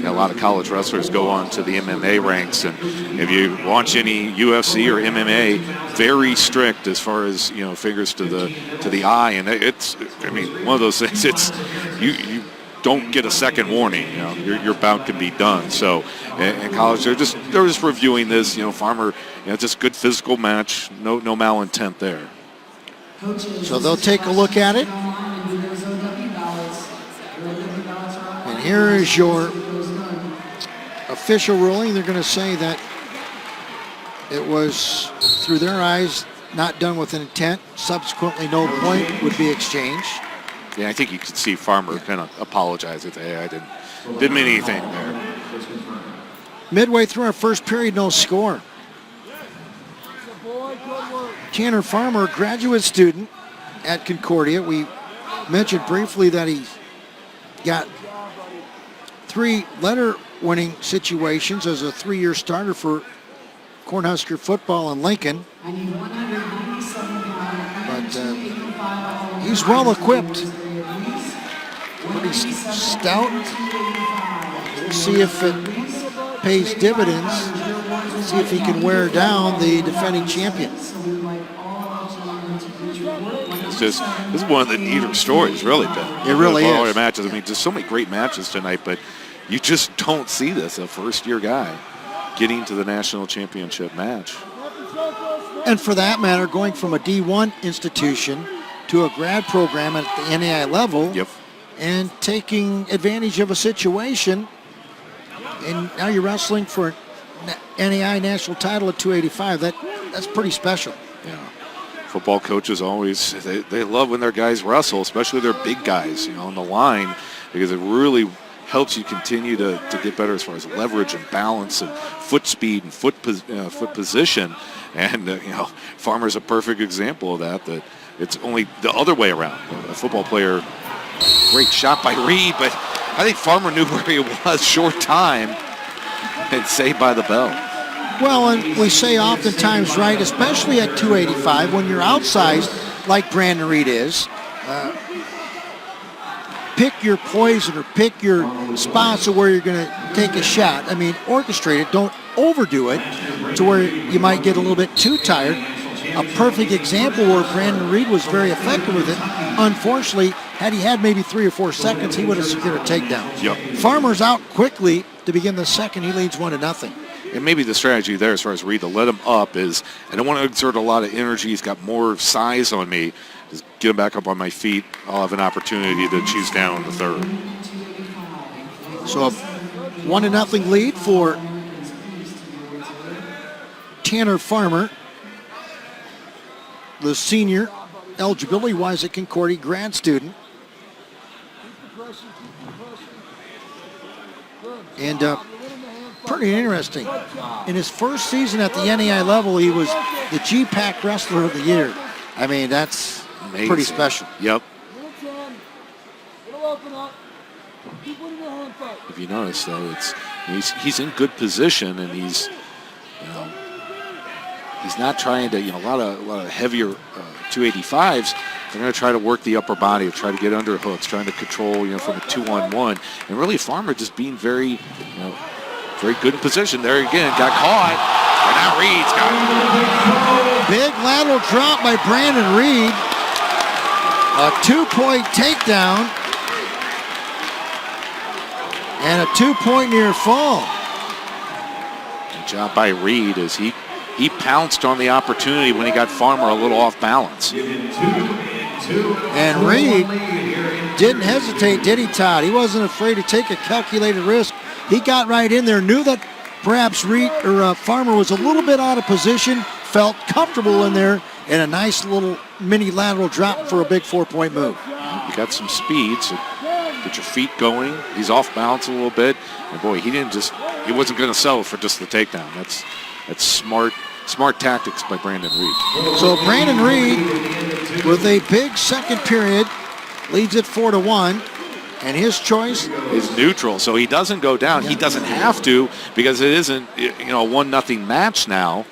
A lot of college wrestlers go on to the MMA ranks, and if you watch any UFC or MMA, very strict as far as fingers to the eye, and it's one of those things. It's you don't get a second warning. Your bout can be done. So in college, they're just reviewing this. Farmer, just good physical match, no malintent there. So they'll take a look at it. And here is your official ruling. They're going to say that it was, through their eyes, not done with an intent. Subsequently, no point would be exchanged. Yeah, I think you could see Farmer kind of apologize and say, hey, I didn't mean anything there. Midway through our first period, no score. Tanner Farmer, graduate student at Concordia. We mentioned briefly that he got 3 letter-winning situations as a 3-year starter for Cornhusker football in Lincoln. But he's well equipped pretty stout. We'll see if it pays dividends. See if he can wear down the defending champion. It's just, this is one of the neater stories, really, Ben. It really is. Matches. I mean, just so many great matches tonight, but you just don't see this, a first-year guy getting to the national championship match. And for that matter, going from a D1 institution to a grad program at the NAIA level, Yep. and taking advantage of a situation, and now you're wrestling for NAIA national title at 285. That's pretty special. Yeah. Football coaches always, they love when their guys wrestle, especially their big guys, on the line, because it really helps you continue to get better as far as leverage and balance and foot speed and foot position. And, Farmer's a perfect example of that it's only the other way around. A football player, great shot by Reed, but I think Farmer knew where he was, short time, and saved by the bell. Well, and we say oftentimes, right, especially at 285, when you're outsized like Brandon Reed is, pick your poison or pick your spots of where you're going to take a shot. I mean, orchestrate it. Don't overdo it to where you might get a little bit too tired. A perfect example where Brandon Reed was very effective with it. Unfortunately, had he had maybe 3 or 4 seconds, he would have secured a takedown. Yep. Farmer's out quickly to begin the second. He leads 1-0. And maybe the strategy there as far as Reed to let him up is, I don't want to exert a lot of energy. He's got more size on me. Just get him back up on my feet. I'll have an opportunity to choose down in the third. So a 1-0 lead for Tanner Farmer, the senior, eligibility-wise at Concordia grad student. And pretty interesting. In his first season at the NAIA level, he was the G-Pack Wrestler of the Year. I mean, that's amazing. Pretty special. Yep. If you notice, though, he's in good position, and he's not trying to, a lot of heavier 285s. They're going to try to work the upper body, try to get under hooks, trying to control, from a 2-on-1. And really, Farmer just being very, very good in position. There again, got caught, and now Reed's got it. Big lateral drop by Brandon Reed. A 2-point takedown. And a 2-point near fall. Good job by Reed as he pounced on the opportunity when he got Farmer a little off balance. And Reed didn't hesitate, did he, Todd? He wasn't afraid to take a calculated risk. He got right in there, knew that perhaps Farmer was a little bit out of position, felt comfortable in there, and a nice little mini lateral drop for a big 4-point move. You got some speed, so get your feet going. He's off balance a little bit. And boy, he wasn't going to settle for just the takedown. That's smart tactics by Brandon Reed. So Brandon Reed, with a big second period, leads it 4-1. And his choice is neutral, so he doesn't go down. Yeah. He doesn't have to because it isn't, a 1-0 match now.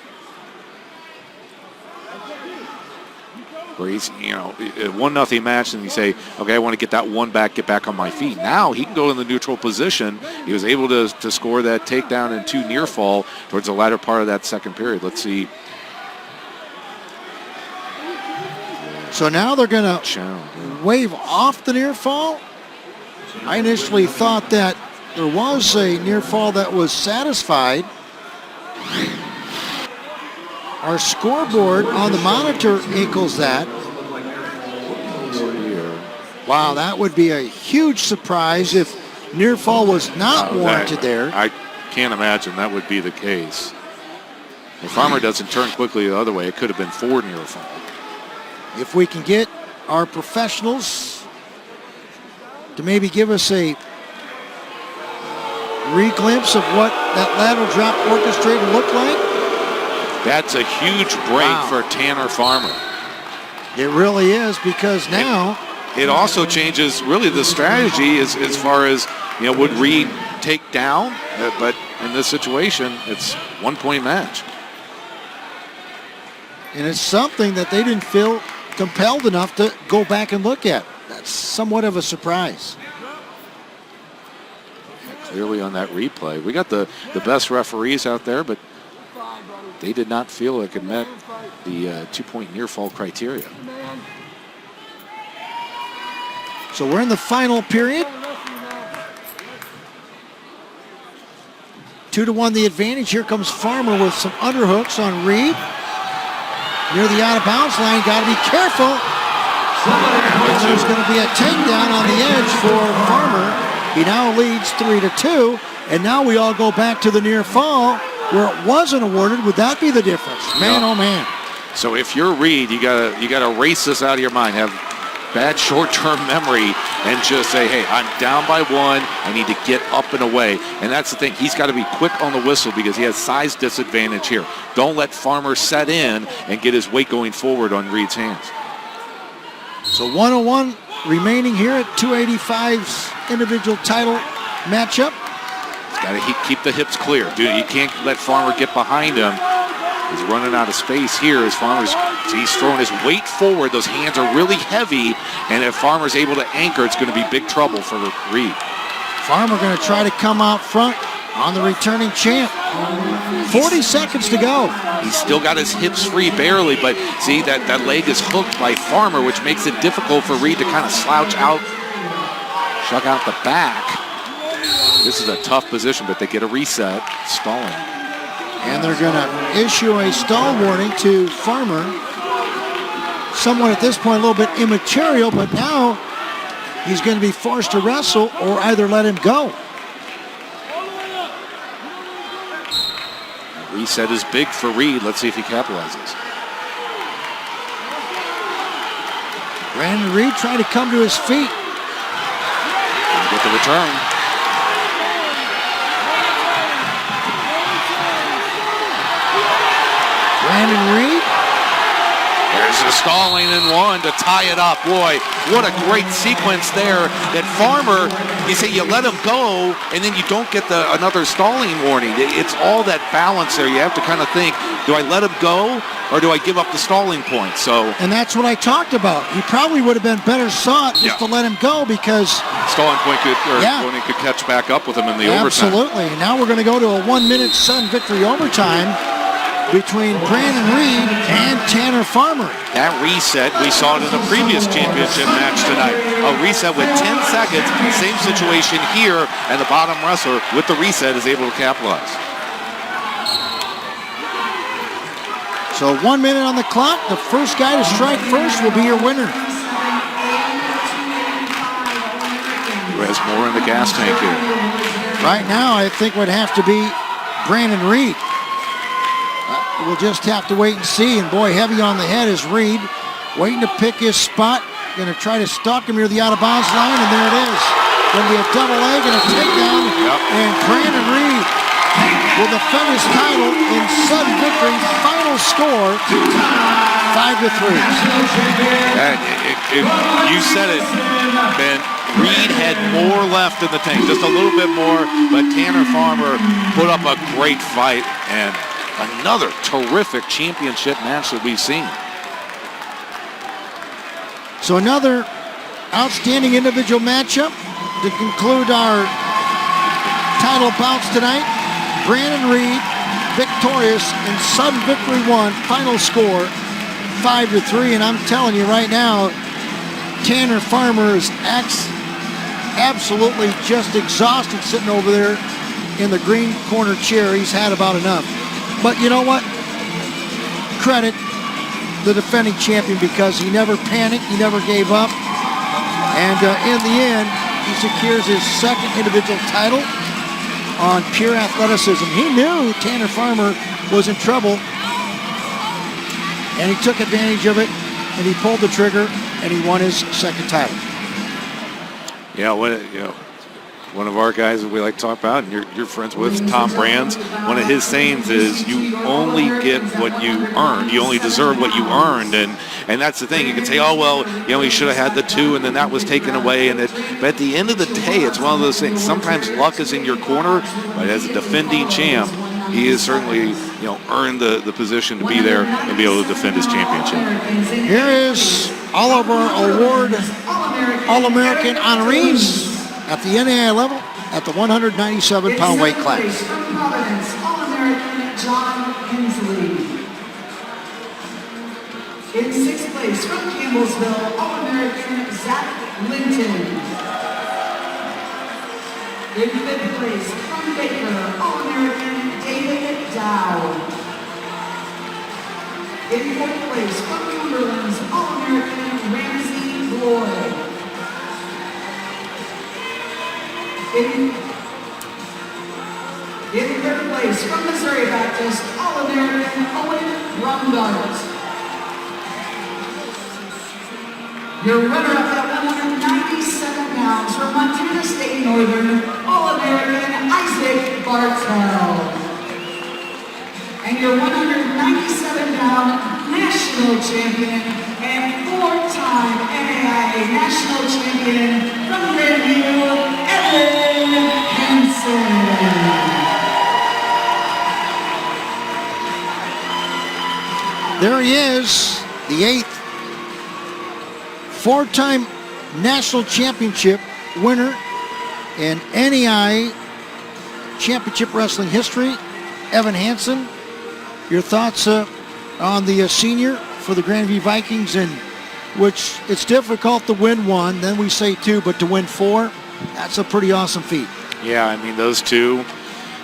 Where he's, a 1-0 match, and you say, okay, I want to get that one back, get back on my feet. Now he can go in the neutral position. He was able to score that takedown and 2 near fall towards the latter part of that second period. Let's see. So now they're going to wave off the near fall. I initially thought that there was a near fall that was satisfied. Our scoreboard on the monitor equals that. Wow, that would be a huge surprise if near fall was not warranted there. I can't imagine that would be the case. If Farmer doesn't turn quickly the other way, it could have been 4 near fall. If we can get our professionals to maybe give us a re-glimpse of what that lateral drop orchestrator looked like. That's a huge break for Tanner Farmer. It really is, because now it also changes really the strategy as far as, would Reed take down? But in this situation, it's 1-point match. And it's something that they didn't feel compelled enough to go back and look at. That's somewhat of a surprise. clearly on that replay. We got the best referees out there, but they did not feel like it met the 2-point near fall criteria. So we're in the final period. 2-1 the advantage. Here comes Farmer with some underhooks on Reed. Near the out-of-bounds line. Got to be careful. There's going to be a takedown on the edge for Farmer. He now leads 3-2. And now we all go back to the near fall where it wasn't awarded. Would that be the difference? Man, oh man. So if you're Reed, you gotta erase this out of your mind. Have bad short-term memory and just say, hey, I'm down by 1. I need to get up and away. And that's the thing. He's got to be quick on the whistle because he has size disadvantage here. Don't let Farmer set in and get his weight going forward on Reed's hands. So 101 remaining here at 285's individual title matchup. He's got to keep the hips clear. Dude, you can't let Farmer get behind him. He's running out of space here as he's throwing his weight forward. Those hands are really heavy, and if Farmer's able to anchor, it's going to be big trouble for Reed. Farmer going to try to come out front on the returning champ. 40 seconds to go. He's still got his hips free barely, but see, that leg is hooked by Farmer, which makes it difficult for Reed to kind of slouch out, shuck out the back. This is a tough position, but they get a reset, stalling. And they're going to issue a stall warning to Farmer. Somewhat at this point a little bit immaterial, but now he's going to be forced to wrestle or either let him go. Reset is big for Reed. Let's see if he capitalizes. Brandon Reed trying to come to his feet. Get the return. Brandon Reed. There's a stalling in 1 to tie it up. Boy, what a great sequence there. That Farmer, you say you let him go, and then you don't get another stalling warning. It's all that balance there. You have to kind of think, do I let him go, or do I give up the stalling point? And that's what I talked about. He probably would have been better sought just to let him go because stalling point could catch back up with him in the overtime. Absolutely. Now we're going to go to a 1-minute sudden victory overtime between Brandon Reed and Tanner Farmer. That reset, we saw it in the previous championship match tonight. A reset with 10 seconds, same situation here, and the bottom wrestler with the reset is able to capitalize. So 1 minute on the clock. The first guy to strike first will be your winner. Who has more in the gas tank here? Right now, I think would have to be Brandon Reed. We'll just have to wait and see. And boy, heavy on the head is Reed. Waiting to pick his spot. Going to try to stalk him near the out-of-bounds line, and there it is. Going to be a double leg and a takedown. And Brandon Reed will defend his title in sudden victory. Final score, 5-3. You said it, Ben. Reed had more left in the tank, just a little bit more, but Tanner Farmer put up a great fight, and another terrific championship match that we've seen. So another outstanding individual matchup to conclude our title bouts tonight. Brandon Reed victorious in sudden victory 1, final score 5-3. And I'm telling you right now, Tanner Farmer is absolutely just exhausted sitting over there in the green corner chair. He's had about enough. But you know what? Credit the defending champion because he never panicked, he never gave up. And in the end, he secures his second individual title on pure athleticism. He knew Tanner Farmer was in trouble, and he took advantage of it, and he pulled the trigger, and he won his second title. Yeah, one of our guys that we like to talk about, and you're friends with, Tom Brands, one of his sayings is you only get what you earn. You only deserve what you earned. And that's the thing. You can say, oh, well, he should have had the 2, and then that was taken away. But at the end of the day, it's one of those things. Sometimes luck is in your corner, but as a defending champ, he has certainly, earned the position to be there and be able to defend his championship. Here is all of our award All-American honorees at the NAIA level at the 197-pound weight In 7th class. place from Providence, All-American John Hensley. In 6th place from Campbellsville, All-American Zach Linton. In 5th place from Baker, All-American David Dow. In 4th place from Cumberland's All-American Ramsey Floyd. In 3rd place from Missouri Baptist, All-American Owen Rumgart. Your runner-up at 197 pounds from Montana State Northern, All-American Isaac Bartel. And your 197-pound national champion and 4-time NAIA national champion from Grandview, Evan Hansen. There he is, the 8th 4-time national championship winner in NAIA championship wrestling history, Evan Hansen. Your thoughts on the senior for the Grandview Vikings, in which it's difficult to win 1, then we say 2, but to win 4, that's a pretty awesome feat. Yeah, I mean, those two,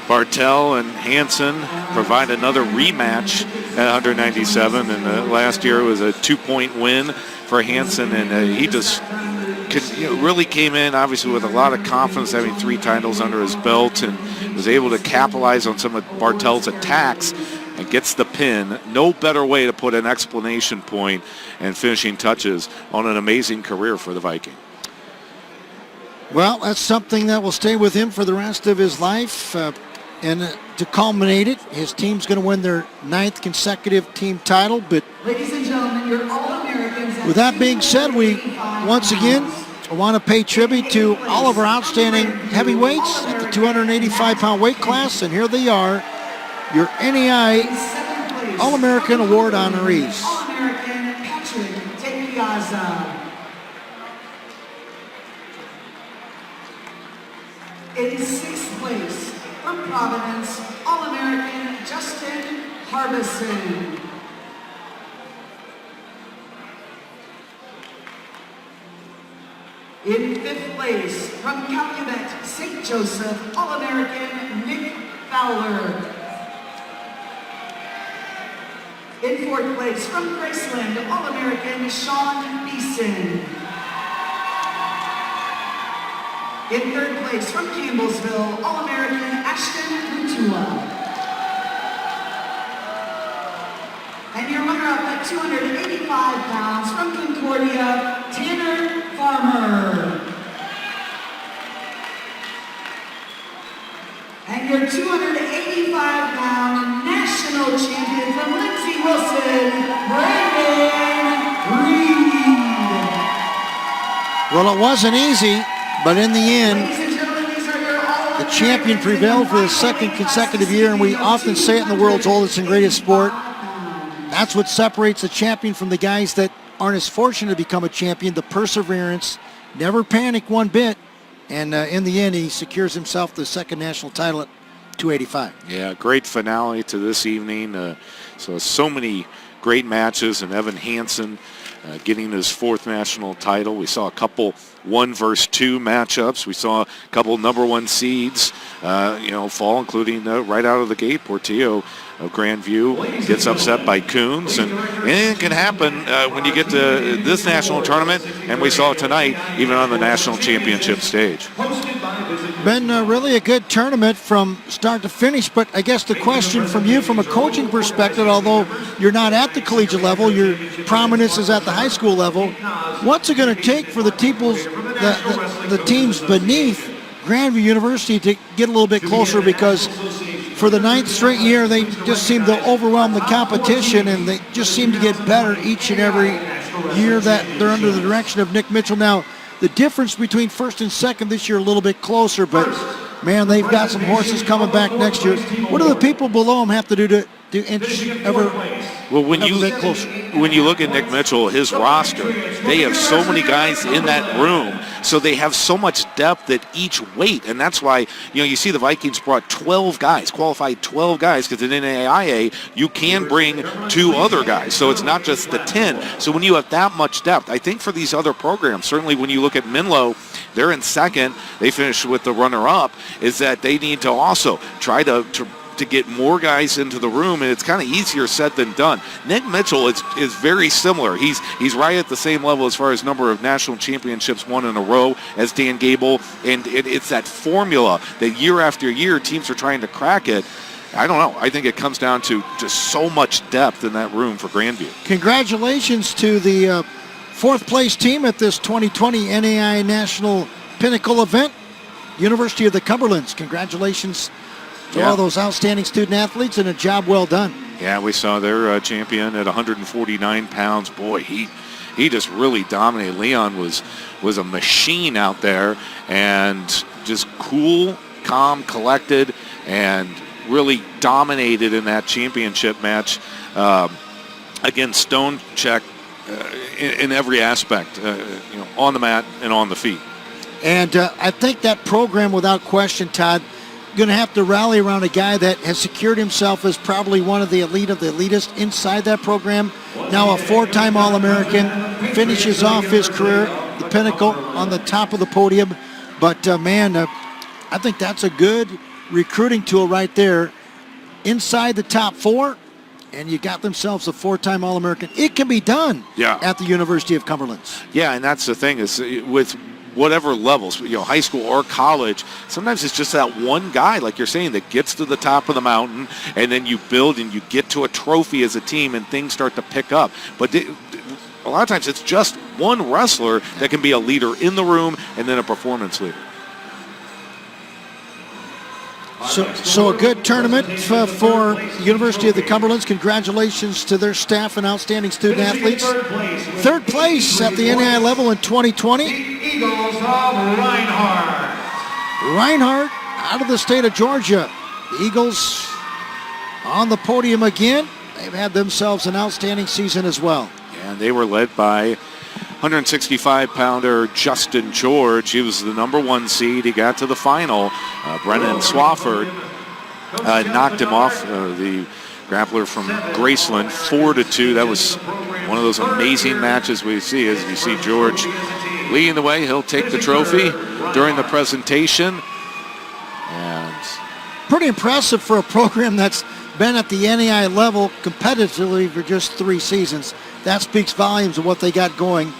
Bartel and Hansen, provide another rematch at 197, and last year was a 2-point win for Hansen, and he just really came in, obviously, with a lot of confidence, having 3 titles under his belt, and was able to capitalize on some of Bartel's attacks and gets the pin. No better way to put an exclamation point and finishing touches on an amazing career for the Viking. Well, that's something that will stay with him for the rest of his life. And to culminate it, his team's going to win their 9th consecutive team title. But Ladies and gentlemen, your All-Americans. with that being said, we once again want to pay tribute to all of our outstanding heavyweights at the 285-pound weight class. And here they are, your NAIA All-American Award honorees. All-American Patrick Tepiazza. In 6th place from Providence, All-American Justin Harbison. In 5th place from Calumet, St. Joseph, All-American Nick Fowler. In 4th place from Graceland, All-American Sean Beeson. In 3rd place from Campbellsville, All-American Ashton Mutua. And your runner-up at 285 pounds from Concordia, Tanner Farmer. And your 285-pound national champion from Lindsey Wilson, Brandon Reed. Well, it wasn't easy, but in the end, Ladies and gentlemen, these are your All-American the champion prevailed for the 2nd consecutive year, and we often say it in the world's oldest and greatest sport. That's what separates the champion from the guys that aren't as fortunate to become a champion, the perseverance, never panic one bit, and in the end, he secures himself the 2nd national title at 285. Yeah, great finale to this evening. So many great matches, and Evan Hansen getting his 4th national title. We saw a couple 1 versus 2 matchups. We saw a couple number 1 seeds, fall, including right out of the gate, Portillo of Grandview gets upset by Coons, and anything can happen when you get to this national tournament, and we saw it tonight, even on the national championship stage. Been really a good tournament from start to finish, but I guess the question from you from a coaching perspective, although you're not at the collegiate level, your prominence is at the high school level, what's it going to take for the teams beneath Grandview University to get a little bit closer? Because for the 9th straight year, they just seem to overwhelm the competition, and they just seem to get better each and every year that they're under the direction of Nick Mitchell. Now, the difference between 1st and 2nd this year a little bit closer, but man, they've got some horses coming back next year. What do the people below them have to do to inch ever Well, when Never you been closer. when you look at Nick Mitchell, his roster, they have so many guys in that room, so they have so much depth at each weight, and that's why you see the Vikings brought 12 guys, qualified 12 guys, because in NAIA you can bring 2 other guys, so it's not just the 10. So when you have that much depth, I think for these other programs, certainly when you look at Menlo, they're in second, they finished with the runner-up, is that they need to also try to get more guys into the room, and it's kind of easier said than done. Nick Mitchell is very similar. He's right at the same level as far as number of national championships won in a row as Dan Gable, and it's that formula that year after year teams are trying to crack it. I don't know. I think it comes down to just so much depth in that room for Grandview. Congratulations to the 4th place team at this 2020 NAIA National Pinnacle event, University of the Cumberlands. Congratulations to all those outstanding student athletes, and a job well done. Yeah, we saw their champion at 149 pounds. Boy, he just really dominated. Leon was a machine out there, and just cool, calm, collected, and really dominated in that championship match against Stonecheck in every aspect, on the mat and on the feet. And I think that program, without question, Todd, going to have to rally around a guy that has secured himself as probably one of the elite of the elitist inside that program. Now a 4-time All-American, finishes off his career, the pinnacle, on the top of the podium. But I think that's a good recruiting tool right there. Inside the top 4, and you got themselves a 4-time All-American. It can be done at the University of Cumberlands. Yeah, and that's the thing is with whatever levels, high school or college, sometimes it's just that one guy, like you're saying, that gets to the top of the mountain, and then you build and you get to a trophy as a team, and things start to pick up. But a lot of times it's just one wrestler that can be a leader in the room and then a performance leader. So a good tournament for University of the Cumberlands. Congratulations to their staff and outstanding student athletes. 3rd place at the NAIA level in 2020. Eagles of Reinhardt. Reinhardt out of the state of Georgia. The Eagles on the podium again. They've had themselves an outstanding season as well. And they were led by 165-pounder Justin George. He was the number 1 seed. He got to the final. Brennan Swafford knocked him off, the grappler from Graceland, 4-2. That was one of those amazing matches we see. As you see George leading the way, he'll take the trophy during the presentation. And pretty impressive for a program that's been at the NAIA level competitively for just 3 seasons. That speaks volumes of what they got going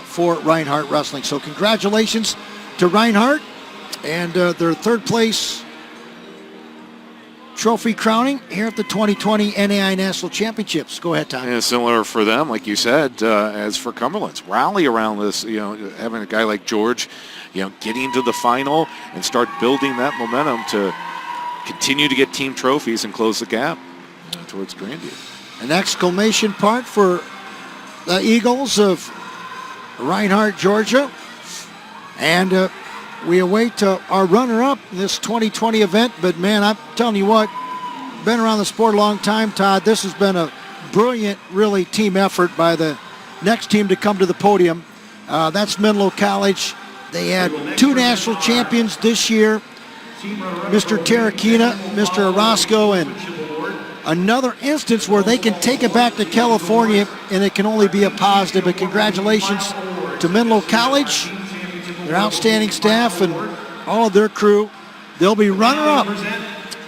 for Reinhardt Wrestling. So congratulations to Reinhardt and their 3rd place trophy crowning here at the 2020 NAIA National Championships. Go ahead, Tom. And similar for them, like you said, as for Cumberland's. Rally around this, having a guy like George, getting to the final and start building that momentum to continue to get team trophies and close the gap towards Grandview. An exclamation point for the Eagles of Reinhardt, Georgia. And we await our runner-up in this 2020 event. But, man, I'm telling you what, been around the sport a long time, Todd. This has been a brilliant, really, team effort by the next team to come to the podium. That's Menlo College. They had 2 national champions this year, Mr. Terrakina, Mr. Orozco, and another instance where they can take it back to California, and it can only be a positive. But congratulations to Menlo College, their outstanding staff, and all of their crew. They'll be runner-up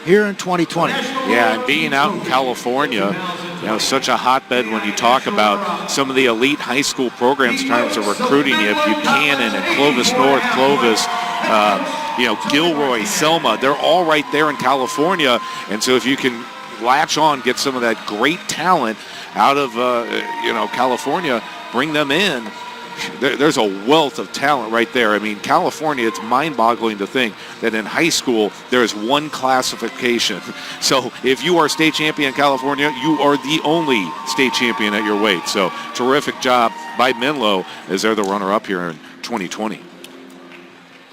here in 2020. Yeah, and being out in California, such a hotbed when you talk about some of the elite high school programs in terms of recruiting. You have Buchanan and Clovis North, Clovis, Gilroy, Selma. They're all right there in California. And so if you can latch on, get some of that great talent out of, California, bring them in, there's a wealth of talent right there. I mean, California, it's mind-boggling to think that in high school there is one classification. So if you are state champion in California, you are the only state champion at your weight. So terrific job by Menlo as they're the runner-up here in 2020.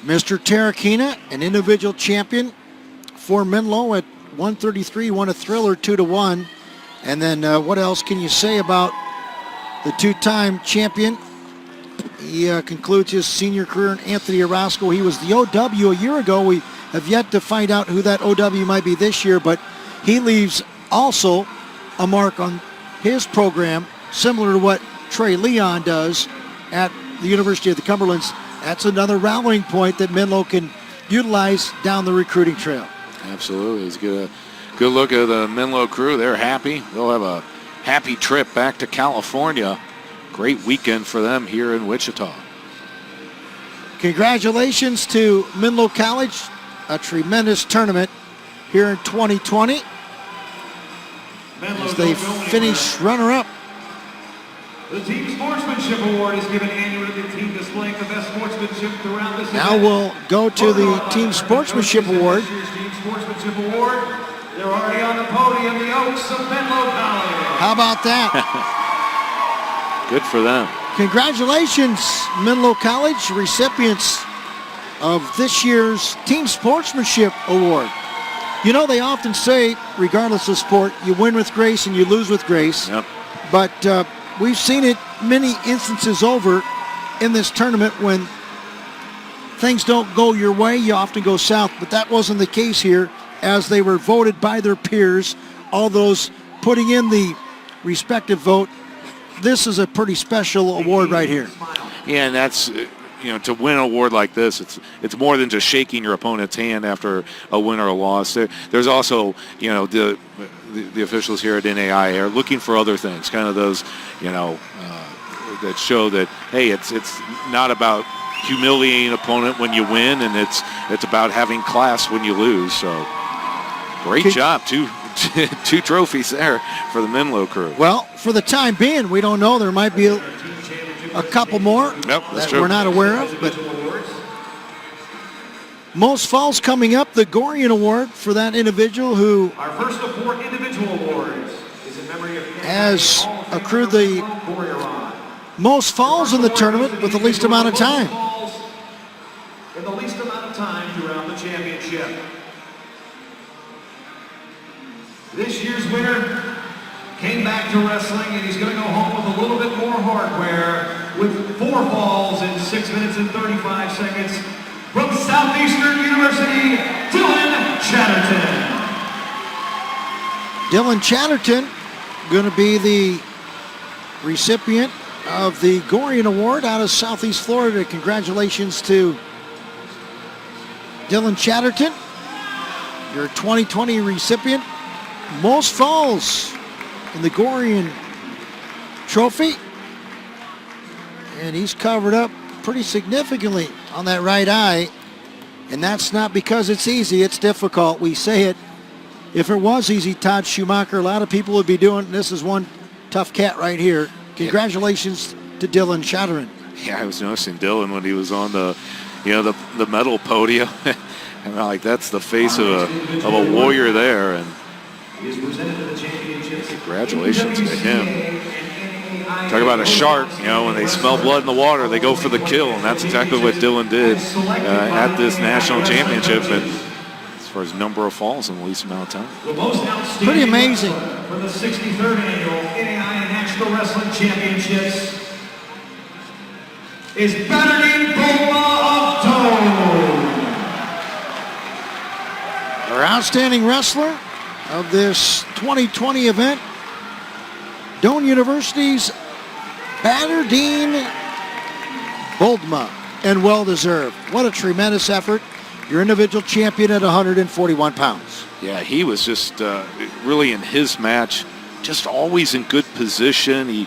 Mr. Terrakina, an individual champion for Menlo at 133, won a thriller 2-1. And then what else can you say about the two-time champion? He concludes his senior career in Anthony Orozco. He was the OW a year ago. We have yet to find out who that OW might be this year, but he leaves also a mark on his program, similar to what Trey Leon does at the University of the Cumberlands. That's another rallying point that Menlo can utilize down the recruiting trail. Absolutely. It's good look at the Menlo crew. They're happy. They'll have a happy trip back to California. Great weekend for them here in Wichita. Congratulations to Menlo College. A tremendous tournament here in 2020 as they finish runner-up. The Team Sportsmanship Award is given annually to the team displaying the best sportsmanship throughout this Now event. we'll go to the Team Sportsmanship Award. This year's Team Sportsmanship Award. They're already on the podium, the Oaks of Menlo College. How about that? Good for them. Congratulations, Menlo College, recipients of this year's Team Sportsmanship Award. You know, they often say, regardless of sport, you win with grace and you lose with grace. Yep. But we've seen it many instances over in this tournament when things don't go your way, you often go south. But that wasn't the case here, as they were voted by their peers, all those putting in the respective vote. This is a pretty special award right here. Yeah, and that's, to win an award like this, it's more than just shaking your opponent's hand after a win or a loss. There's also, the officials here at NAIA are looking for other things, kind of those, that show that, hey, it's not about humiliating an opponent when you win, and it's about having class when you lose. So great job, two trophies there for the Menlo crew. Well, for the time being, we don't know. There might be a couple more that true. we're not aware of. But most falls coming up, the Gorian Award for that individual who Our first of 4 individual awards is in memory of has accrued the most falls in the tournament with the least amount of time. In the least amount of time throughout the championship. This year's winner came back to wrestling, and he's going to go home with a little bit more hardware with 4 falls in 6 minutes and 35 seconds from Southeastern University, Dylan Chatterton. Dylan Chatterton going to be the recipient of the Gorian Award out of Southeast Florida. Congratulations to Dylan Chatterton, your 2020 recipient. Most falls in the Gorian Trophy. And he's covered up pretty significantly on that right eye. And that's not because it's easy, it's difficult. We say it. If it was easy, Todd Schumacher, a lot of people would be doing it. This is one tough cat right here. Congratulations to Dylan Chatterton. Yeah, I was noticing Dylan when he was on the medal podium. And that's the face of a warrior there. And congratulations to him. Talk about a shark, when they smell blood in the water, they go for the kill, and that's exactly what Dylan did at this national championship, and as far as number of falls in the least amount of time. Pretty amazing. For the 63rd annual NAIA National Wrestling Championships is Bernardine Bulma of Tone. Our outstanding wrestler of this 2020 event, Doane University's Bernardine Bulma, and well-deserved. What a tremendous effort. Your individual champion at 141 pounds. Yeah, he was just really in his match, just always in good position. He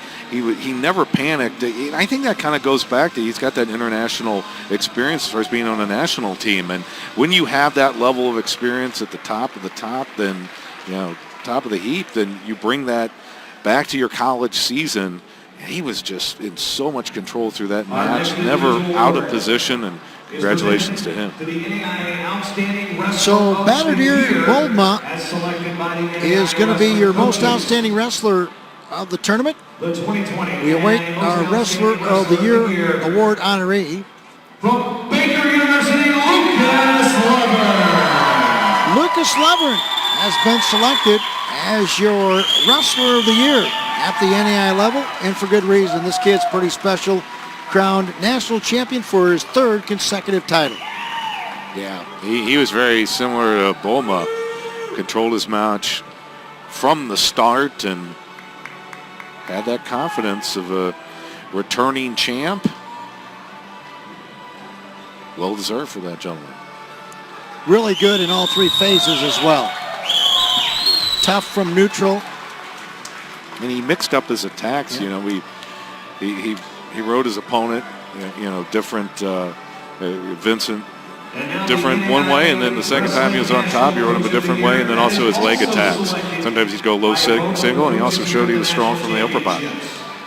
never panicked. I think that kind of goes back to he's got that international experience as far as being on a national team. And when you have that level of experience at the top of the top, then, top of the heap, then you bring that back to your college season. He was just in so much control through that match, never out of position, and congratulations to him. So Bernardine Bulma is going to be your most outstanding wrestler of the tournament. We await our Wrestler of the Year award honoree. From Baker University, Lucas Levern. Lucas Levern has been selected as your Wrestler of the Year at the NAIA level, and for good reason. This kid's pretty special. Crowned national champion for his 3rd consecutive title. Yeah, he was very similar to Bulma. Controlled his match from the start and had that confidence of a returning champ. Well deserved for that gentleman. Really good in all 3 phases as well. Tough from neutral. And he mixed up his attacks. Yeah. You know, he rode his opponent. You know, different. Vincent, different one way, and then the second time he was on top, he rode him a different way, and then also his leg attacks. Sometimes he'd go low single, and he also showed he was strong from the upper body.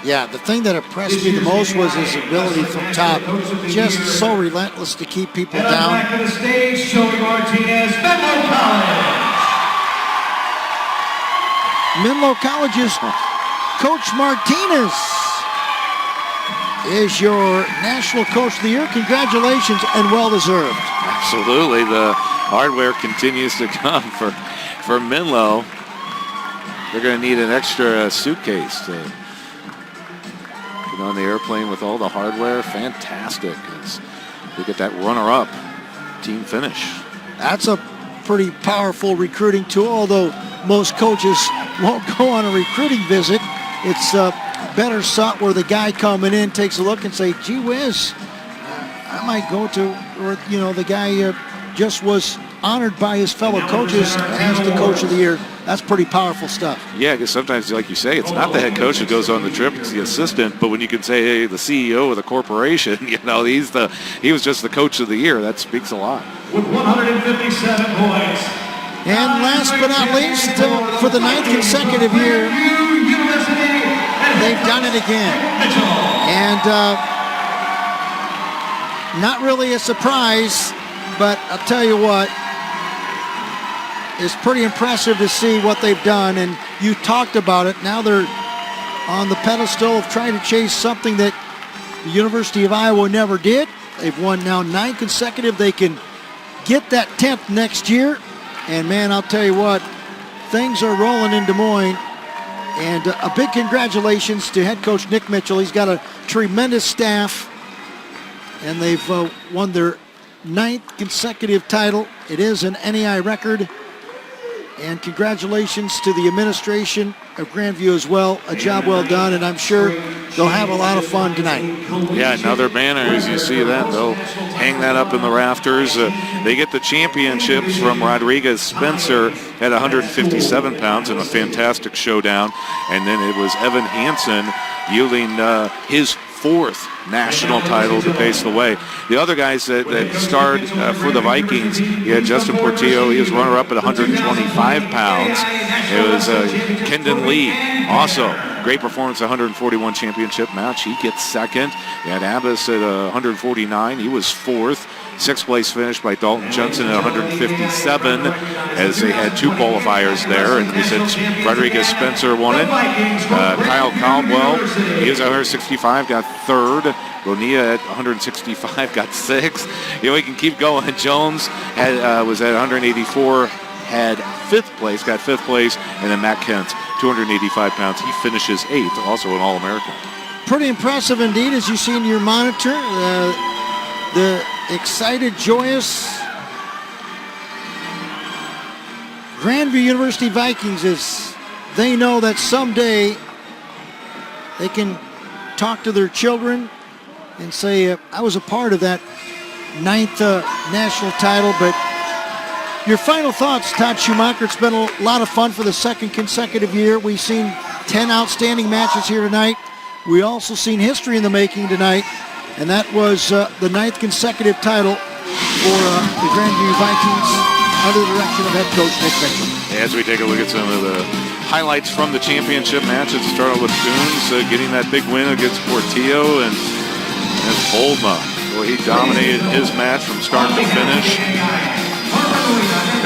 Yeah, the thing that impressed me the most was his ability from top. Just so relentless to keep people And down. back to the stage, Joey Martinez, Menlo College. Menlo College's Coach Martinez is your National Coach of the Year. Congratulations and well deserved. Absolutely, the hardware continues to come for Menlo. They're going to need an extra suitcase to get on the airplane with all the hardware. Fantastic as they get that runner-up team finish. That's a pretty powerful recruiting tool, although most coaches won't go on a recruiting visit. It's better sought where the guy coming in takes a look and say, gee whiz, I might go to, or, you know, the guy just was honored by his fellow coaches as the Coach of the Year. That's pretty powerful stuff. Yeah, because sometimes, like you say, it's not the head coach that goes on the trip, it's the assistant. But when you can say, hey, the CEO of the corporation, you know, he was just the Coach of the Year, that speaks a lot. With 157 points. And last but not least, for the 9th consecutive year, they've done it again. And not really a surprise, but I'll tell you what, it's pretty impressive to see what they've done. And you talked about it. Now they're on the pedestal of trying to chase something that the University of Iowa never did. They've won now 9 consecutive. They can get that 10th next year. And man, I'll tell you what, things are rolling in Des Moines. And a big congratulations to head coach Nick Mitchell. He's got a tremendous staff, and they've won their 9th consecutive title. It is an NAIA record. And congratulations to the administration of Grandview as well. A job well done, and I'm sure they'll have a lot of fun tonight. Yeah, another banner, as you see that. They'll hang that up in the rafters. They get the championships from Rodriguez Spencer at 157 pounds in a fantastic showdown. And then it was Evan Hansen yielding his 4th national title to pace the way. The other guys that starred for the Vikings, you had Justin Portillo. He was runner-up at 125 pounds. It was Kendon Lee, also great performance, 141 championship match. He gets 2nd. You had Abbas at 149. He was 4th. 6th place finish by Dalton Johnson at 157, as they had 2 qualifiers there. And we said Rodriguez Spencer won it. Kyle Caldwell, he was at 165, got 3rd. Bonilla at 165 got 6th. You know, we can keep going. Jones was at 184, had 5th place, got 5th place. And then Matt Kent, 285 pounds. He finishes 8th, also an All-American. Pretty impressive indeed, as you see in your monitor. The excited, joyous Grandview University Vikings, as they know that someday they can talk to their children and say, I was a part of that 9th national title. But your final thoughts, Todd Schumacher. It's been a lot of fun for the 2nd consecutive year. We've seen 10 outstanding matches here tonight. We also seen history in the making tonight, and that was the 9th consecutive title for the Grandview Vikings under the direction of head coach Nick Mitchell. As we take a look at some of the highlights from the championship matches, starting with Coons getting that big win against Portillo, and Bolma. Well, he dominated his match from start to finish.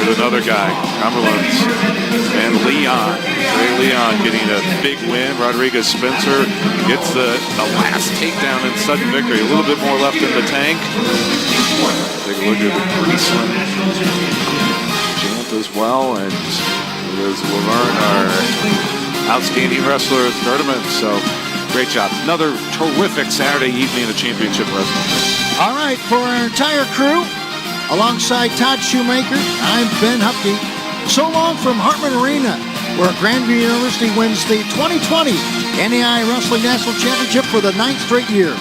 Here's another guy, Cumberland's, and Leon. Trey Leon getting a big win. Rodriguez Spencer gets the last takedown in sudden victory. A little bit more left in the tank. Take a look at the Greaseland champ as well. And Liz Laverne, our outstanding wrestler at the tournament. So great job. Another terrific Saturday evening of championship wrestling. All right, for our entire crew, alongside Todd Shoemaker, I'm Ben Hupke. So long from Hartman Arena, where Grandview University wins the 2020 NAIA Wrestling National Championship for the 9th straight year.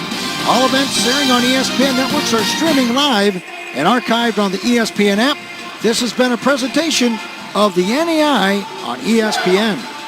All events airing on ESPN networks are streaming live and archived on the ESPN app. This has been a presentation of the NAIA on ESPN.